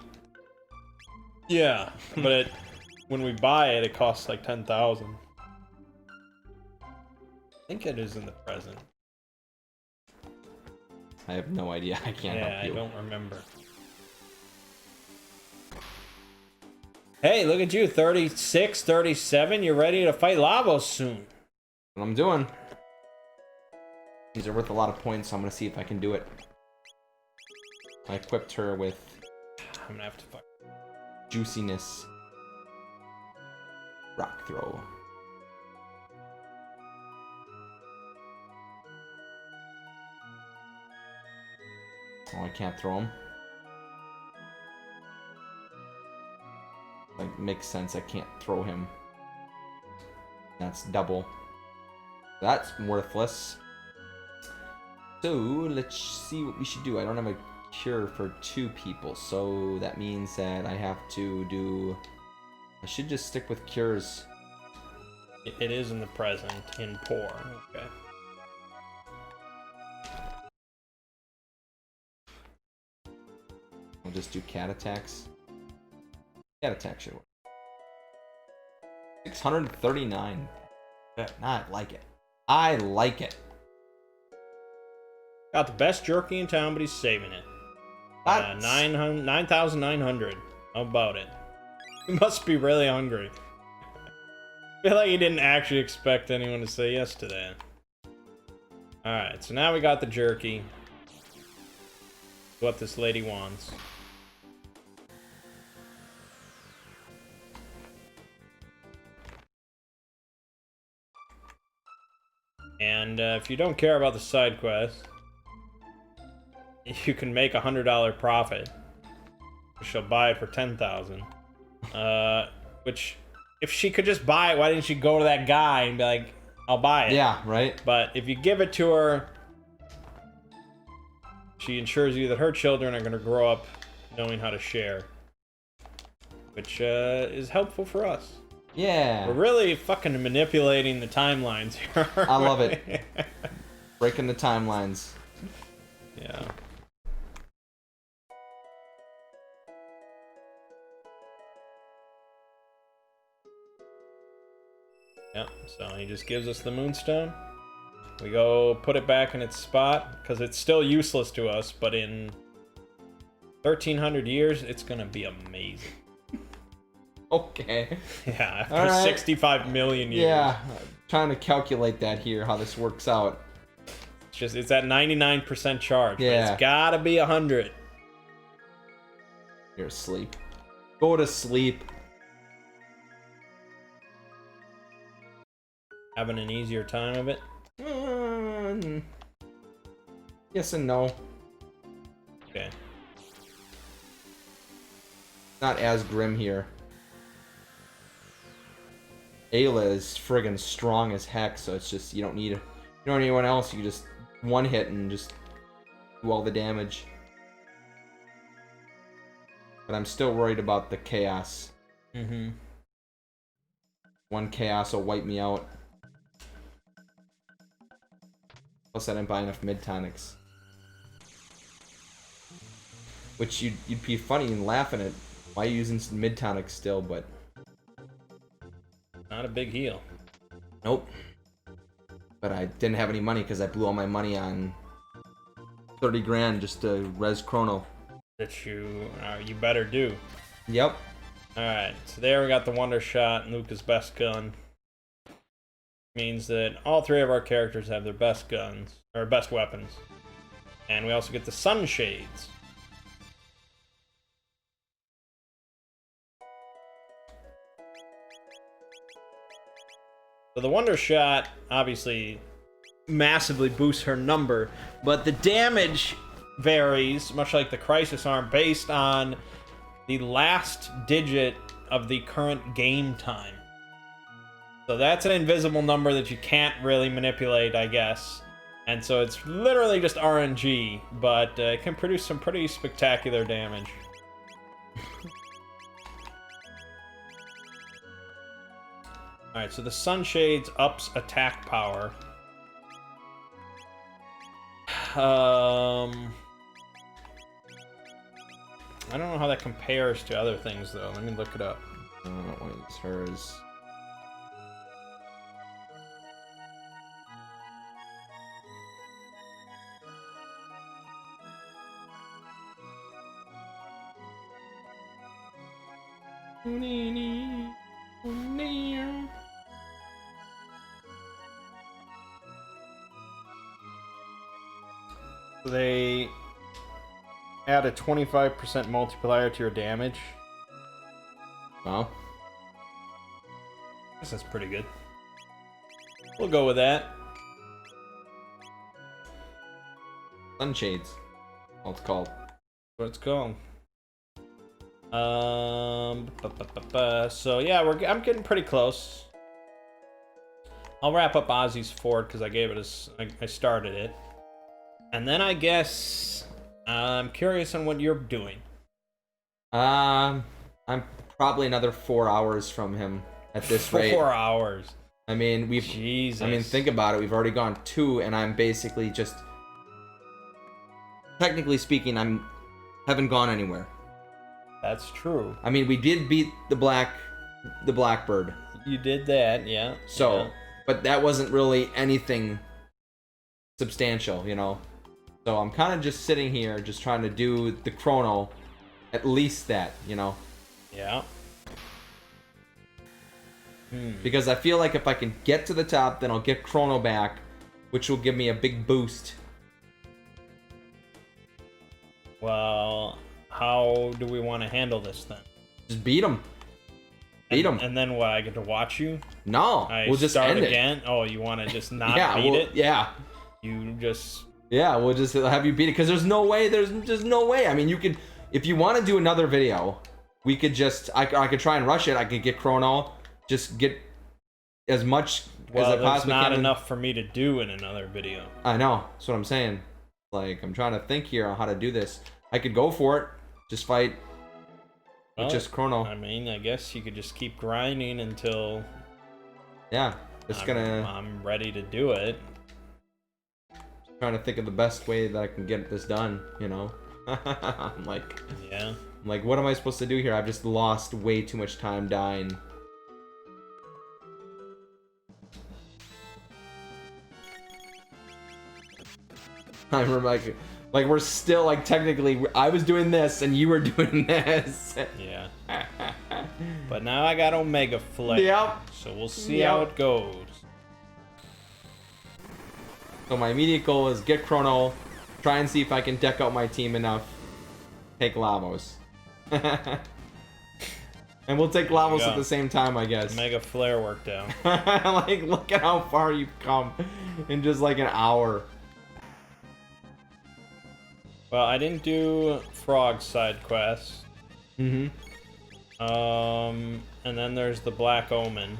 Yeah, but when we buy it, it costs like 10,000. I think it is in the present. I have no idea. I can't help you. I don't remember. Hey, look at you, 36, 37. You're ready to fight Lavos soon. What I'm doing. These are worth a lot of points, so I'm gonna see if I can do it. I equipped her with I'm gonna have to fight. juiciness. Rock throw. Oh, I can't throw him. Like, makes sense. I can't throw him. That's double. That's worthless. So, let's see what we should do. I don't have a cure for 2 people, so that means that I have to do... I should just stick with cures. It is in the present, in poor. Okay. I'll just do cat attacks. Cat attack should work. 639. I like it. I like it. Got the best jerky in town, but he's saving it. 9,900. How about it? He must be really hungry. I feel like he didn't actually expect anyone to say yes to that. Alright, so now we got the jerky. What this lady wants. And if you don't care about the side quest, you can make $100 profit. She'll buy it for 10,000. Which, if she could just buy it, why didn't she go to that guy and be like, "I'll buy it"? Yeah, right. But if you give it to her, she ensures you that her children are going to grow up knowing how to share, which is helpful for us. Yeah. We're really fucking manipulating the timelines here. I love it. Breaking the timelines. Yeah. Yep, so he just gives us the moonstone. We go put it back in its spot, because it's still useless to us, but in 1,300 years, it's gonna be amazing. Okay. Yeah, after right. 65 million years. Yeah, trying to calculate that here, how this works out. It's at 99% charge, Yeah. but it's gotta be 100. You're asleep. Go to sleep. Having an easier time of it? Yes and no. Okay. Not as grim here. Ayla is friggin' strong as heck, so it's just, you don't need anyone else. You can just one hit and just do all the damage. But I'm still worried about the chaos. Mm-hmm. One chaos will wipe me out. Plus I didn't buy enough mid-tonics. Which you'd be funny and laughing at why you using mid-tonics still, but... Not a big heal. Nope. But I didn't have any money because I blew all my money on 30 grand just to res Chrono. That you better do. Yep. Alright, so there we got the Wonder Shot, Luca's best gun. Means that all 3 of our characters have their best guns, or best weapons. And we also get the Sunshades. So the Wonder Shot, obviously, massively boosts her number, but the damage varies, much like the Crisis Arm, based on the last digit of the current game time. So that's an invisible number that you can't really manipulate, I guess. And so it's literally just RNG, but it can produce some pretty spectacular damage. Alright, so the Sunshades ups attack power. I don't know how that compares to other things, though. Let me look it up. I don't know what it's hers. They add a 25% multiplier to your damage. Wow. I guess that's pretty good. We'll go with that. Sunshades. What it's called. What it's called. So yeah, I'm getting pretty close. I'll wrap up Ozzy's Fort because I gave it I started it. And then I guess I'm curious on what you're doing. I'm probably another 4 hours from him at this rate. 4 hours. I mean, Jesus. I mean, think about it. We've already gone 2, and I'm basically just. Technically speaking, haven't gone anywhere. That's true. I mean, we did beat the Blackbird. You did that, yeah. So, yeah. But that wasn't really anything substantial, you know. So I'm kind of just sitting here, just trying to do the chrono, at least that, you know. Yeah. Because I feel like if I can get to the top, then I'll get chrono back, which will give me a big boost. Well, how do we want to handle this then? Just beat him. Beat him. And then what? I get to watch you? No, we'll just start end again. it. Oh, you want to just not Yeah, beat it? Yeah. You just. Yeah, we'll just have you beat it because there's no way. There's just no way. I mean, you could, if you want to do another video, we could just. I could try and rush it. I could get chrono, just get as much as I possibly can. Well, there's not enough for me to do in another video. I know. That's what I'm saying. Like, I'm trying to think here on how to do this. I could go for it. Just fight. Well, just chrono. I mean, I guess you could just keep grinding until. Yeah, just I'm ready to do it. Trying to think of the best way that I can get this done, you know. I'm like, yeah. I'm like, what am I supposed to do here? I've just lost way too much time dying. I remember, like we're still like technically, I was doing this and you were doing this. Yeah. But now I got Omega Flare. Yep. So we'll see how it goes. So my immediate goal is get chrono, try and see if I can deck out my team enough, take Lavos. And we'll take Lavos at the same time, I guess. Mega Flare worked out. Like, look at how far you've come in just like an hour. Well, I didn't do Frog side quest. Mm-hmm. And then there's the Black Omen.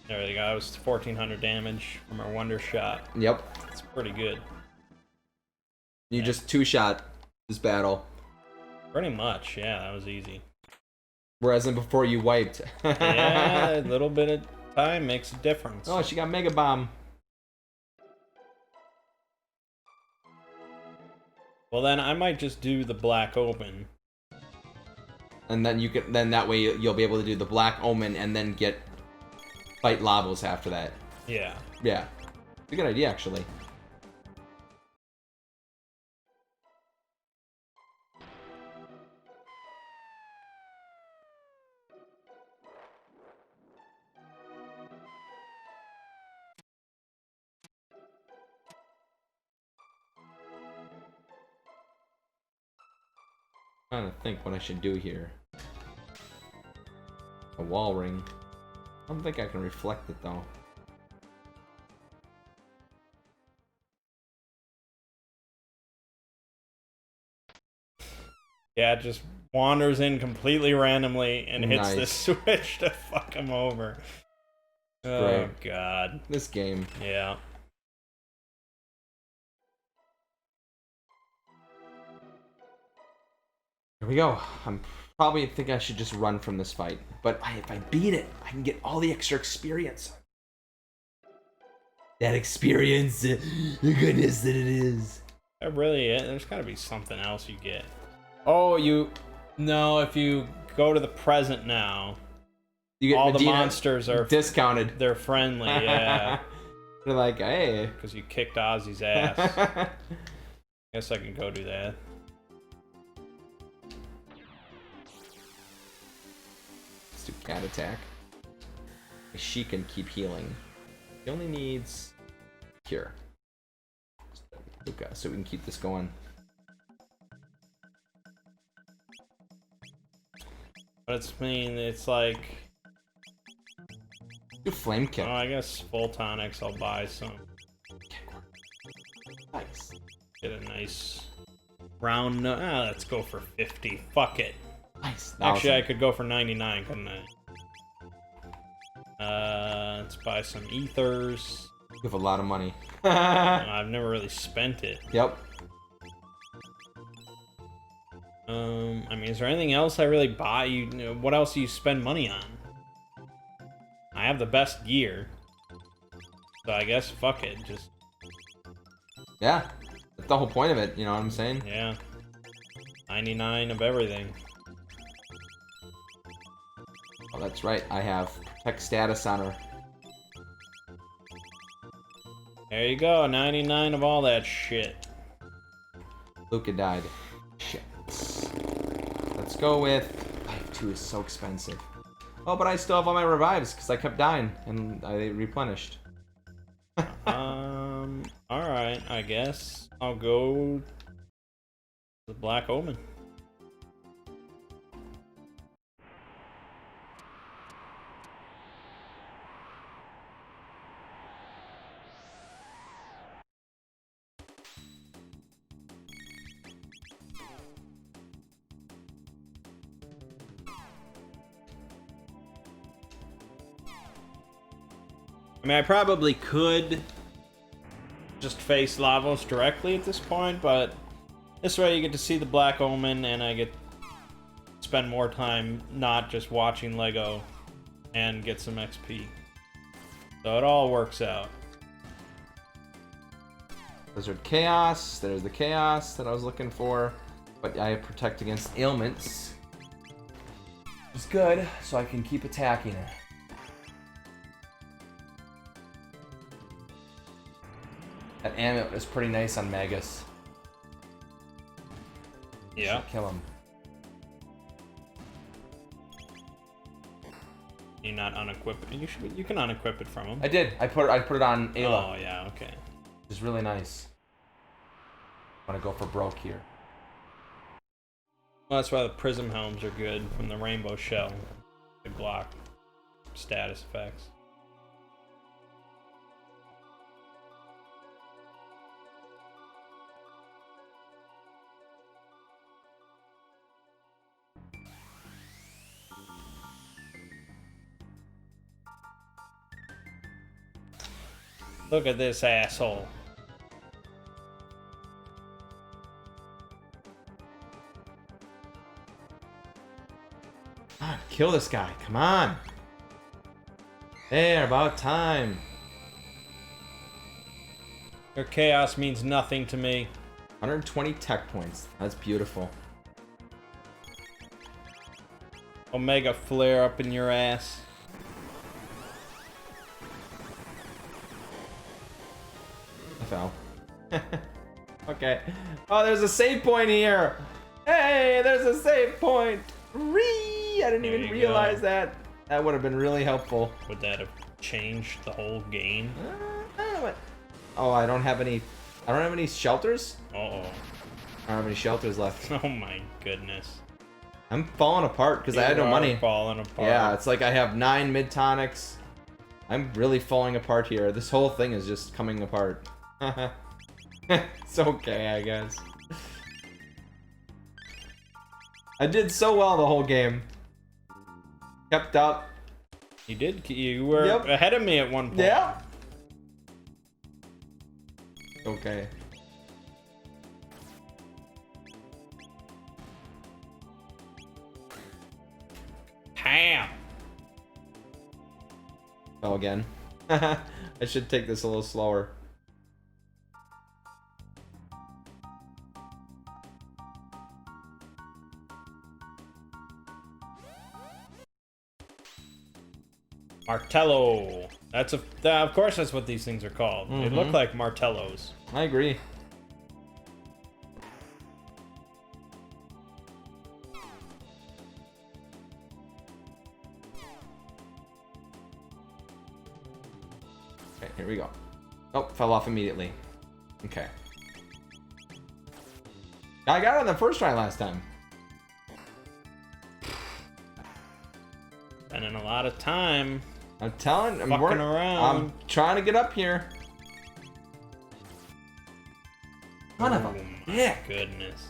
There we go. That was 1400 damage from our Wonder Shot. Yep. It's pretty good. You just two-shot this battle. Pretty much, yeah. That was easy. Whereas in before you wiped. Yeah, a little bit of time makes a difference. Oh, she got Mega Bomb. Well, then I might just do the Black Omen. And then you can, then that way you'll be able to do the Black Omen and then fight Lavos after that. Yeah. Yeah. It's a good idea, actually. Trying to think what I should do here. A wall ring. I don't think I can reflect it though. Yeah, it just wanders in completely randomly and hits the Nice. switch to fuck him over. Oh, Great. God. This game. Yeah. Here we go. I'm Probably think I should just run from this fight. But if I beat it, I can get all the extra experience. That experience, the goodness that it is. That really it. There's got to be something else you get. Oh, no. If you go to the present now, You get all the Medina monsters are discounted. They're friendly, yeah. They're like, hey. Because you kicked Ozzy's ass. Guess I can go do that. Let's do cat attack. She can keep healing. He only needs cure. Luca, so we can keep this going. But it's like... Do flame kick. Oh, I guess full tonics I'll buy some. Nice. Get a nice round... let's go for 50. Fuck it. Nice. Actually, I could go for 99, couldn't I? Let's buy some ethers. You have a lot of money. I've never really spent it. Yep. I mean, is there anything else I really buy? What else do you spend money on? I have the best gear. So I guess, fuck it, just... Yeah. That's the whole point of it, you know what I'm saying? Yeah. 99 of everything. Oh, that's right. I have Protect status on her. There you go, 99 of all that shit. Luca died. Shit. Let's go with... Life 2 is so expensive. Oh, but I still have all my revives, because I kept dying, and I replenished. Alright, I guess I'll go... the Black Omen. I mean, I probably could just face Lavos directly at this point, but this way you get to see the Black Omen, and I get to spend more time not just watching Lego and get some XP. So it all works out. Blizzard Chaos. There's the Chaos that I was looking for. But I protect against ailments. It's good, so I can keep attacking her. That amulet is pretty nice on Magus. Yeah. Should kill him. You not unequip it? You can unequip it from him. I did. I put it on Ayla. Oh yeah, okay. It's really nice. I'm gonna go for broke here. Well, that's why the Prism Helms are good from the Rainbow Shell. They block status effects. Look at this asshole. Ah, kill this guy. Come on. There, about time. Your chaos means nothing to me. 120 tech points. That's beautiful. Omega flare up in your ass. I fell. Okay. Oh, there's a save point here. Hey, there's a save point. Ree! I didn't There even you realize go. that. That would have been really helpful. Would that have changed the whole game? Oh, I don't have any. I don't have any shelters. Uh-oh. I don't have any shelters left. Oh my goodness. I'm falling apart because I had no You are money. falling apart. Yeah, it's like I have 9 mid tonics. I'm really falling apart here. This whole thing is just coming apart. It's okay, I guess. I did so well the whole game. Kept up. You did. You were Yep. ahead of me at one point. Yeah. Okay. fell again. I should take this a little slower. Martello. That's a. Of course, that's what these things are called. They look like martellos. I agree. Okay, here we go. Oh, fell off immediately. Okay. I got it on the first try last time. Spending a lot of time. I'm telling, I'm Fucking around. I'm trying to get up here. Son of a my goodness.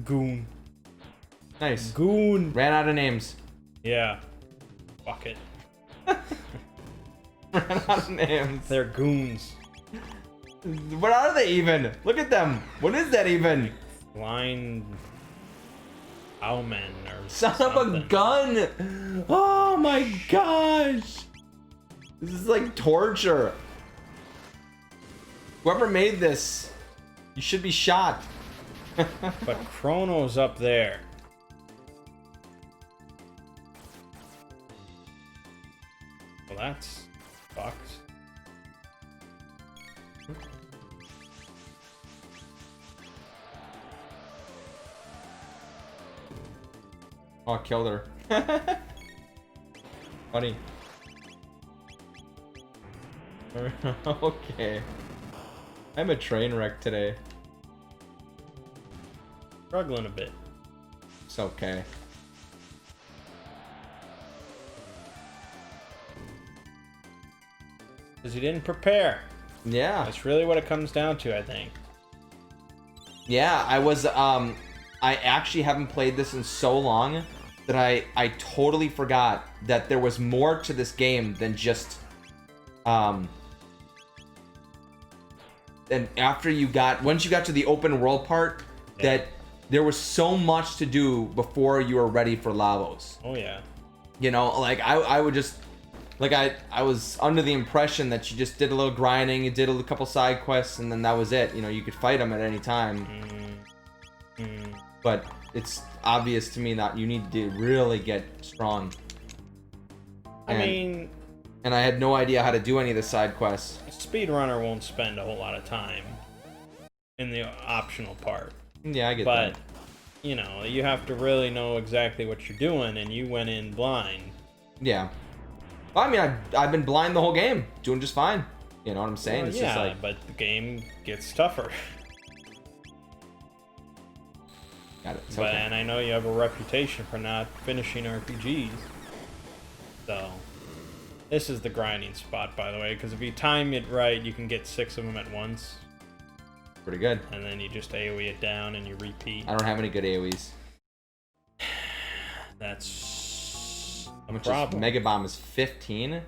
Goon. Nice. Goon. Ran out of names. Yeah. Fuck it. Ran out of names. They're goons. What are they even? Look at them. What is that even? Blind Owlmen or Son something. of a gun! Oh my gosh! This is like torture. Whoever made this, you should be shot. But Chrono's up there. Well, that's fucked. Oh, I killed her. Funny. Okay. I'm a train wreck today. Struggling a bit. It's okay. Because you didn't prepare. Yeah. That's really what it comes down to, I think. Yeah, I actually haven't played this in so long that I totally forgot that there was more to this game than just and once you got to the open world part, that there was so much to do before you were ready for Lavos. Oh yeah. You know, like I would just like I was under the impression that you just did a little grinding, you did a couple side quests, and then that was it. You know, you could fight them at any time. But it's obvious to me that you need to really get strong. I mean, and I had no idea how to do any of the side quests. a speedrunner won't spend a whole lot of time in the optional part. Yeah, I get But, that. you know, you have to really know exactly what you're doing, and you went in blind. Yeah. Well, I mean, I've been blind the whole game, doing just fine. You know what I'm saying? Well, It's yeah, just like, but the game gets tougher. got it. It's But, okay. and I know you have a reputation for not finishing RPGs. So, this is the grinding spot, by the way, because if you time it right, you can get 6 of them at once. Pretty good. And then you just AoE it down and you repeat. I don't have any good AoEs. That's How a much problem. is Mega Bomb is 15?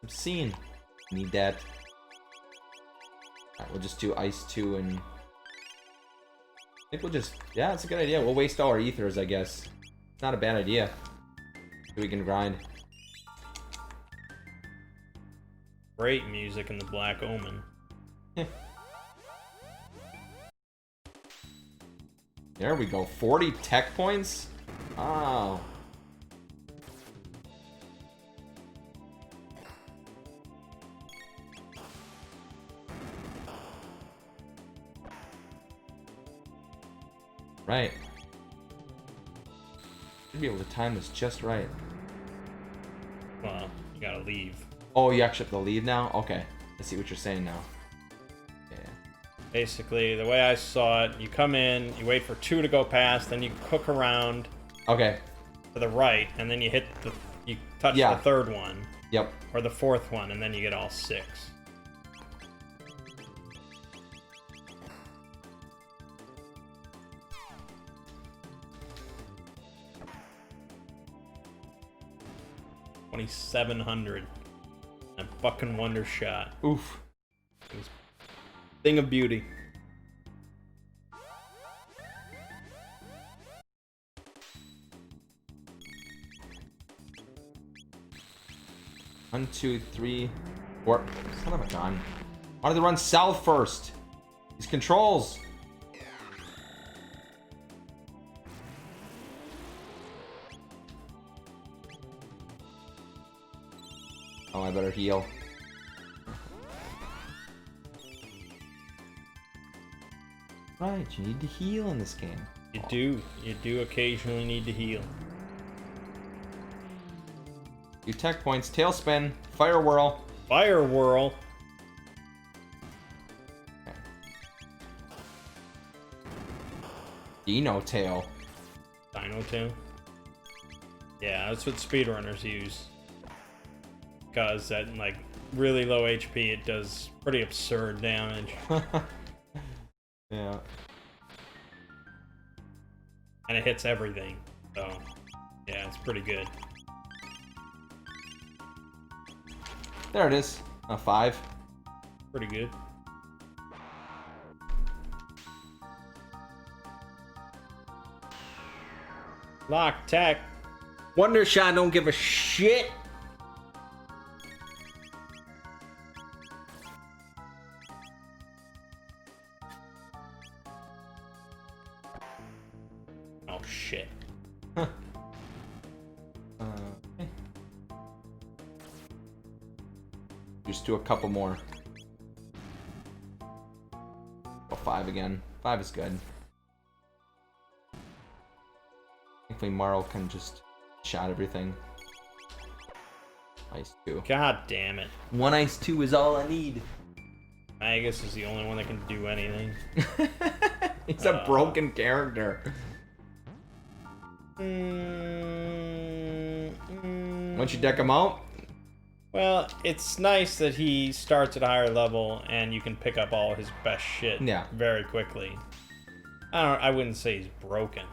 Obscene. Need that. Alright, we'll just do Ice 2 and... I think we'll just... Yeah, it's a good idea. We'll waste all our ethers, I guess. It's not a bad idea. So we can grind. Great music in the Black Omen. There we go. 40 tech points? Oh. Right. Should be able to time this just right. Well, you gotta leave. Oh, you actually have to leave now? Okay. I see what you're saying now. Yeah. Basically, the way I saw it, you come in, you wait for 2 to go past, then you cook around Okay. to the right, and then you hit you touch Yeah. the 3rd one, Yep. or the 4th one, and then you get all 6. 2,700. A fucking wonder shot. Oof. Thing of beauty. One, two, three, four. Son of a gun. Why did they run south first? These controls. Oh, I better heal. Right, you need to heal in this game. You do occasionally need to heal. Few tech points, tailspin, fire whirl. Fire whirl. Dino tail. Dino tail. Yeah, that's what speedrunners use. Because at like really low HP, it does pretty absurd damage. Yeah. And it hits everything. So, yeah, it's pretty good. There it is. A 5. Pretty good. Lock, tech. Wonder shot, don't give a shit. Oh shit. Huh. Okay. Just do a couple more. Oh, 5 again. 5 is good. Thankfully, Marl can just shot everything. Ice 2. God damn it. 1 Ice 2 is all I need. Magus is the only one that can do anything. He's a broken character. Once you deck him out, Well, it's nice that he starts at a higher level and you can pick up all his best shit very quickly. I wouldn't say he's broken.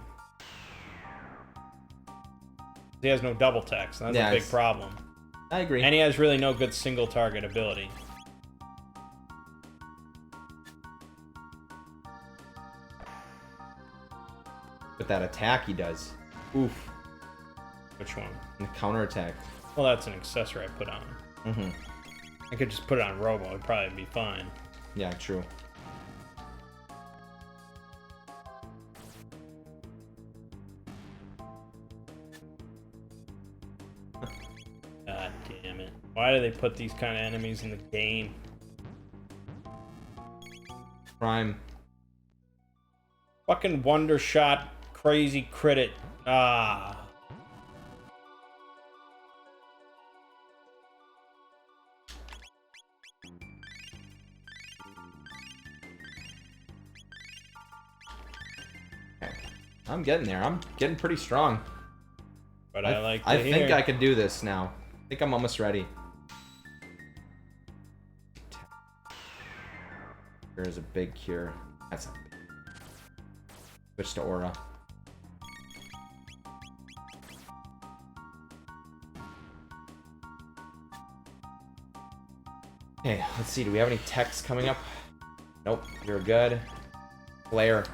He has no double text, and that's a big problem. I agree. And he has really no good single target ability. But that attack he does. Oof. Which one? The counter attack. Well, that's an accessory I put on. Mm-hmm. I could just put it on Robo, it'd probably be fine. Yeah, true. God damn it. Why do they put these kind of enemies in the game? Prime. Fucking Wonder Shot, crazy crit. Ah. Okay. I'm getting there. I'm getting pretty strong. But I like to I hear. think I can do this now. I think I'm almost ready. There's a big cure. That's not big. Switch to aura. Okay, let's see. Do we have any techs coming up? Nope. You're good. Flare.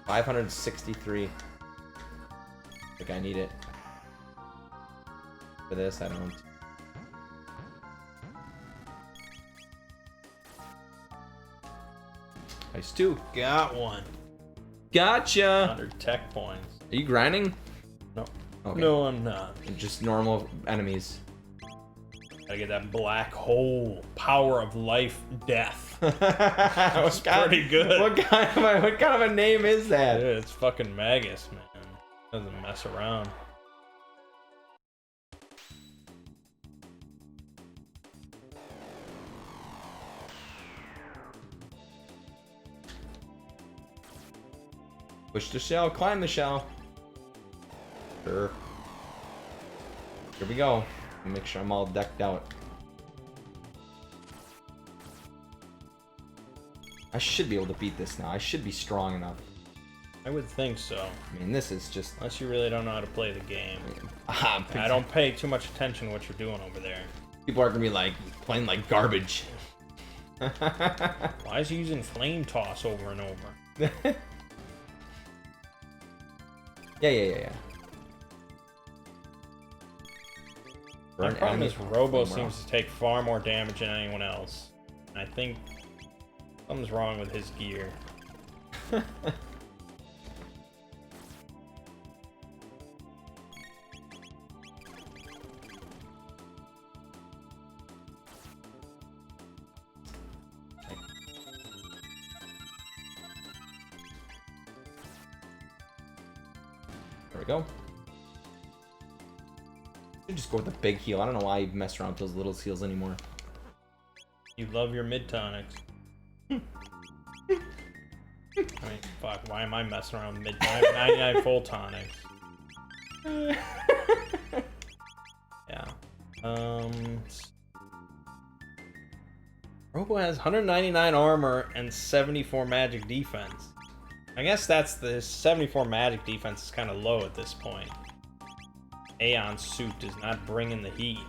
563. I think I need it. For this, I don't. Nice 2. Got one. Gotcha! 100 tech points. Are you grinding? No. Okay. No, I'm not. Just normal enemies. Gotta get that black hole. Power of life, death. That was pretty good. What kind of a name is that? Dude, it's fucking Magus, man. Doesn't mess around. Push the shell, climb the shell. Sure. Here we go. Make sure I'm all decked out. I should be able to beat this now. I should be strong enough. I would think so. I mean, this is just... Unless you really don't know how to play the game. Ah, I don't pay too much attention to what you're doing over there. People are gonna be like, playing like garbage. Why is he using flame toss over and over? Yeah. My Burn problem enemy- is Robo Wow. seems to take far more damage than anyone else. And I think something's wrong with his gear. There we go. You just go with the big heal. I don't know why you mess around with those little heals anymore. You love your mid tonics. I mean, fuck, why am I messing around with mid tonics? 99 full tonics. Yeah. Robo has 199 armor and 74 magic defense. I guess that's the 74 magic defense is kind of low at this point. Aeon's suit is not bringing the heat,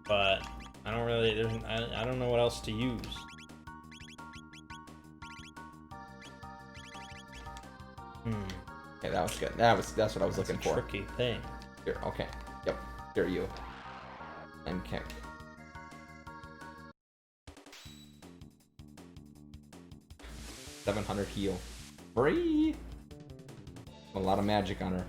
but I don't really. I don't know what else to use. Okay, that was good. That's what I was looking for. Tricky thing. Here, okay. Yep. Here you. And kick. $700 heal. Free. A lot of magic on her.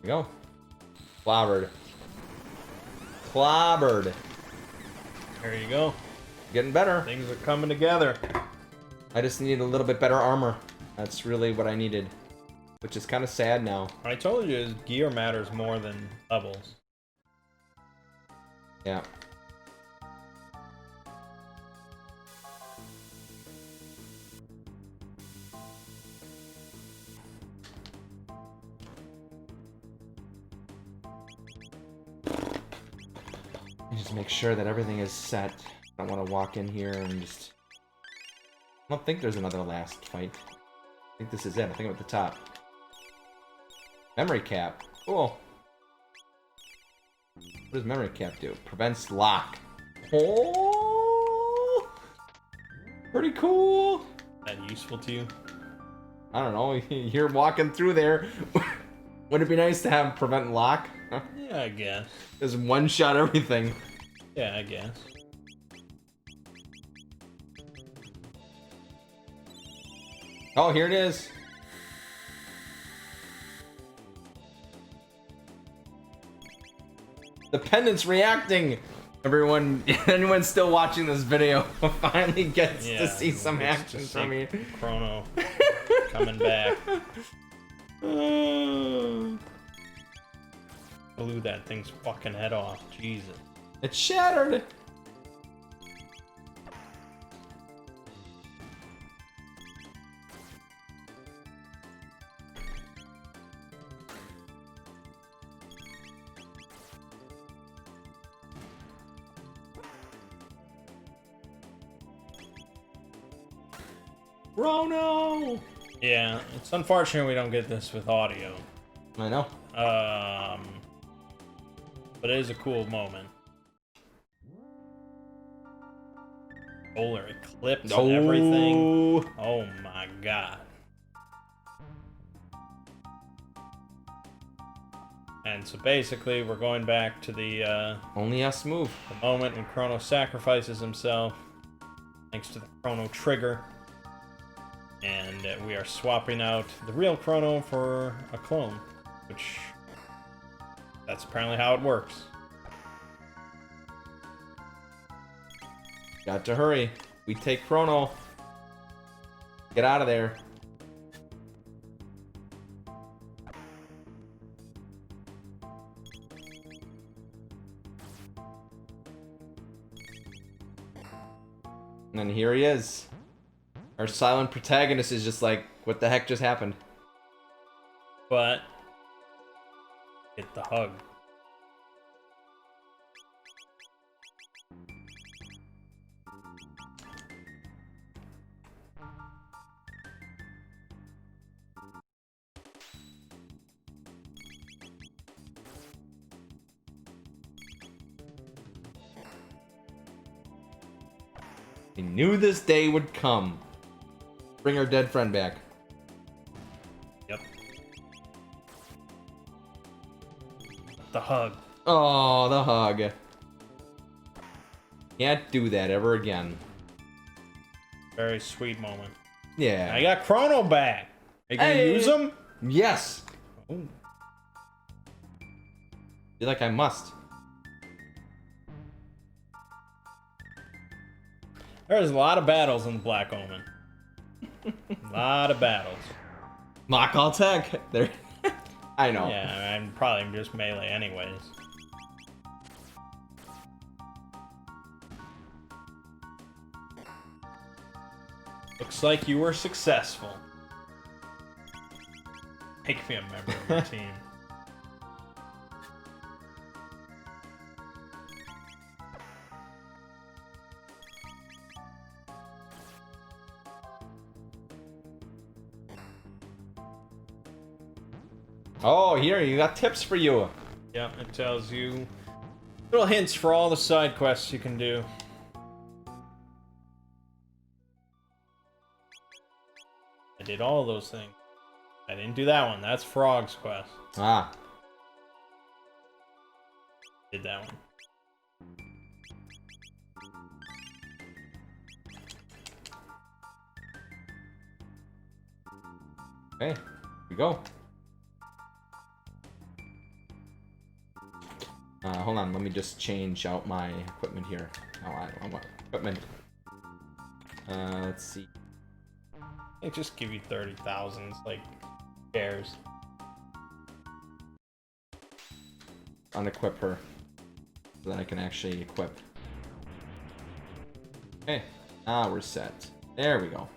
There we go. Clobbered. Clobbered. There you go. Getting better. Things are coming together. I just need a little bit better armor. That's really what I needed. Which is kind of sad now. I told you his gear matters more than levels. Yeah. Just make sure that everything is set. I don't want to walk in here and just... I don't think there's another last fight. I think this is it. I think I'm at the top. Memory cap. Cool. What does memory cap do? Prevents lock. Oh! Pretty cool. That useful to you? I don't know. You're walking through there. Would it be nice to have prevent lock? Yeah, I guess. Just one shot everything. Yeah, I guess. Oh, here it is. The pendant's reacting. Everyone, anyone still watching this video finally gets to see some it's action just from me. like Chrono coming back. Blew that thing's fucking head off. Jesus. It's shattered. Chrono! Yeah, it's unfortunate we don't get this with audio. I know. But it is a cool moment. Solar eclipse and everything. Oh my god. And so basically, we're going back to the Only us move. moment when Chrono sacrifices himself, thanks to the Chrono Trigger. And we are swapping out the real Chrono for a clone, which that's apparently how it works. Got to hurry. We take Chrono. Get out of there. And then here he is. Our silent protagonist is just like, what the heck just happened? But Get the hug. We knew this day would come. Bring our dead friend back. Yep. The hug. Oh, the hug. Can't do that ever again. Very sweet moment. Yeah. I got Chrono back. Are you gonna use him? Yes. Oh. Feel like I must. There's a lot of battles in the Black Omen. A lot of battles. Mock all tech. There. I know. Yeah, I'm probably just melee anyways. Looks like you were successful. Make me a member of your team. Oh, here, you got tips for you. Yeah, it tells you little hints for all the side quests you can do. I did all those things. I didn't do that one. That's Frog's quest. Ah. Did that one. Okay, here we go. Hold on, let me just change out my equipment here. Oh, I don't want equipment. Let's see. They just give you 30,000. It's like, cares. Unequip her. So that I can actually equip. Okay, now we're set. There we go.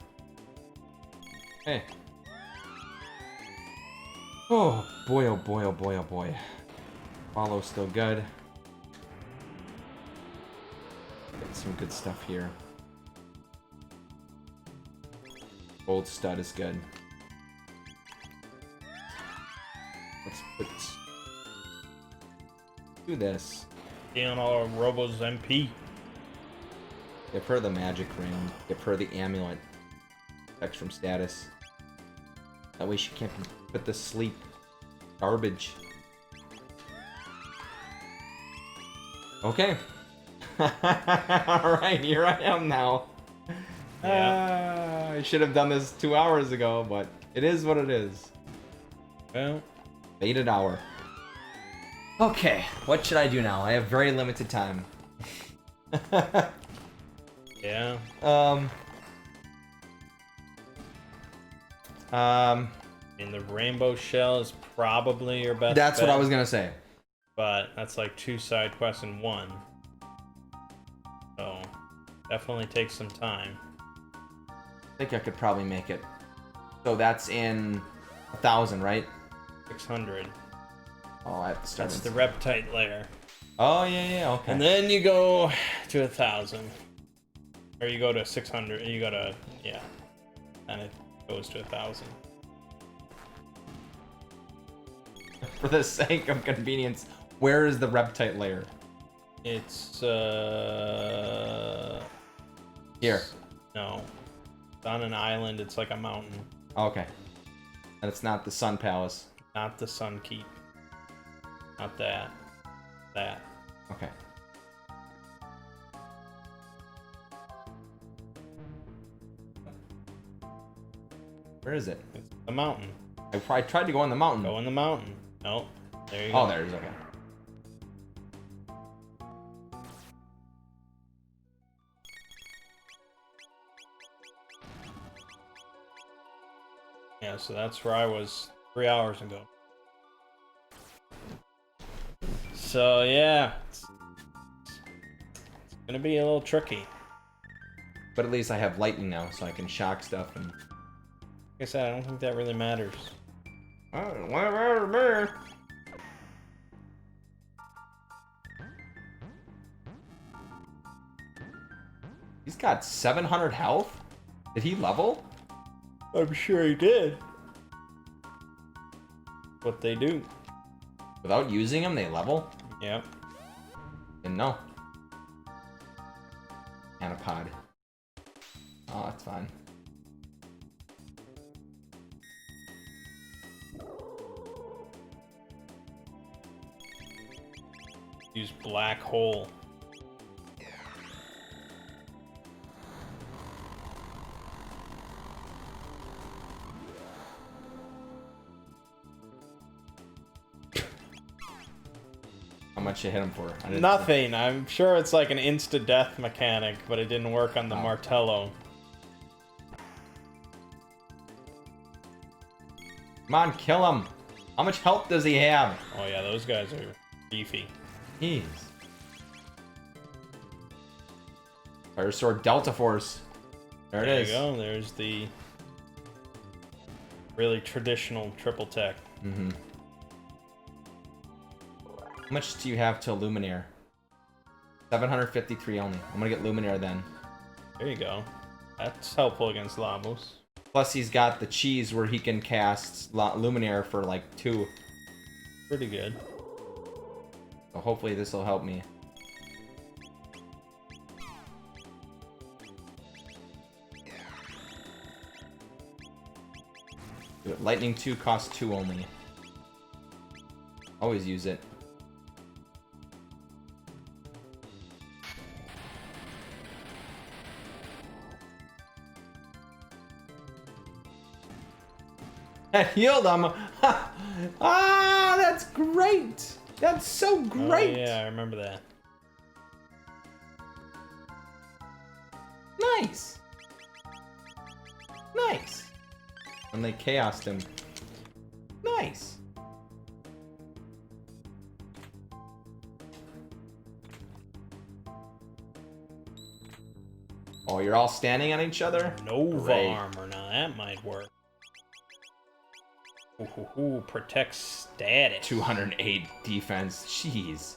Okay. Oh boy, oh boy, oh boy, oh boy. Follow's still good. Get some good stuff here. Gold stud is good. Let's do this. Stealing all of Robo's MP. Give her the magic ring. Give her the amulet. Protects from status. That way she can't be put to sleep. Garbage. Okay. Alright, here I am now. Yeah. I should have done this 2 hours ago, but it is what it is. Well, Faded hour. Okay, what should I do now? I have very limited time. yeah. And the rainbow shell is probably your best That's bet, what I was gonna say. but that's like 2 side quests in one. So, definitely takes some time. I think I could probably make it. So that's in 1,000, right? 600. Oh, I have to start. That's the reptite layer. Oh yeah, okay. And then you go to 1,000. Or you go to 600. You go to, yeah. And it goes to 1,000. For the sake of convenience, where is the reptite layer? It's, Here. No. It's on an island. It's like a mountain. Okay. And it's not the Sun Palace. Not the Sun Keep. Not that. That. Okay. Where is it? It's the mountain. I tried to go on the mountain. Go in the mountain. Nope. There you go. Oh, there it is. Okay. Yeah, so that's where I was 3 hours ago. So, yeah. It's gonna be a little tricky. But at least I have lightning now, so I can shock stuff and. Like I said, I don't think that really matters. Whatever. got 700 health. Did he level? I'm sure he did. What they do. Without using them, they level? Yep. Didn't know. Anapod. Oh, that's fine. Use black hole. How much you hit him for? I didn't Nothing. I'm sure it's like an insta-death mechanic, but it didn't work on the Martello. Come on, kill him. How much health does he have? Oh yeah, those guys are beefy. Jeez. Fire Sword Delta Force. There it is. There you go. There's the really traditional triple tech. Mm-hmm. How much do you have to Luminaire? 753 only. I'm gonna get Luminaire then. There you go. That's helpful against Lamos. Plus he's got the cheese where he can cast Luminaire for like 2. Pretty good. So hopefully this will help me. Lightning 2 costs 2 only. Always use it. I healed him! Ah, that's great! That's so great! Oh, yeah, I remember that. Nice! Nice! And they chaosed him. Nice! Oh, you're all standing on each other? Nova Great. armor. Now that might work. Ooh, protect status. 208 defense. Jeez.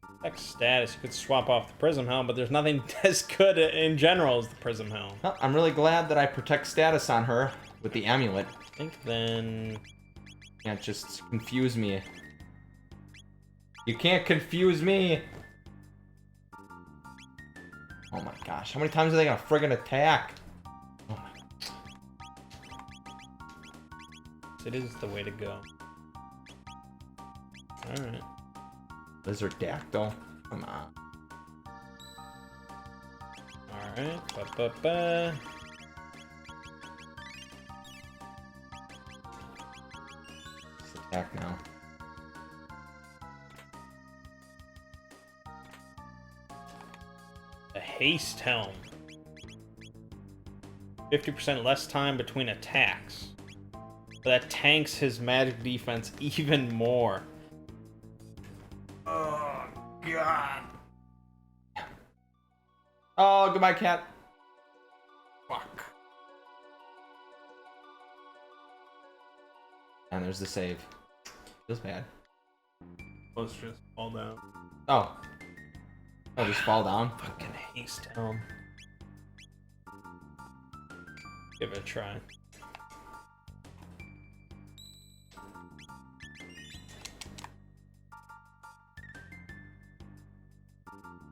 Protect status. You could swap off the Prism Helm, but there's nothing as good in general as the Prism Helm. Well, I'm really glad that I protect status on her with the amulet. I think then... Can't just confuse me. You can't confuse me! Oh my gosh, how many times are they gonna friggin' attack? Oh my... It is the way to go. Alright. Lizard Dactyl? Come on. Alright. Ba-ba-ba. Let's attack now. The Haste Helm. 50% less time between attacks. That tanks his magic defense even more. Oh, God. Oh, goodbye, cat. Fuck. And there's the save. Feels bad. Let's just fall down. Oh. Oh, just fall down? Fucking Haste Helm. Give it a try.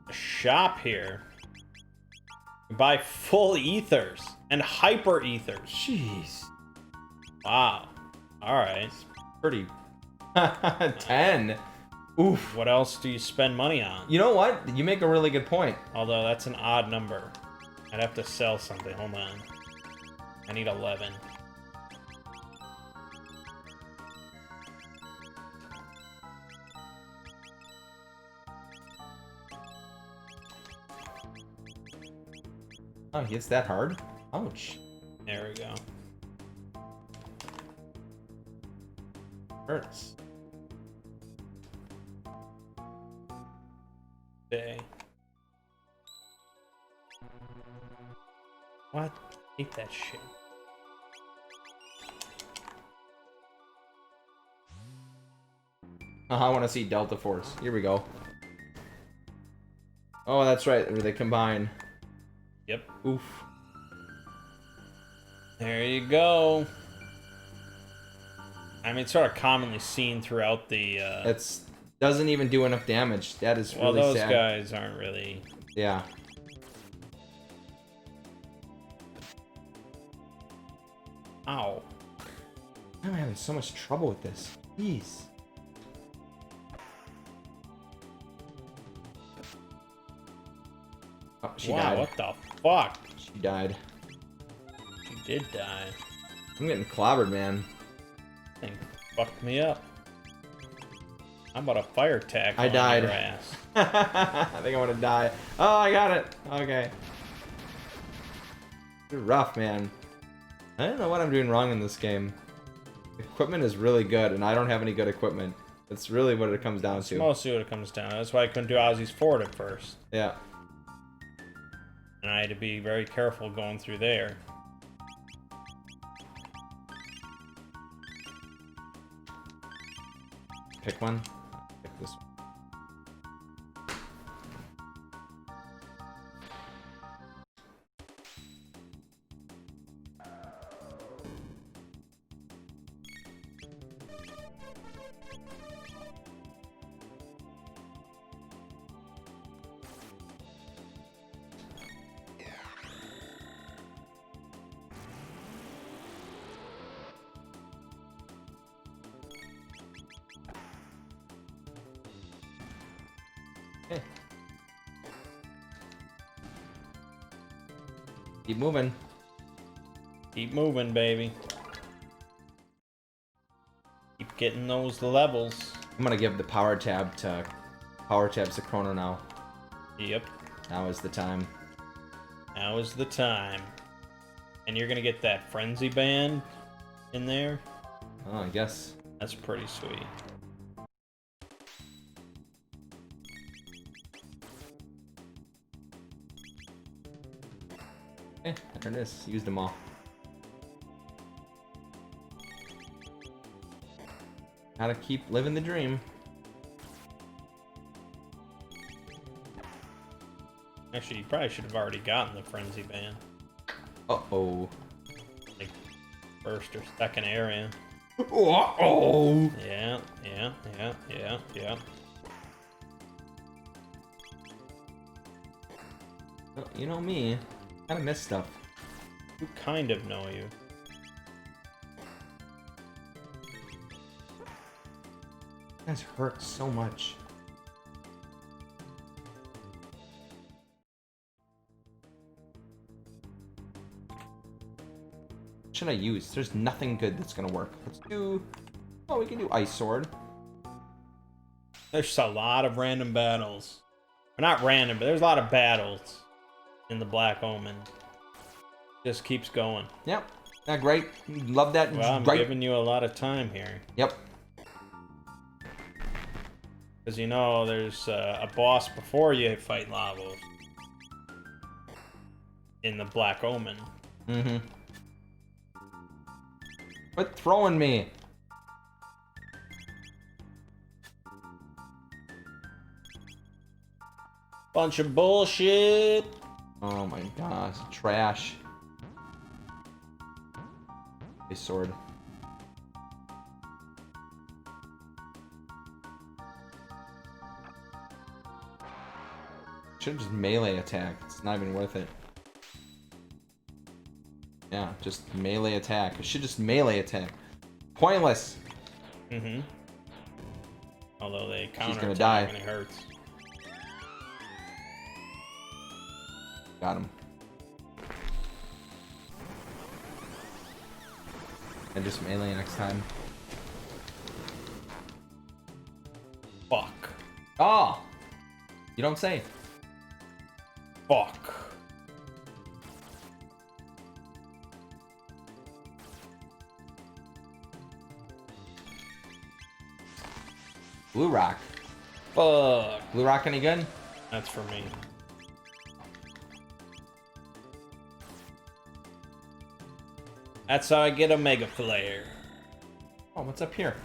A shop here. You buy full ethers and hyper ethers. Jeez. Wow. Alright. Pretty. 10. Oof. What else do you spend money on? You know what? You make a really good point. Although that's an odd number. I'd have to sell something. Hold on. I need 11. Oh, he hits that hard? Ouch. There we go. Hurts. Day. What? Hate that shit. I want to see Delta Force. Here we go. Oh, that's right. Where they combine. Yep. Oof. There you go. I mean, it's sort of commonly seen throughout the. It's doesn't even do enough damage. That is well, really those sad. guys aren't really. Yeah. Ow. I'm having so much trouble with this. Jeez. Oh, she Wow, died. what the fuck? She died. She did die. I'm getting clobbered, man. Thing fucked me up. How about a fire tackle I died. on your ass? I think I want to die. Oh, I got it. Okay. You're rough, man. I don't know what I'm doing wrong in this game. Equipment is really good, and I don't have any good equipment. That's really what it comes down That's to. mostly what it comes down to. That's why I couldn't do Ozzy's Fort at first. Yeah. And I had to be very careful going through there. Pick one. Pick this one. Okay. Keep moving. Keep moving, baby. Keep getting those levels. I'm gonna give the power tabs to Chrono now. Yep. Now is the time. Now is the time. And you're gonna get that frenzy band in there. Oh, I guess. That's pretty sweet. Eh, there it is. Used them all. Gotta keep living the dream. Actually, you probably should have already gotten the frenzy band. Uh-oh. Like, first or second area. Uh-oh! Yeah. You know me. Kinda miss stuff. You kind of know you. This hurts so much. What should I use? There's nothing good that's gonna work. Let's do... Oh, we can do Ice Sword. There's a lot of random battles. Or not random, but there's a lot of battles in the Black Omen. Just keeps going. Yep. Yeah, great. Love that. Well, I'm great. giving you a lot of time here. Yep. Because you know, there's a boss before you fight Lavos. In the Black Omen. Mm-hmm. Quit throwing me. Bunch of bullshit. Oh my gosh. Trash. A sword. Should just melee attack. It's not even worth it. Yeah, just melee attack. It should just melee attack. Pointless. Mm-hmm. Although they counter gonna die. when it hurts. Got him. And just melee next time. Fuck. Oh! You don't say. Fuck. Blue rock. Fuck. Blue rock any good? That's for me. That's how I get a Mega Flare. Oh, what's up here?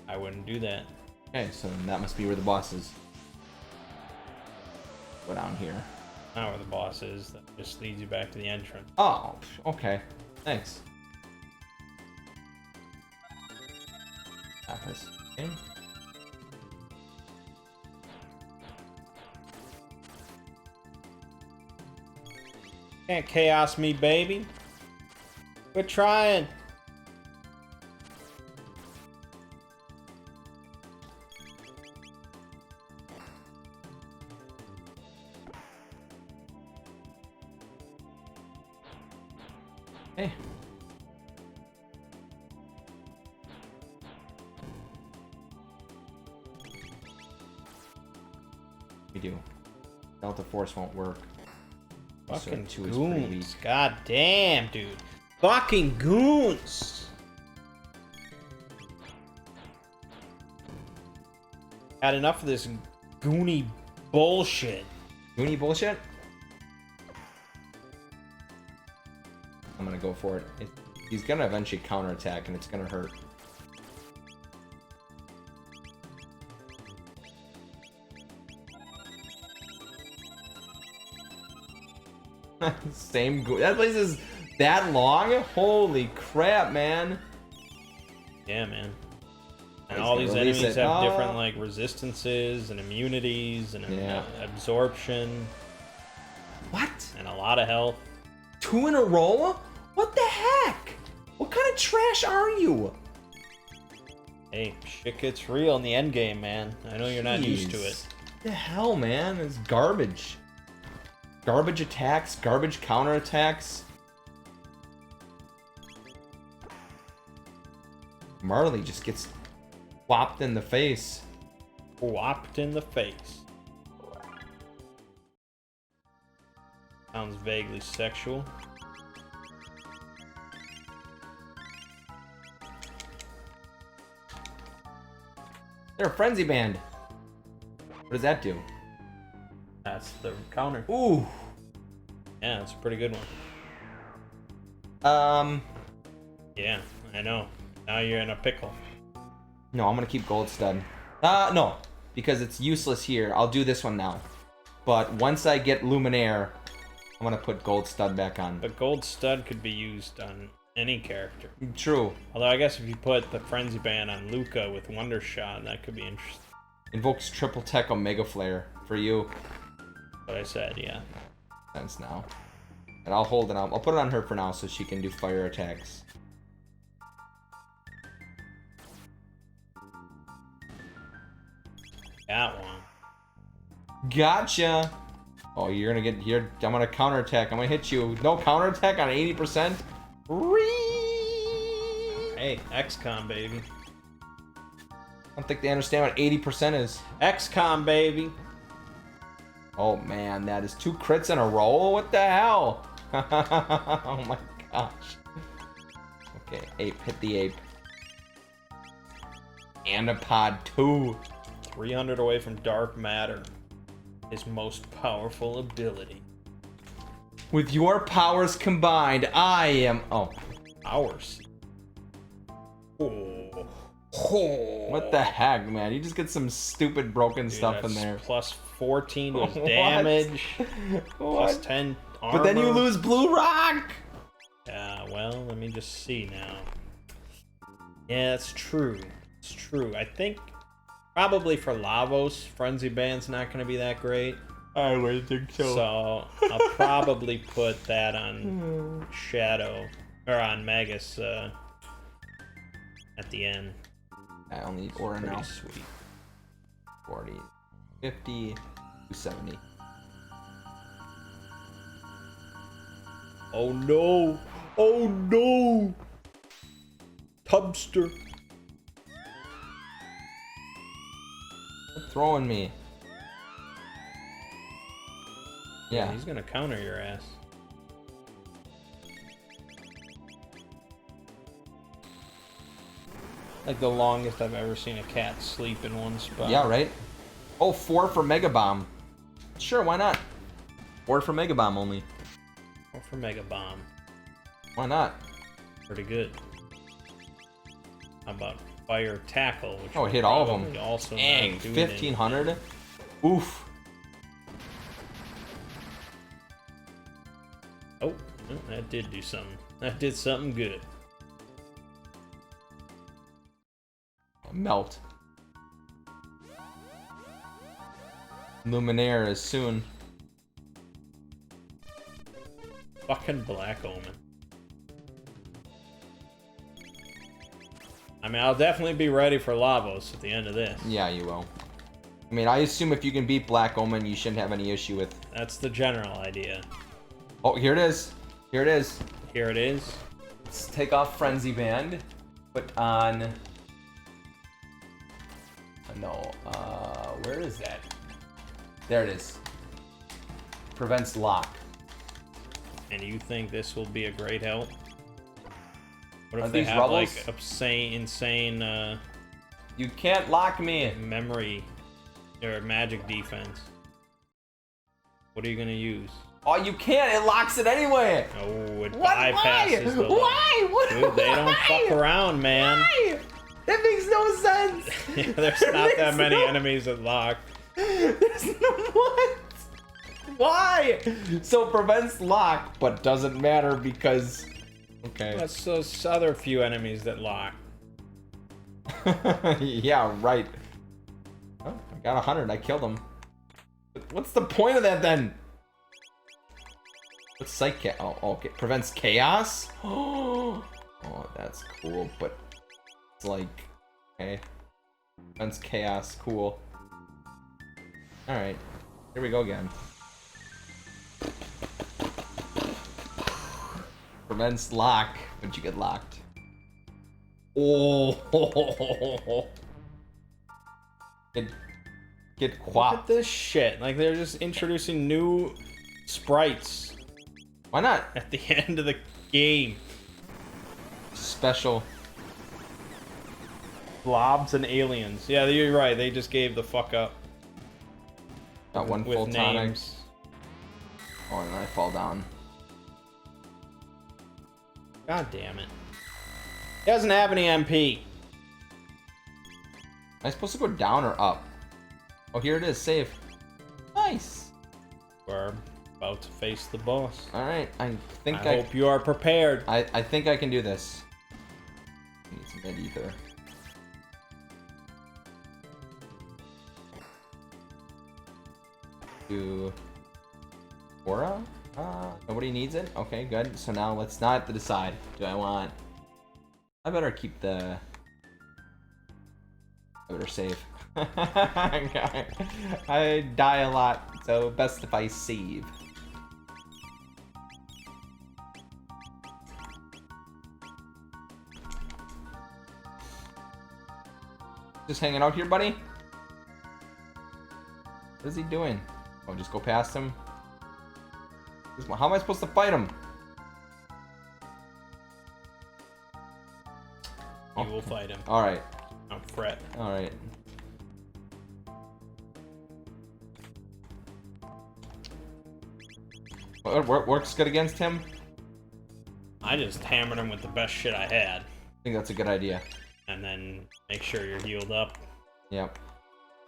I wouldn't do that. Okay, so that must be where the boss is. Go down here. Not where the boss is. That just leads you back to the entrance. Oh, okay. Thanks. Office. Okay. Can't chaos me, baby. Quit trying. Hey. We do. Delta Force won't work. Fucking So 2 is pretty weak. goons. God damn, dude. Fucking goons. Had enough of this goony bullshit. Goonie bullshit? I'm gonna go for it. He's gonna eventually counterattack and it's gonna hurt. Same that place is that long? Holy crap, man. Yeah, man. And He's all gonna these release enemies it. have Oh. different like resistances and immunities and Yeah. absorption What? and a lot of health. 2 in a row? What the heck? What kind of trash are you? Hey, shit gets real in the end game, man. I know you're not used to Jeez. it. What the hell, man? It's garbage. Garbage attacks, garbage counterattacks. Marley just gets whopped in the face. Whopped in the face. Sounds vaguely sexual. They're a frenzy band. What does that do? That's the counter. Ooh. Yeah, it's a pretty good one. Yeah, I know. Now you're in a pickle. No, I'm gonna keep Gold Stud. No, because it's useless here. I'll do this one now. But once I get Luminaire, I'm gonna put Gold Stud back on. But Gold Stud could be used on any character. True. Although I guess if you put the Frenzy Band on Luca with Wonder Shot, that could be interesting. Invokes Triple Tech Omega Flare for you. What I said, yeah. Sense now. And I'll hold it on. I'll put it on her for now so she can do fire attacks. Got one. Gotcha! Oh, you're gonna get here. I'm gonna counterattack. I'm gonna hit you. No counterattack on 80%. Hey, XCOM, baby. I don't think they understand what 80% is. XCOM, baby. Oh man, that is 2 crits in a row? What the hell? Oh my gosh. Okay, ape, hit the ape. Antipod 2. 300 away from Dark Matter. His most powerful ability. With your powers combined, I am... Oh. Ours. Oh. What the heck, man? You just get some stupid broken Dude, stuff in that's there. Plus 14 to his What? damage. Plus What? 10 armor. But then you lose Blue Rock! Yeah, well, let me just see now. Yeah, it's true. It's true. I think probably for Lavos, Frenzy Band's not going to be that great. I would think So I'll probably put that on Shadow, or on Magus at the end. I only need Aura Pretty now. sweet. 40, 50, 70. Oh no! Oh no! Tubster. Quit throwing me. Yeah. He's gonna counter your ass. Like the longest I've ever seen a cat sleep in one spot. Yeah, right? Oh, 4 for Mega Bomb. Sure, why not? 4 for Mega Bomb only. Or for Mega Bomb. Why not? Pretty good. How about fire tackle. Which Oh, it hit all of them. probably Also Dang, not doing 1,500? Oof. Oh, that did do something. That did something good. Melt. Luminaire is soon. Fucking Black Omen. I mean, I'll definitely be ready for Lavos at the end of this. Yeah, you will. I mean, I assume if you can beat Black Omen, you shouldn't have any issue with... That's the general idea. Oh, here it is. Here it is. Here it is. Let's take off Frenzy Band. Put on... No, where is that? There it is. Prevents lock. And you think this will be a great help? What Are if they these have rebels? like insane You can't lock me. memory or magic defense? What are you gonna use? Oh, you can't. It locks it anyway. Oh, it What? bypasses the lock. Why? What? Dude, they don't Why? fuck around, man. Why? That makes no sense. There's not that makes many no- enemies that lock. There's no what? Why? So prevents lock, but doesn't matter because. Okay. That's those other few enemies that lock. Yeah, right. Oh, I got 100. I killed him. What's the point of that then? What's Psych Cat? Oh, okay. Prevents chaos? Oh, that's cool, but it's like, okay. Prevents chaos. Cool. Alright. Here we go again. Prevents lock, but you get locked. Oh, get Look quapped. at this shit. Like, they're just introducing new sprites Why not? at the end of the game. Special. Blobs and aliens. Yeah, you're right. They just gave the fuck up. Got one with full tonic. names. Oh, and then I fall down. God damn it. He doesn't have any MP. Am I supposed to go down or up? Oh, here it is. Save. Nice. We're about to face the boss. Alright, I think I hope you are prepared. I think I can do this. Need some med ether. Do Aura? Nobody needs it? Okay, good. So now let's not have to decide. Do I want... I better keep the... I better save. I die a lot, so best if I save. Just hanging out here, buddy? What is he doing? Oh, just go past him? How am I supposed to fight him? You will fight him. Alright, Don't fret. alright. What works good against him? I just hammered him with the best shit I had. I think that's a good idea. And then make sure you're healed up. Yep.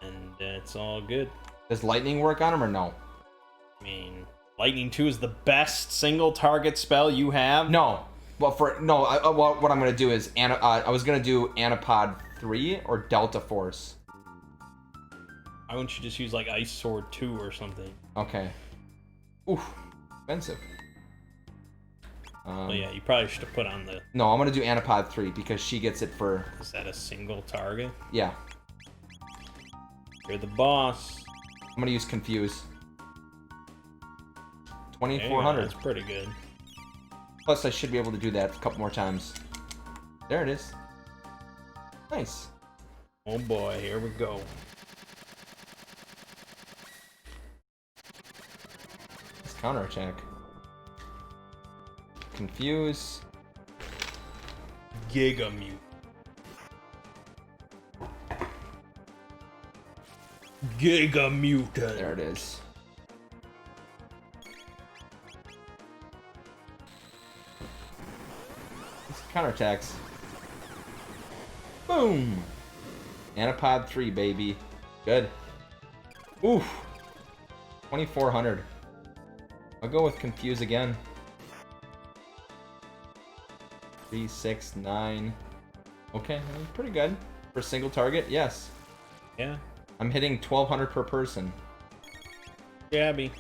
And it's all good. Does lightning work on him or no? I mean, Lightning 2 is the best single target spell you have? No. Well, what I'm gonna do is I was gonna do Anapod 3 or Delta Force. Why wouldn't you just use like Ice Sword 2 or something? Okay. Oof. Expensive. Well, yeah, you probably should have put on the... No, I'm gonna do Anapod 3 because she gets it for... Is that a single target? Yeah. You're the boss. I'm gonna use Confuse. There you go, 2400. That's pretty good. Plus, I should be able to do that a couple more times. There it is. Nice. Oh boy, here we go. Let's counter attack. Confuse. Gigamute. Gigamutant. There it is. It's counterattacks. Boom. Anapod 3, baby. Good. Oof. 2,400. I'll go with Confuse again. 3, 6, 9. Okay, pretty good. For a single target, yes. Yeah. I'm hitting 1,200 per person. Jabby.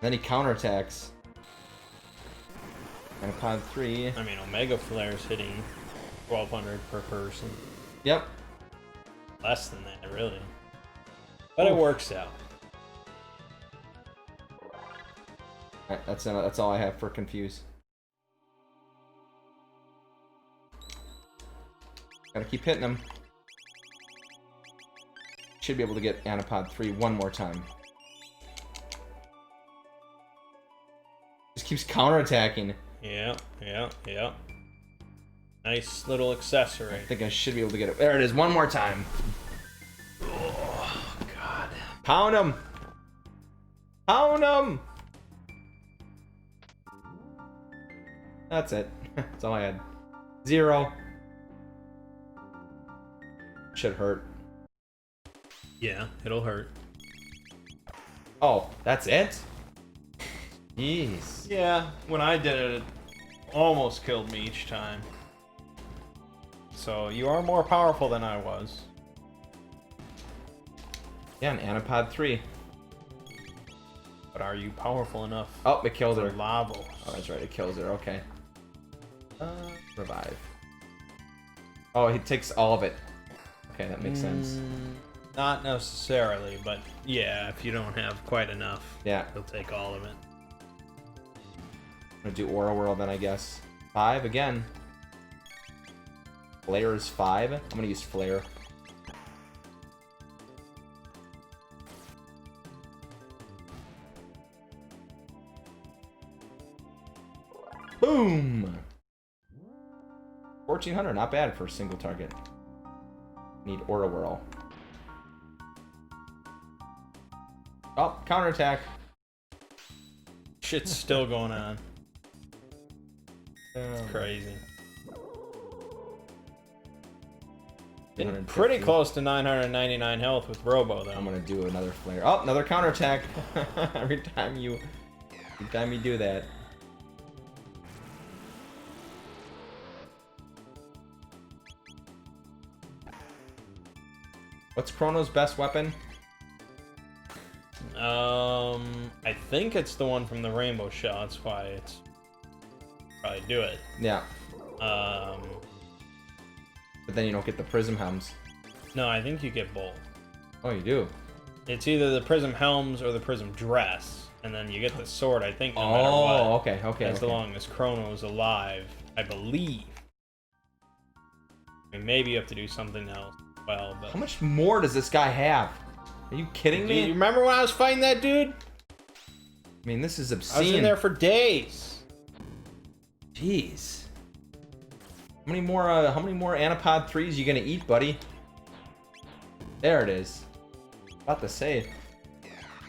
Then he counterattacks. Anapod 3. I mean, Omega Flare's hitting 1,200 per person. Yep. Less than that, really. But it works out. Alright, that's all I have for Confuse. Gotta keep hitting him. Should be able to get Anapod 3 one more time. Just keeps counterattacking. Yeah, yeah, yeah. Nice little accessory. I think I should be able to get it. There it is, one more time. Oh, God. Pound him! Pound him! That's it. That's all I had. 0. Should hurt. Yeah, it'll hurt. Oh, that's it? Jeez. Yeah, when I did it, it almost killed me each time. So you are more powerful than I was. Yeah, an Anapod 3. But are you powerful enough Oh, it killed for her. Lavos? Oh, that's right, it kills her. Okay. Revive. Oh, he takes all of it. Okay, that makes sense. Not necessarily, but yeah, if you don't have quite enough, Yeah. he'll take all of it. I'm gonna do Aura Whirl then, I guess. 5 again. Flare is 5. I'm gonna use Flare. Boom! 1,400, not bad for a single target. Need Aura Whirl. Oh, counterattack. Shit's still going on. Crazy. Been 250. pretty close to 999 health with Robo, though. I'm gonna do another flare. Oh, another counterattack. every time you do that. What's Chrono's best weapon? I think it's the one from the Rainbow Shell. That's why it's probably do it. Yeah. Um, But then you don't get the prism helms. no, I think you get both. Oh, you do. It's either the Prism Helms or the Prism Dress, and then you get the sword. I think no matter what. Oh, okay. As long as Chrono's alive, I believe. I mean, maybe you have to do something else as well, but... How much more does this guy have? Are you kidding Do me? you remember when I was fighting that dude? I mean, this is I was obscene. in there for days. Jeez. How many more Anapod 3s you gonna eat, buddy? There it is. About to say.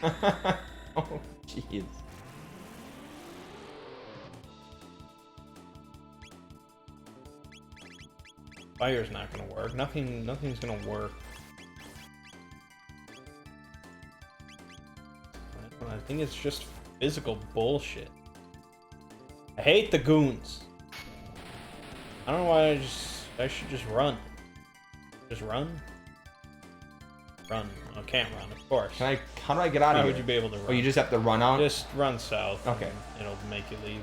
Oh, jeez. Fire's not gonna work. Nothing's gonna work. I think it's just physical bullshit. I hate the goons. I don't know why I should just run. Just run? Run. I can't run, of course. How do I get out of How here? would you be able to run? Oh, you just have to run out? Just run south. Okay. And it'll make you leave.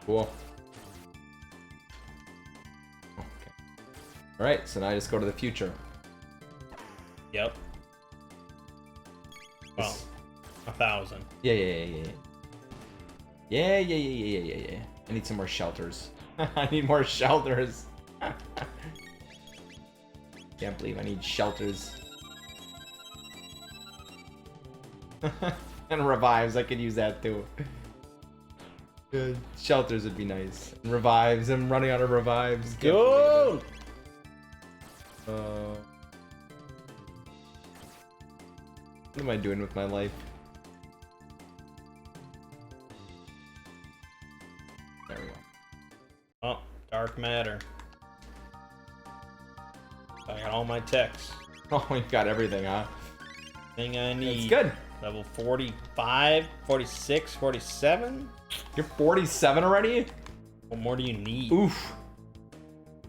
Cool. Okay. Alright, so now I just go to the future. Yep. Well, 1,000. Yeah. Yeah. I need some more shelters. I need more shelters. Can't believe I need shelters. And revives, I could use that too. Good. Shelters would be nice. And revives, I'm running out of revives. Can't Go! believe it. What am I doing with my life? There we go. Oh, dark matter. I got all my techs. Oh, you got everything, huh? Thing I need. It's good. Level 45, 46, 47? You're 47 already? What more do you need? Oof.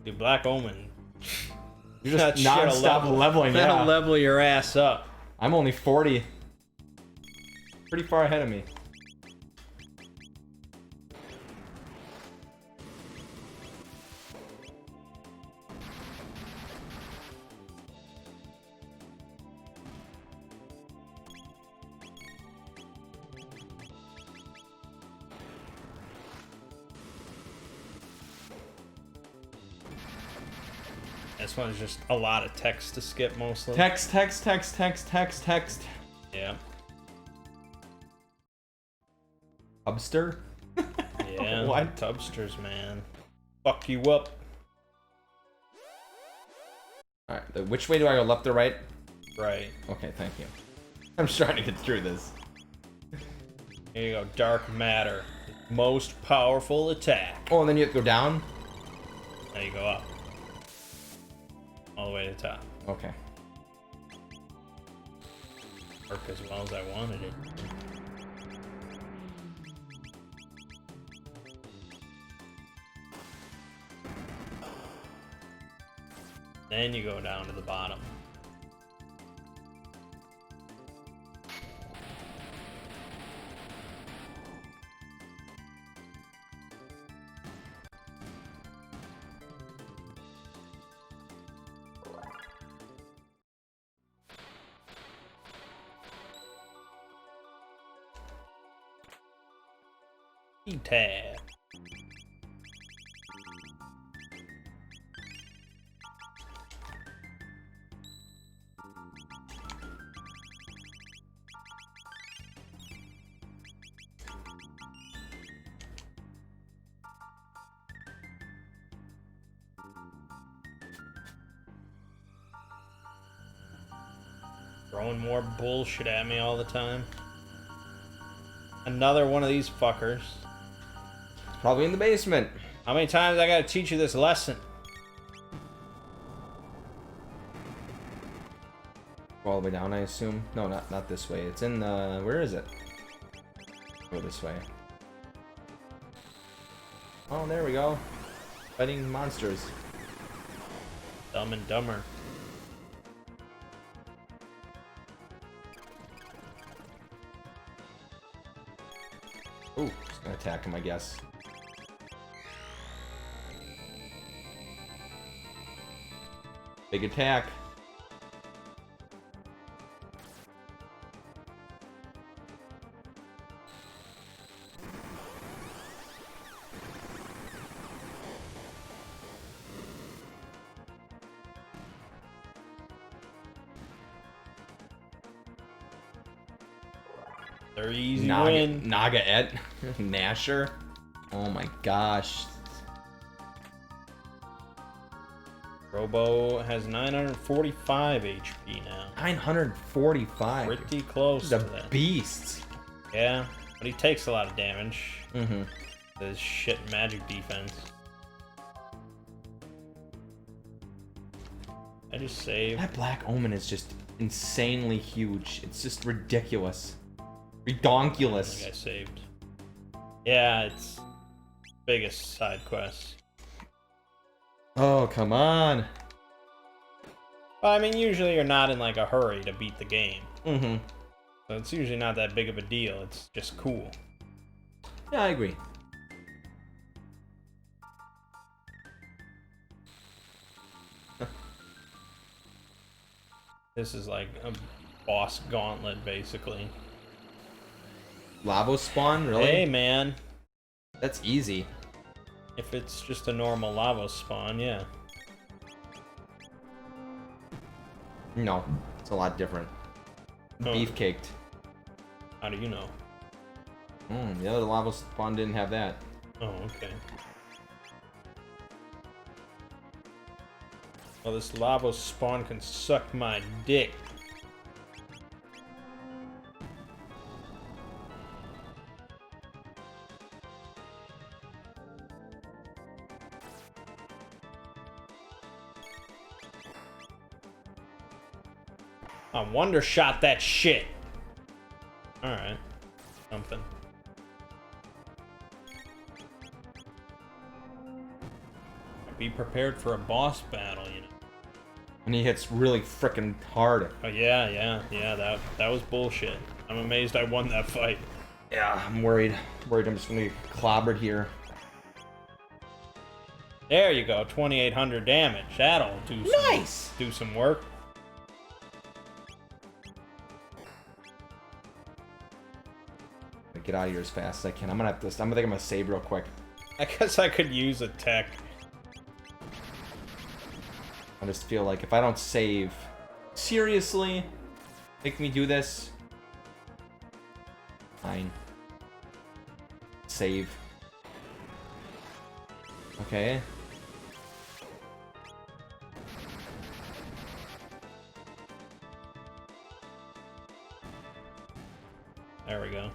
Dude, Black Omen. You're That just shit'll non-stop leveling, That'll yeah. level your ass up. I'm only 40. Pretty far ahead of me. This one's just a lot of text to skip mostly. Text. Yeah. Hubster? Yeah. What? Tubsters, man. Fuck you up. Alright, which way do I go? Left or right? Right. Okay, thank you. I'm just trying to get through this. Here you go. Dark matter. Most powerful attack. Oh, and then you have to go down? Now you go up. All the way to the top. Okay. Work as well as I wanted it. Then you go down to the bottom. Tab. Throwing more bullshit at me all the time. Another one of these fuckers. Probably in the basement. How many times I gotta teach you this lesson? Go all the way down, I assume. No, not this way. It's in the... Where is it? Go this way. Oh, there we go. Fighting monsters. Dumb and Dumber. Ooh, just gonna attack him, I guess. Big attack. They're easy win. Naga-et. Nasher. Oh my gosh. Robo has 945 HP now. 945. Pretty close He's to a that. beast. Yeah, but he takes a lot of damage. Mm-hmm. His shit magic defense. I just saved. That Black Omen is just insanely huge. It's just ridiculous. Redonkulous. I think I saved. Yeah, it's biggest side quest. Oh, come on. Well, I mean, usually you're not in like a hurry to beat the game. Mm-hmm. So it's usually not that big of a deal. It's just cool. Yeah, I agree. This is like a boss gauntlet, basically. Lavo spawn, really? Hey, man. That's easy. If it's just a normal lava spawn, yeah. No, it's a lot different. Oh. Beef caked. How do you know? The other lava spawn didn't have that. Oh, okay. Well, this lava spawn can suck my dick. I wonder shot that shit. Alright. Something. Be prepared for a boss battle, you know. And he hits really freaking hard. Oh yeah, that was bullshit. I'm amazed I won that fight. Yeah, I'm worried. I'm just gonna get clobbered here. There you go, 2,800 damage. That'll do some work. Get out of here as fast as I can. I'm gonna save real quick. I guess I could use a tech. I just feel like if I don't save, seriously, make me do this. Fine. Save. Okay. There we go.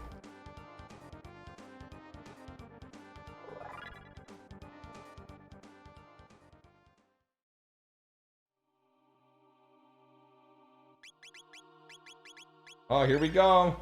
Oh, here we go.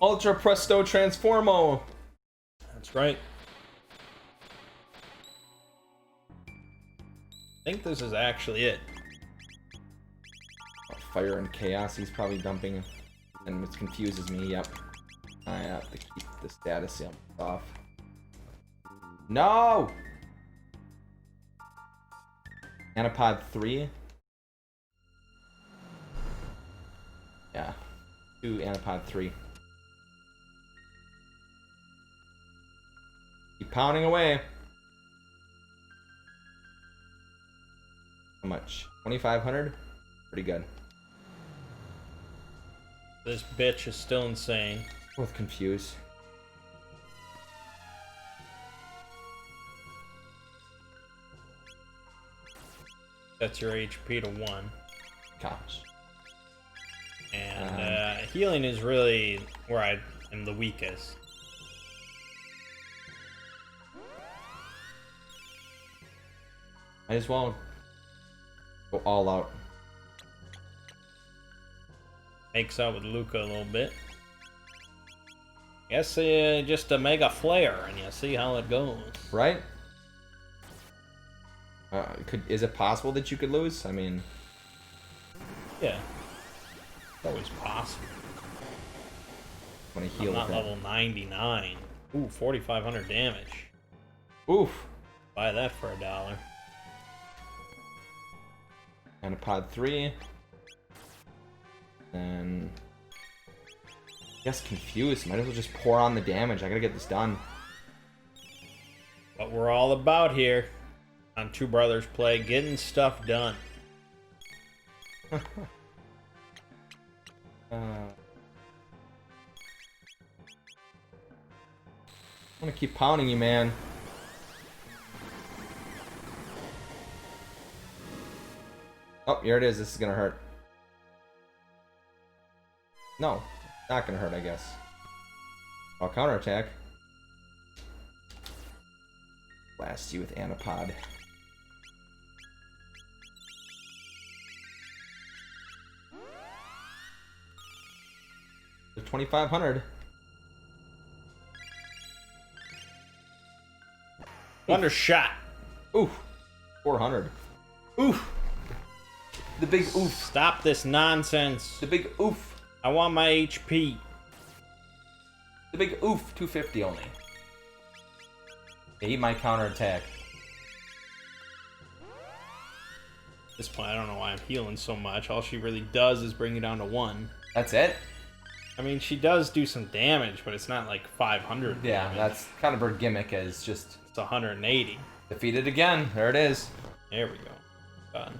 Ultra Presto Transformo. That's right. I think this is actually it. Fire and Chaos, he's probably dumping, and it confuses me, yep. I have to keep the status off. No! Anapod 3? Yeah. Do Anapod 3. Keep pounding away. How much? 2,500? Pretty good. This bitch is still insane. Both confused. That's your HP to 1. Gosh. And healing is really where I am the weakest. Might as well go all out. Makes out with Luca a little bit. Guess just a mega flare and you see how it goes. Right? Is it possible that you could lose? I mean... Yeah. It's always possible. I'm gonna heal I'm not with that. level 99. Ooh, 4,500 damage. Oof. Buy that for $1. Anapod 3. Then... Yes, confused. Might as well just pour on the damage. I gotta get this done. What we're all about here on Two Brothers Play, getting stuff done. I'm gonna keep pounding you, man. Oh, here it is. This is gonna hurt. No, not gonna hurt, I guess. I'll counterattack. Blast you with Anapod. 2,500. Undershot. Oof. 400. Oof. The big oof. Stop this nonsense. The big oof. I want my HP. The big oof. 250 only. Yeah, he might counterattack. At this point, I don't know why I'm healing so much. All she really does is bring you down to 1. That's it? I mean, she does do some damage, but it's not like 500 Yeah, damage. that's kind of her gimmick, is just It's 180. defeated again. There it is. There we go. Done.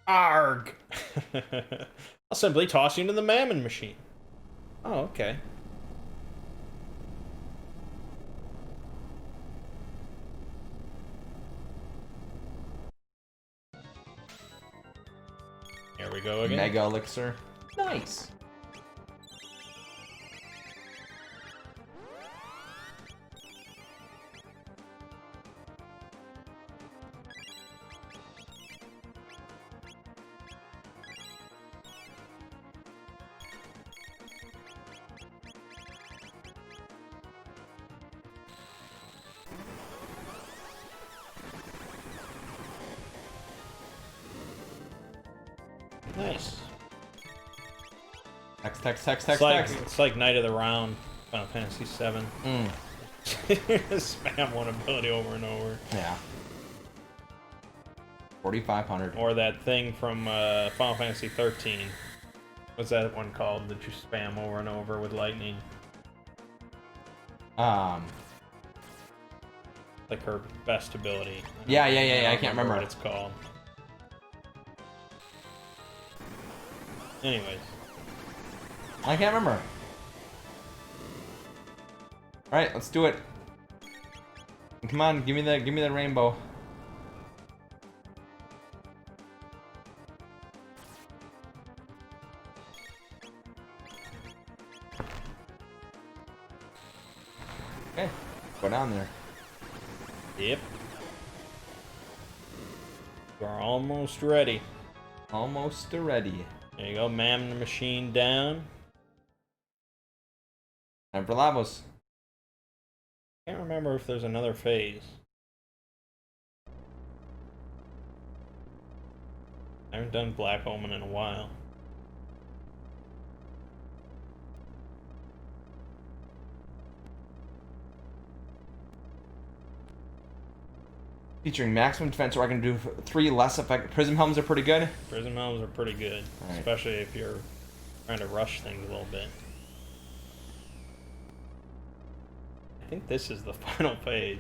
Arg! I'll simply toss you into the mammon machine. Oh, okay. Here we go again. Mega Elixir. Nice. Nice. Text. It's like Knight of the Round, Final Fantasy VII. Mm. Spam one ability over and over. Yeah. 4,500. Or that thing from Final Fantasy 13. What's that one called that you spam over and over with lightning? Like her best ability. Yeah. I don't can't remember what it's called. Anyways. I can't remember. All right, let's do it. Come on, give me the rainbow. Okay, go down there. Yep. We're almost ready. Almost ready. There you go, mam the machine down. Time for Lavos. Can't remember if there's another phase. I haven't done Black Omen in a while. Featuring maximum defense, or I can do 3 less effective. Prism helms are pretty good. Prism helms are pretty good, Alright. especially if you're trying to rush things a little bit. I think this is the final phase.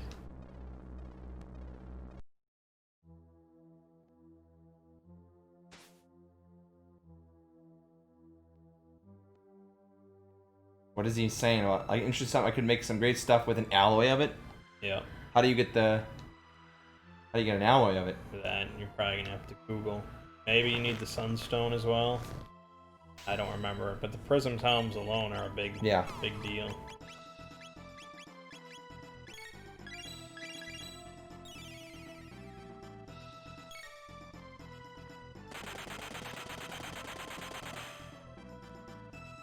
What is he saying? About, like, interesting something. I could make some great stuff with an alloy of it. Yeah, How do you get the? How do you get an alloy of it? for that, you're probably gonna have to Google. Maybe you need the Sunstone as well. I don't remember, but the Prism helms alone are a big deal.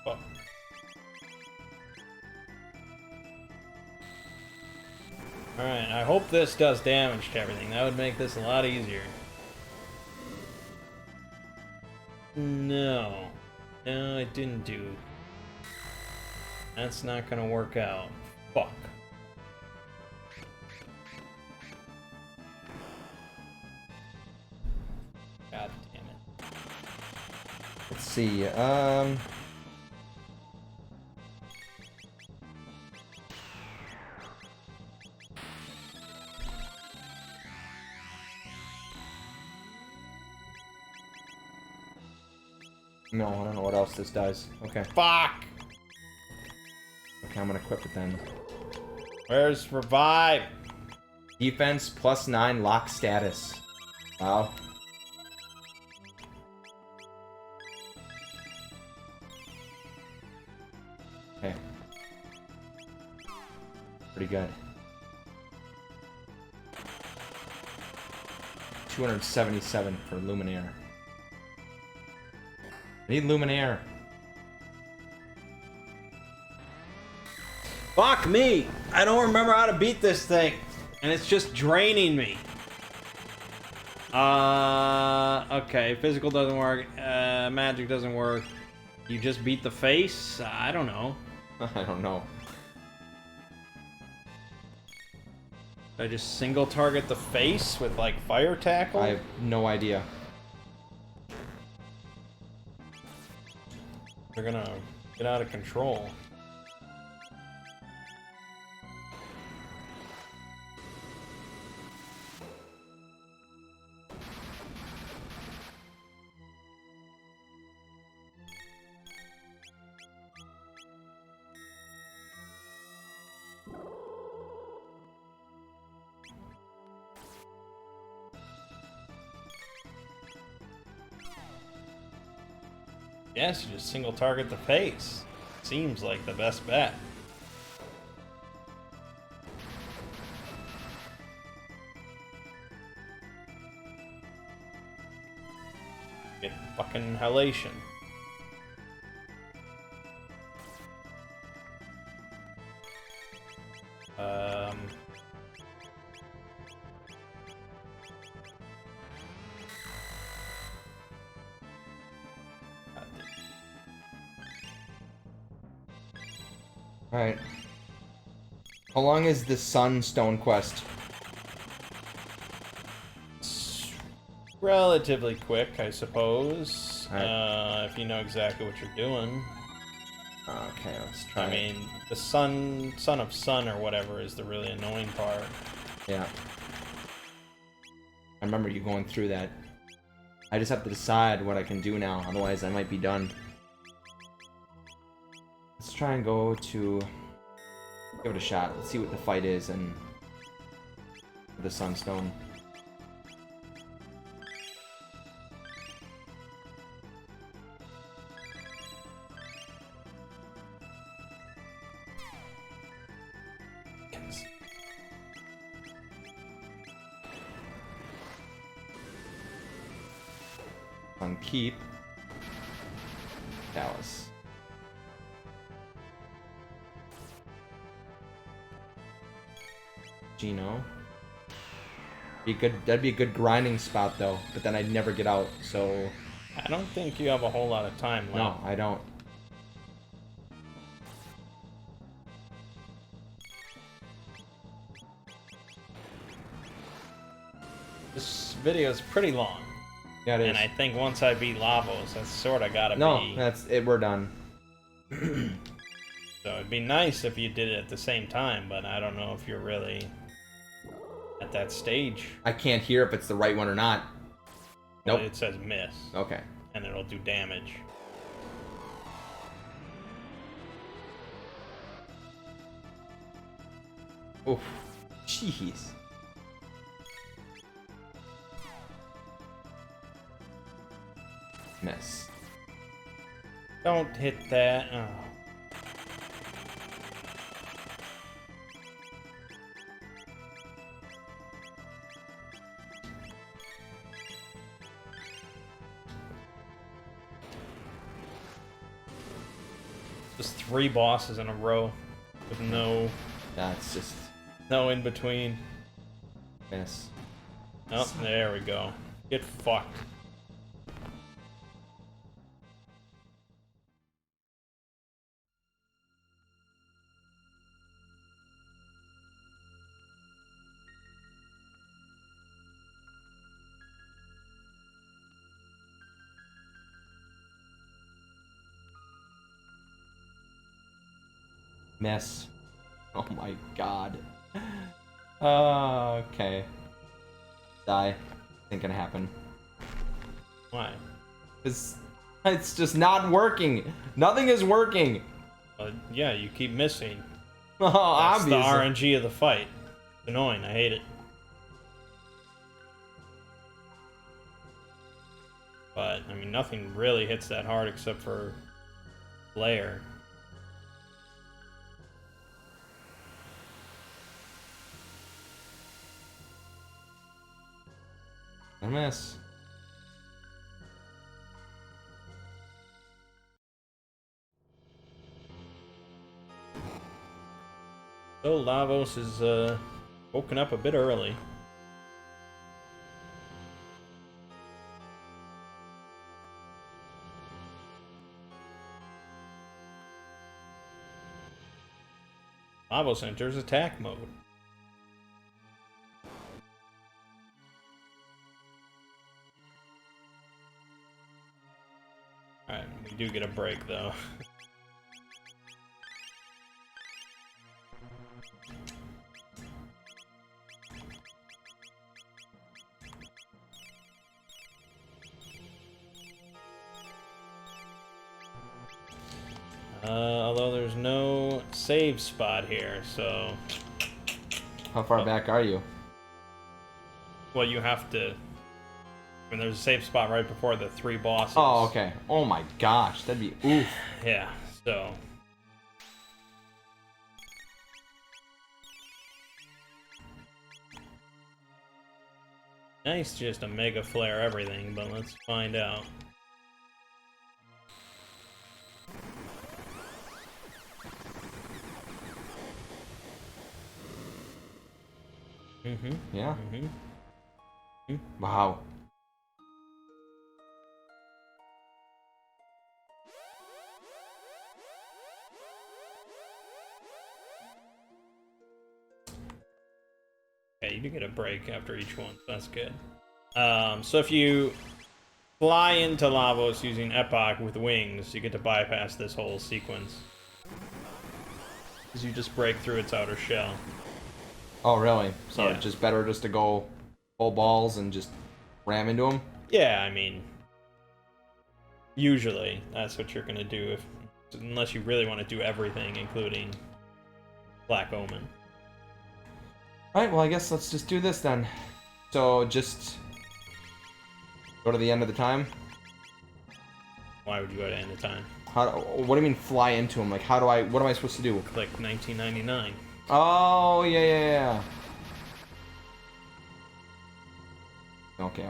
Oh. Alright, I hope this does damage to everything. That would make this a lot easier. No. No, it didn't do. That's not gonna work out. Fuck. God damn it. Let's see. No, I don't know what else this does. Okay. Fuck! Okay, I'm gonna equip it then. Where's Revive? Defense +9 lock status. Wow. Okay. Pretty good. 277 for Luminaire. I need Luminaire. Fuck me! I don't remember how to beat this thing, and it's just draining me. Okay, physical doesn't work, magic doesn't work. You just beat the face? I don't know. I don't know. Did I just single target the face with, like, fire tackle? I have no idea. They're gonna get out of control. Yes, you just single target the face. Seems like the best bet. Get fucking halation. Alright. How long is the Sunstone quest? It's relatively quick, I suppose. Alright. If you know exactly what you're doing. Okay, let's try. I mean, the son of sun or whatever is the really annoying part. Yeah. I remember you going through that. I just have to decide what I can do now, otherwise I might be done. Let's try and go to... Give it a shot. Let's see what the fight is and... the Sunstone. On keep. Dallas. Gino. That'd be a good grinding spot though, but then I'd never get out, so... I don't think you have a whole lot of time left. No, I don't. This video is pretty long. Yeah, it is. And I think once I beat Lavos, that's sort of gotta No, be... that's it, we're done. So it'd be nice if you did it at the same time, but I don't know if you're really at that stage. I can't hear if it's the right one or not. Well, Nope. it says miss, Okay. and it'll do damage. Oof. Jeez. Miss. Don't hit that. Oh. Just 3 bosses in a row with no That's just in between. miss. Oh, there we go. Get fucked. Miss. Oh my god. Okay. Die. Ain't gonna happen. Why? It's just not working. Nothing is working. Yeah, you keep missing. Oh, That's the obviously. RNG of the fight. It's annoying. I hate it. But, I mean, nothing really hits that hard except for Lair. A miss. So Lavos is woken up a bit early. Lavos enters attack mode. Alright, we do get a break though. Although there's no save spot here, so... How far back are you? Well, you have to... When there's a save spot right before the 3 bosses. Oh, okay. Oh my gosh, that'd be oof. Yeah, so... Nice just to mega flare everything, but let's find out. Mm-hmm. Yeah. Mm-hmm. Wow. Okay, you do get a break after each one, so that's good. So if you fly into Lavos using Epoch with wings, you get to bypass this whole sequence. Because you just break through its outer shell. Oh, really? So Yeah. it's just better just to go full balls and just ram into them? Yeah, I mean... Usually, that's what you're gonna do unless you really want to do everything, including Black Omen. Alright, well I guess let's just do this then. So just go to the end of the time. Why would you go to end of time? What do you mean fly into them? Like what am I supposed to do? Click 1999. Oh, yeah. Okay.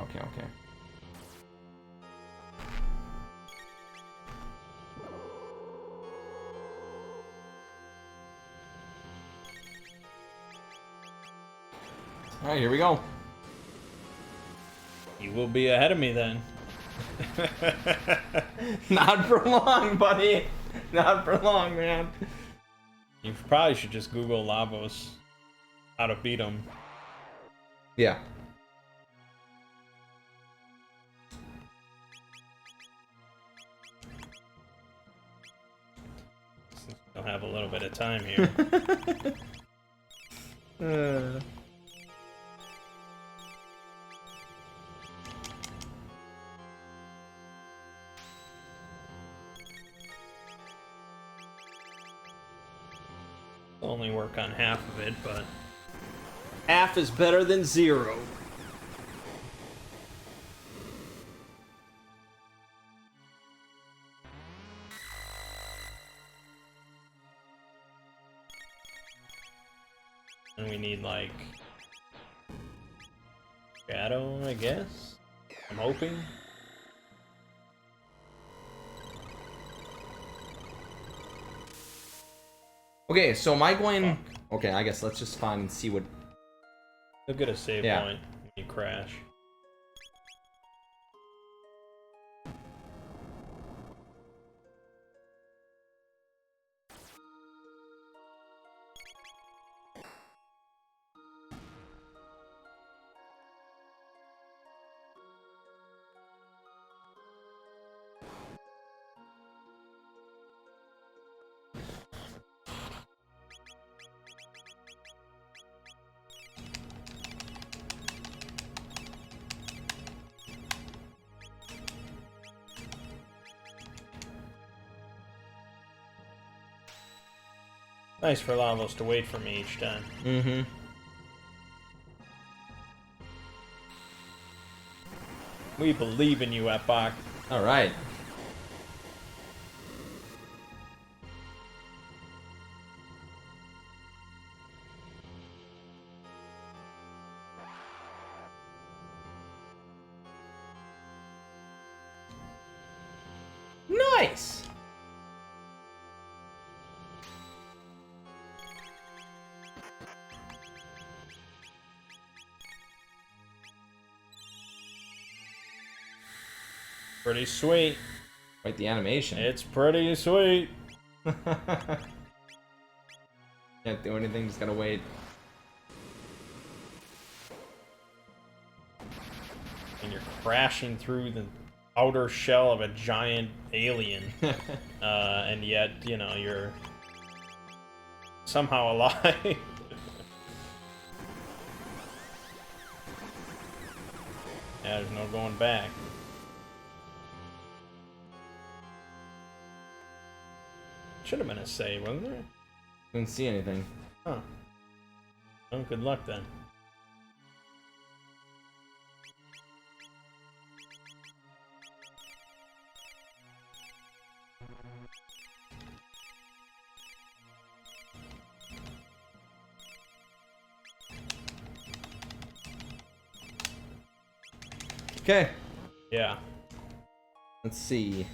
Alright, here we go. You will be ahead of me then. Not for long, buddy. Not for long, man. You probably should just Google Lavos. How to beat him. Yeah. Still have a little bit of time here. Only work on half of it, but half is better than 0. And we need like Shadow, I guess. I'm hoping. Okay, so am I going... Okay, I guess let's just find and see what... You'll get a save Yeah. point when you crash. Nice for Lavos to wait for me each time. Mm-hmm. We believe in you, Epoch. Alright. Nice! Pretty sweet. Quite the animation. It's pretty sweet. Can't do anything, just gotta wait. And you're crashing through the outer shell of a giant alien. And yet, you know, you're somehow alive. Yeah, there's no going back. Should have been a save, wasn't there? Didn't see anything. Huh. Oh, good luck then. Okay. Yeah. Let's see.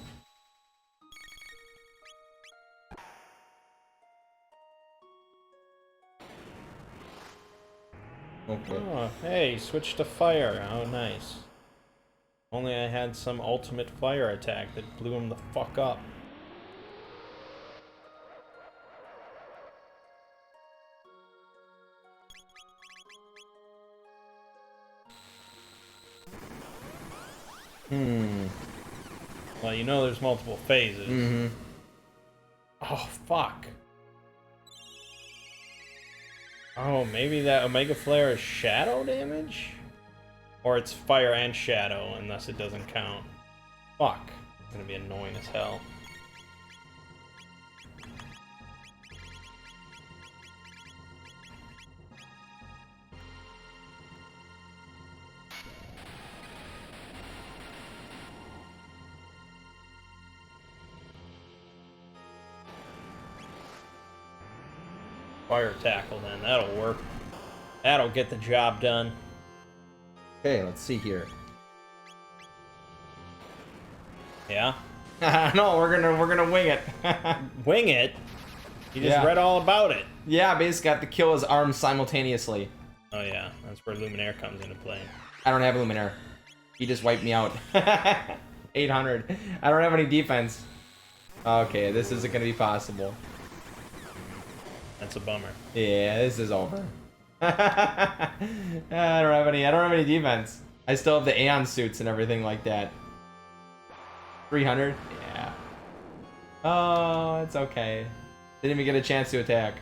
Okay. Oh, hey, switch to fire. Oh, nice. Only I had some ultimate fire attack that blew him the fuck up. Well, you know there's multiple phases. Mm-hmm. Oh, fuck. Oh, maybe that Omega Flare is shadow damage? Or it's fire and shadow, and thus it doesn't count. Fuck. It's gonna be annoying as hell. Fire tackle then, that'll work. That'll get the job done. Okay, let's see here. Yeah? No, we're gonna wing it. Wing it? You just Yeah. read all about it. Yeah, basically have to kill his arms simultaneously. Oh yeah, that's where Luminaire comes into play. I don't have Luminaire. He just wiped me out. 800. I don't have any defense. Okay, this isn't gonna be possible. That's a bummer. Yeah, this is over. I don't have any defense. I still have the Aeon suits and everything like that. 300? Yeah. Oh, it's okay. Didn't even get a chance to attack.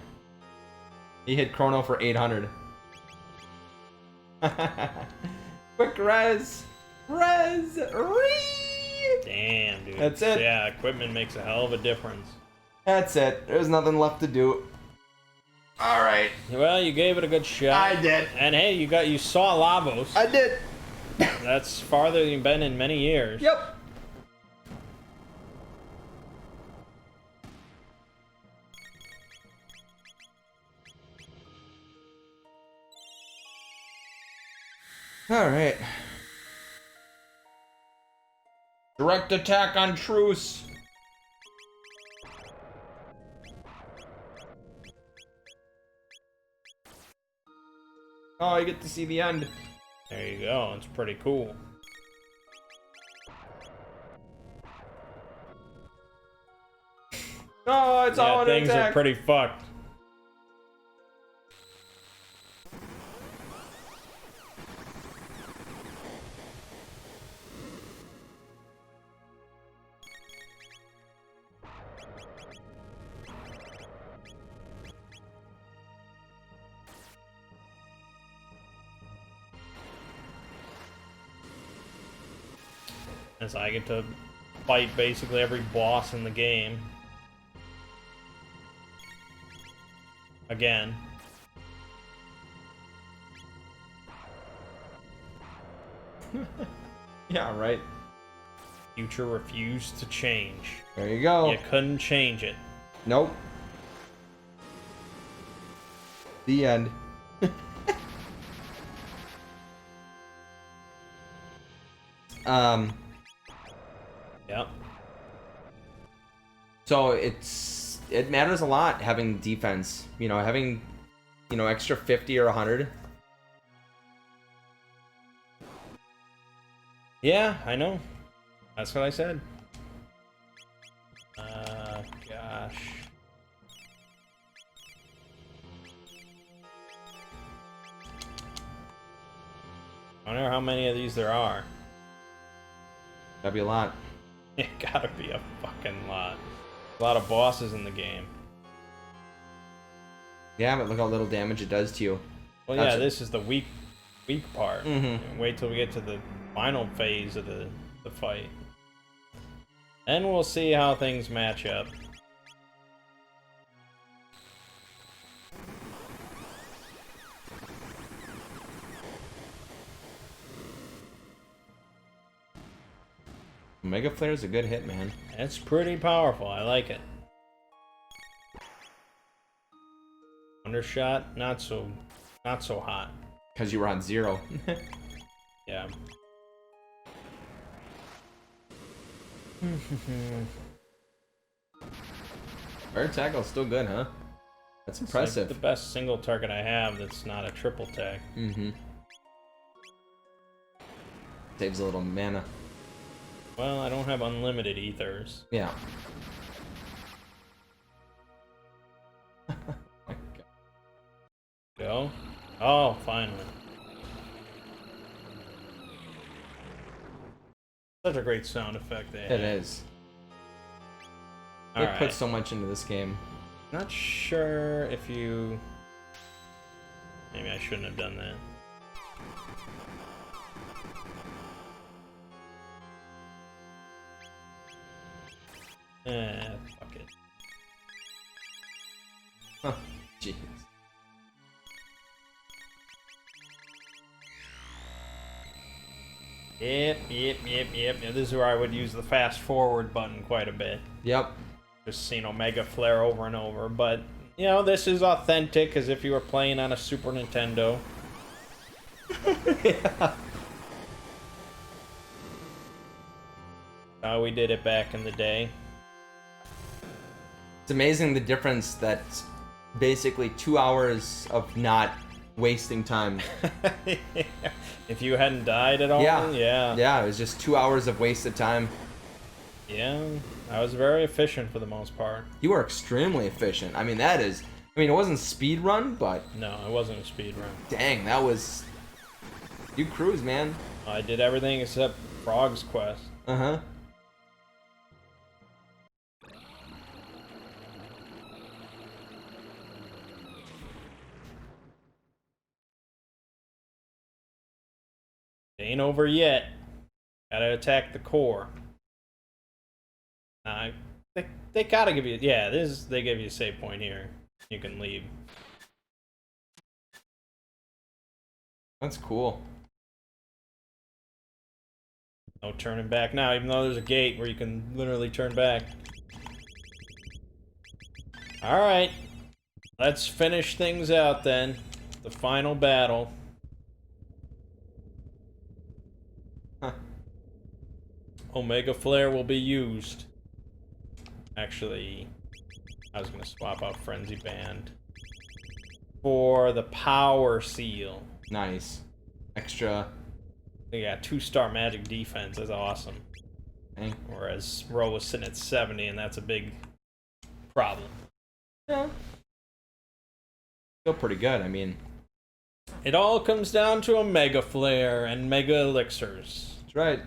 He hit Chrono for 800. Quick res! Res! Ree! Damn, dude. That's it. Yeah, equipment makes a hell of a difference. That's it. There's nothing left to do. Alright. Well, you gave it a good shot. I did. And hey, you saw Lavos. I did. That's farther than you've been in many years. Yep. Alright. Direct attack on truce. Oh, you get to see the end. There you go. It's pretty cool. Oh, it's all Yeah, an things attack. are pretty fucked. As I get to fight basically every boss in the game. Again. Yeah, right. Future refused to change. There you go. You couldn't change it. Nope. The end. Yep. So it matters a lot having defense. You know, having, you know, extra 50 or 100. Yeah, I know. That's what I said. Gosh. I wonder how many of these there are. That'd be a lot. It gotta be a fucking lot. A lot of bosses in the game. Yeah, but look how little damage it does to you. Well, yeah, this is the weak part. Mm-hmm. Wait till we get to the final phase of the fight. Then we'll see how things match up. Mega Flare is a good hit, man. It's pretty powerful. I like it. Undershot, not so hot. Because you were on 0. Yeah. Bird tackle's still good, huh? That's It's impressive. like the best single target I have that's not a triple tag. Mm-hmm. Saves a little mana. Well, I don't have unlimited ethers. Yeah. Go. Oh, finally. Such a great sound effect they have. It is. They Alright. put so much into this game. Not sure if you... Maybe I shouldn't have done that. Fuck it. Huh. Jeez. Yep. This is where I would use the fast forward button quite a bit. Yep. Just, Mega Flare over and over. But, this is authentic as if you were playing on a Super Nintendo. Yeah. How we did it back in the day. It's amazing the difference that basically 2 hours of not wasting time. If you hadn't died at all, yeah. Yeah, it was just 2 hours of wasted time. Yeah, I was very efficient for the most part. You were extremely efficient. I mean, it wasn't speed run, but No, it wasn't a speed run. dang, that was... You cruise, man. I did everything except Frog's Quest. Uh-huh. It ain't over yet. Gotta attack the core. They gotta give you... Yeah, they give you a save point here. You can leave. That's cool. No turning back now, even though there's a gate where you can literally turn back. Alright. Let's finish things out then. The final battle. Huh. Omega Flare will be used. Actually, I was gonna swap out Frenzy Band for the Power Seal. Nice. Extra. Yeah, 2-star magic defense is awesome. Okay. Whereas Ro was sitting at 70, and that's a big problem. Yeah. Still pretty good, I mean. It all comes down to a Mega Flare and Mega Elixirs. That's right.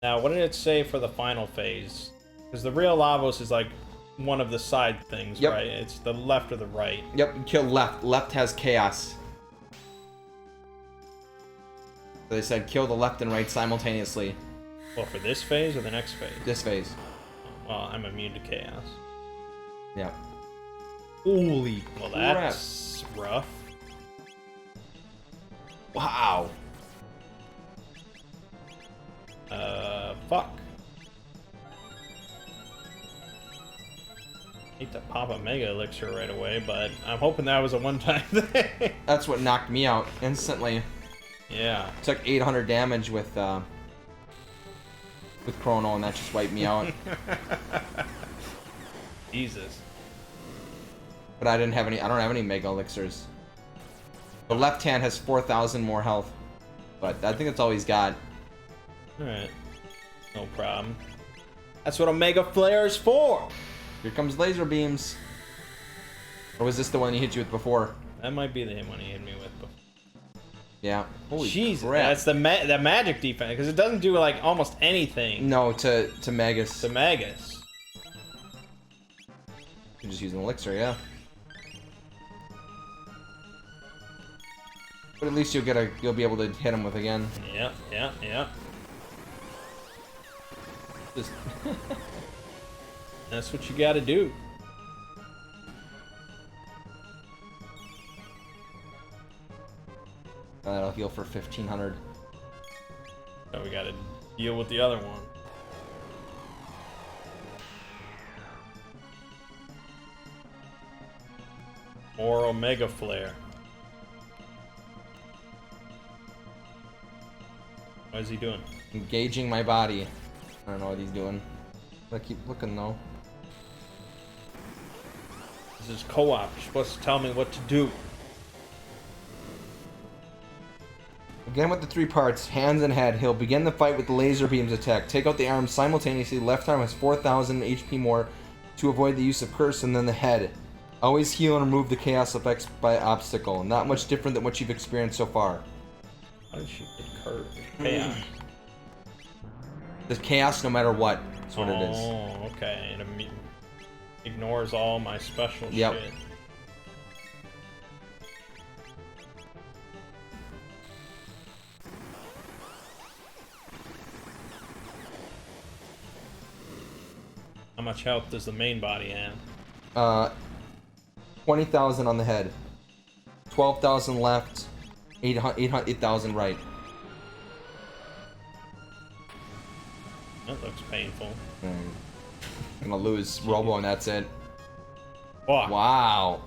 Now, what did it say for the final phase? Because the real Lavos is like one of the side things, Yep. right? It's the left or the right. Yep, you kill left. Left has chaos. So they said kill the left and right simultaneously. Well, for this phase or the next phase? This phase. Well, I'm immune to chaos. Yeah. Holy Well, crap. that's rough. Wow. Fuck. Hate to pop a Mega Elixir right away, but I'm hoping that was a one-time thing. That's what knocked me out instantly. Yeah. Took 800 damage with Chrono, and that just wiped me out. Jesus. But I don't have any Mega Elixirs. The left hand has 4,000 more health. But I think that's all he's got. Alright. No problem. That's what Omega Flare is for! Here comes laser beams. Or was this the one he hit you with before? That might be the one he hit me with before. Yeah. Holy Jeez, crap. that's the magic defense, because it doesn't do, like, almost anything No, to Magus. to Magus. You can just use an elixir, yeah. But at least you'll be able to hit him with again. Yep, yep, yep. Just That's what you gotta do. that'll heal for 1500. So we gotta deal with the other one. More Omega Flare. What is he doing? Engaging my body. I don't know what he's doing. I keep looking though. This is co-op. You're supposed to tell me what to do. Again with the 3 parts, hands and head. He'll begin the fight with the laser beams attack. Take out the arms simultaneously. Left arm has 4,000 HP more to avoid the use of curse, and then the head. Always heal and remove the chaos effects by obstacle. Not much different than what you've experienced so far. How did she get curved? Chaos. There's chaos no matter what. That's what it is. Oh, okay. It ignores all my special Yep. shit. How much health does the main body have? 20,000 on the head. 12,000 left. 8,000 right. That looks painful. Gonna lose Robo and that's it. Oh, Wow.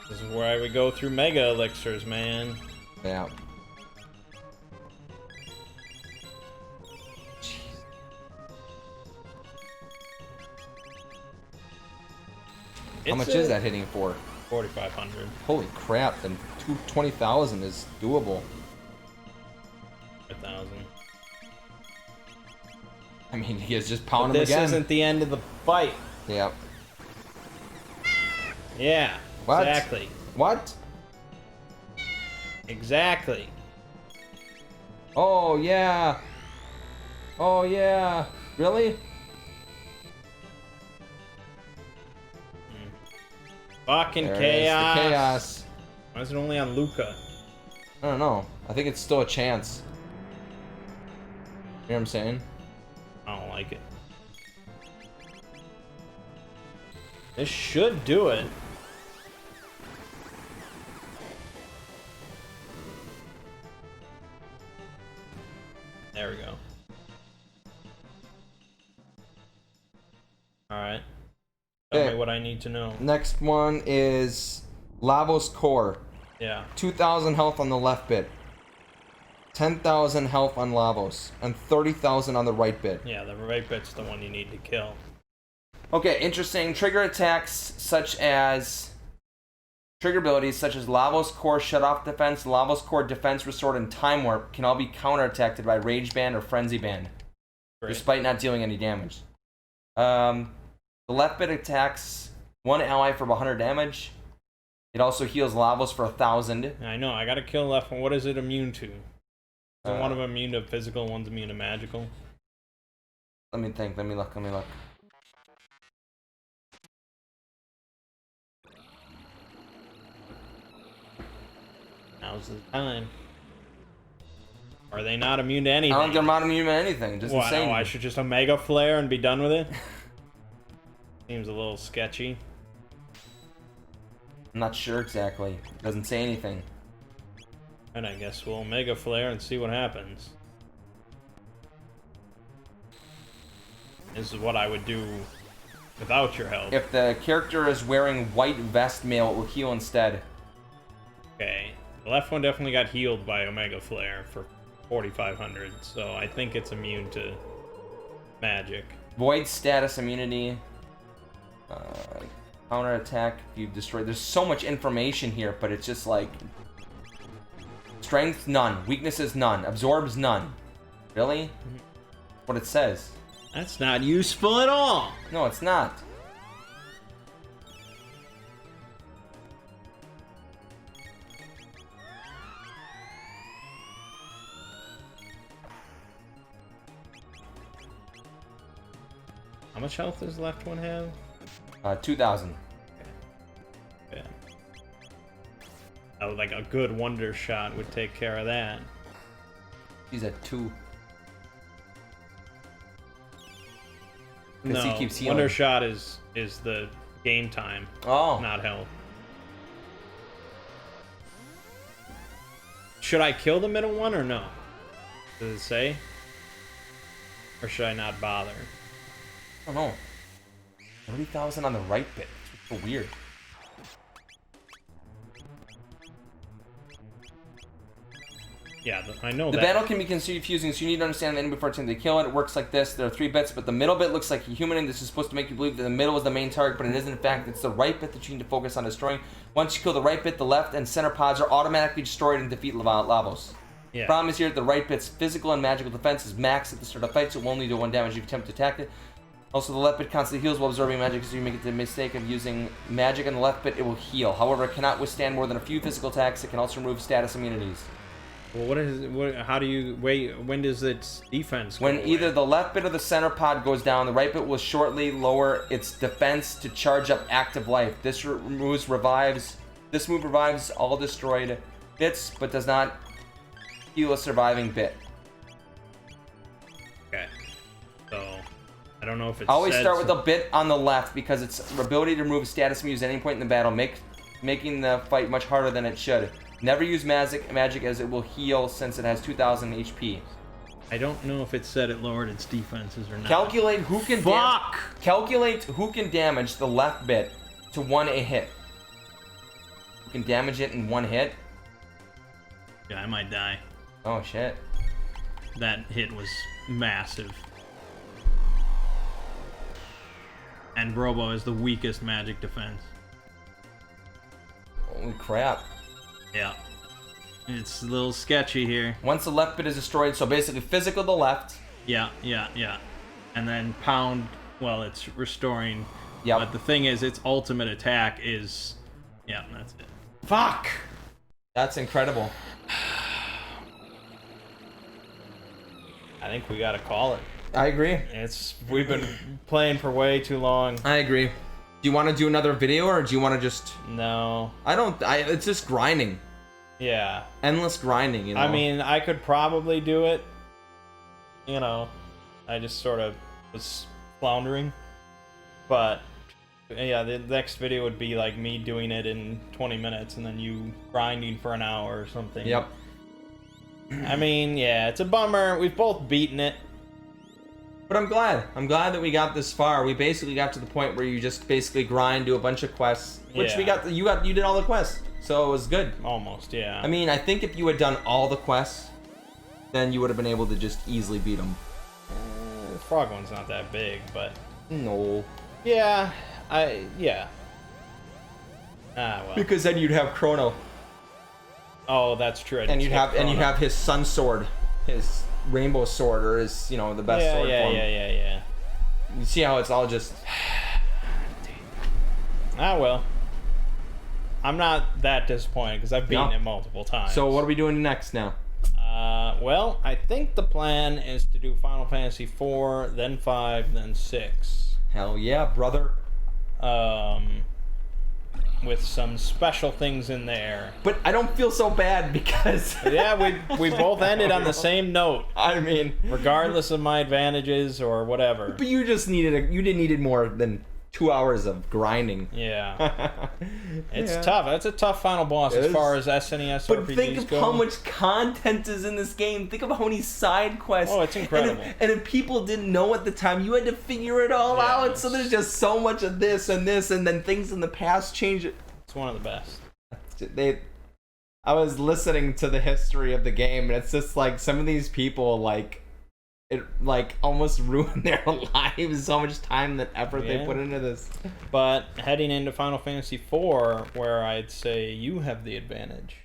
this is where we go through mega elixirs, man. Yeah. How much is that hitting for? 4,500. Holy crap, then 20,000 is doable. 1,000. I mean, he is just But pounding him this again. isn't the end of the fight. Yeah. Yeah. What? Exactly. What? Exactly. Oh, yeah. Oh, yeah. Really? Fucking There chaos. is the chaos. Why is it only on Luca? I don't know. I think it's still a chance. You know what I'm saying? I don't like it. This should do it. There we go. Alright. Tell Okay. me what I need to know. Next one is Lavos Core. Yeah. 2,000 health on the left bit. 10,000 health on Lavos. And 30,000 on the right bit. Yeah, the right bit's the one you need to kill. Okay, interesting. Trigger attacks such as... Trigger abilities such as Lavos Core Shut Off Defense, Lavos Core Defense Restored, and Time Warp can all be counterattacked by Rage Band or Frenzy Band, Great. despite not dealing any damage. The left bit attacks one ally for 100 damage. It also heals Lavos for 1,000. I know, I gotta kill left one. What is it immune to? Is one of them immune to physical, one's immune to magical? Let me think, let me look. Now's the time. Are they not immune to anything? I don't think they're not immune to anything, just What, insane. oh, I should just Omega Flare and be done with it? Seems a little sketchy. I'm not sure exactly. Doesn't say anything. And I guess we'll Omega Flare and see what happens. This is what I would do without your help. If the character is wearing white vest mail, it will heal instead. Okay. The left one definitely got healed by Omega Flare for 4,500, so I think it's immune to magic. Void status immunity. Counter attack if you destroy. There's so much information here, but it's just like Strength, none. Weaknesses, none. Absorbs, none. Really? What it says. That's not useful at all. No, it's not. How much health does left one have? 2,000. Yeah. Oh, like a good wonder shot would take care of that. He's at 2. No, he keeps healing. wonder shot is the game time, Oh. not health. Should I kill the middle one or no? Does it say? Or should I not bother? I don't know. 30,000 on the right bit. It's so weird. Yeah, I know The that. battle can be confusing, so you need to understand the enemy before attempting to kill it. It works like this. There are 3 bits, but the middle bit looks like a human, and this is supposed to make you believe that the middle is the main target, but it isn't. In fact, it's the right bit that you need to focus on destroying. Once you kill the right bit, the left and center pods are automatically destroyed and defeat Lavos. Yeah. The problem is here that the right bit's physical and magical defense is maxed at the start of the fight, so it will only do 1 damage if you attempt to attack it. Also, the left bit constantly heals while absorbing magic, so you make the mistake of using magic on the left bit, it will heal. However, it cannot withstand more than a few physical attacks. It can also remove status immunities. Well, what is what? How do you wait? When does its defense go When away? either the left bit or the center pod goes down, the right bit will shortly lower its defense to charge up active life. This move revives all destroyed bits, but does not heal a surviving bit. Okay. So I don't know if it's. Always start with the bit on the left because its ability to remove status moves at any point in the battle, making the fight much harder than it should. Never use magic as it will heal since it has 2,000 HP. I don't know if it said it lowered its defenses or not. Calculate who can calculate who can damage the left bit to 1 a hit. Who can damage it in 1 hit? Yeah, I might die. Oh shit. That hit was massive. And Robo is the weakest magic defense. Holy crap. Yeah. It's a little sketchy here. Once the left bit is destroyed, so basically physical the left. Yeah. And then pound, well, it's restoring. Yep. But the thing is, its ultimate attack is... Yeah, that's it. Fuck! That's incredible. I think we gotta call it. I agree. We've been playing for way too long. I agree. Do you want to do another video or do you want to just... No. It's just grinding. Yeah. Endless grinding, you know? I mean, I could probably do it. You know, I just sort of was floundering. But, yeah, the next video would be like me doing it in 20 minutes and then you grinding for an hour or something. Yep. I mean, yeah, it's a bummer. We've both beaten it. But I'm glad. I'm glad that we got this far. We basically got to the point where you just basically grind, do a bunch of quests. Which Yeah. you did all the quests. So it was good. Almost, yeah. I mean, I think if you had done all the quests, then you would have been able to just easily beat them. The frog one's not that big, but... No. Yeah, yeah. Ah, well. Because then you'd have Chrono. Oh, that's true. And you'd have his sun sword. His rainbow sword, or his, the best sword form. Yeah. You see how it's all just... Ah, well. I'm not that disappointed because I've beaten it multiple times. So what are we doing next now? Well, I think the plan is to do Final Fantasy 4, then 5, then 6. Hell yeah, brother. With some special things in there. But I don't feel so bad because... Yeah, we both ended on the same note. I mean... Regardless of my advantages or whatever. But you just needed more than 2 hours of grinding. Yeah. It's tough. That's a tough final boss as far as SNES but RPGs think of go. how much content is in this game. Think of how many side quests. Oh, it's incredible. And if people didn't know at the time, you had to figure it all out. So there's just so much of this, and then things in the past change it. It's one of the best. I was listening to the history of the game, and it's just like some of these people it almost ruined their lives. So much time and effort they put into this. But heading into Final Fantasy 4, where I'd say you have the advantage.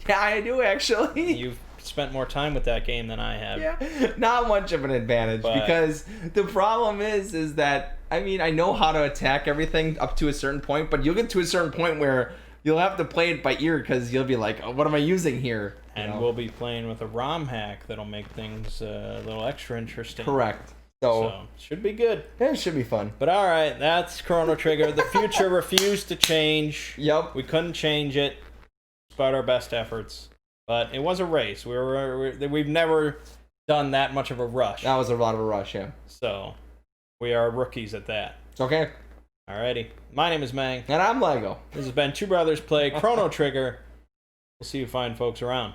Yeah, I do actually. You've spent more time with that game than I have. Yeah, not much of an advantage But- because the problem is that I mean I know how to attack everything up to a certain point, but you'll get to a certain point where you'll have to play it by ear because you'll be like, oh, what am I using here? You And know? we'll be playing with a ROM hack that'll make things a little extra interesting. Correct. So, should be good. Yeah, it should be fun. But alright, that's Chrono Trigger. The future refused to change. Yep. We couldn't change it, despite our best efforts. But it was a race. We've never done that much of a rush. That was a lot of a rush, yeah. So, we are rookies at that. It's okay. Alrighty. My name is Mang. And I'm Lego. This has been Two Brothers Play Chrono Trigger. We'll see you fine folks around.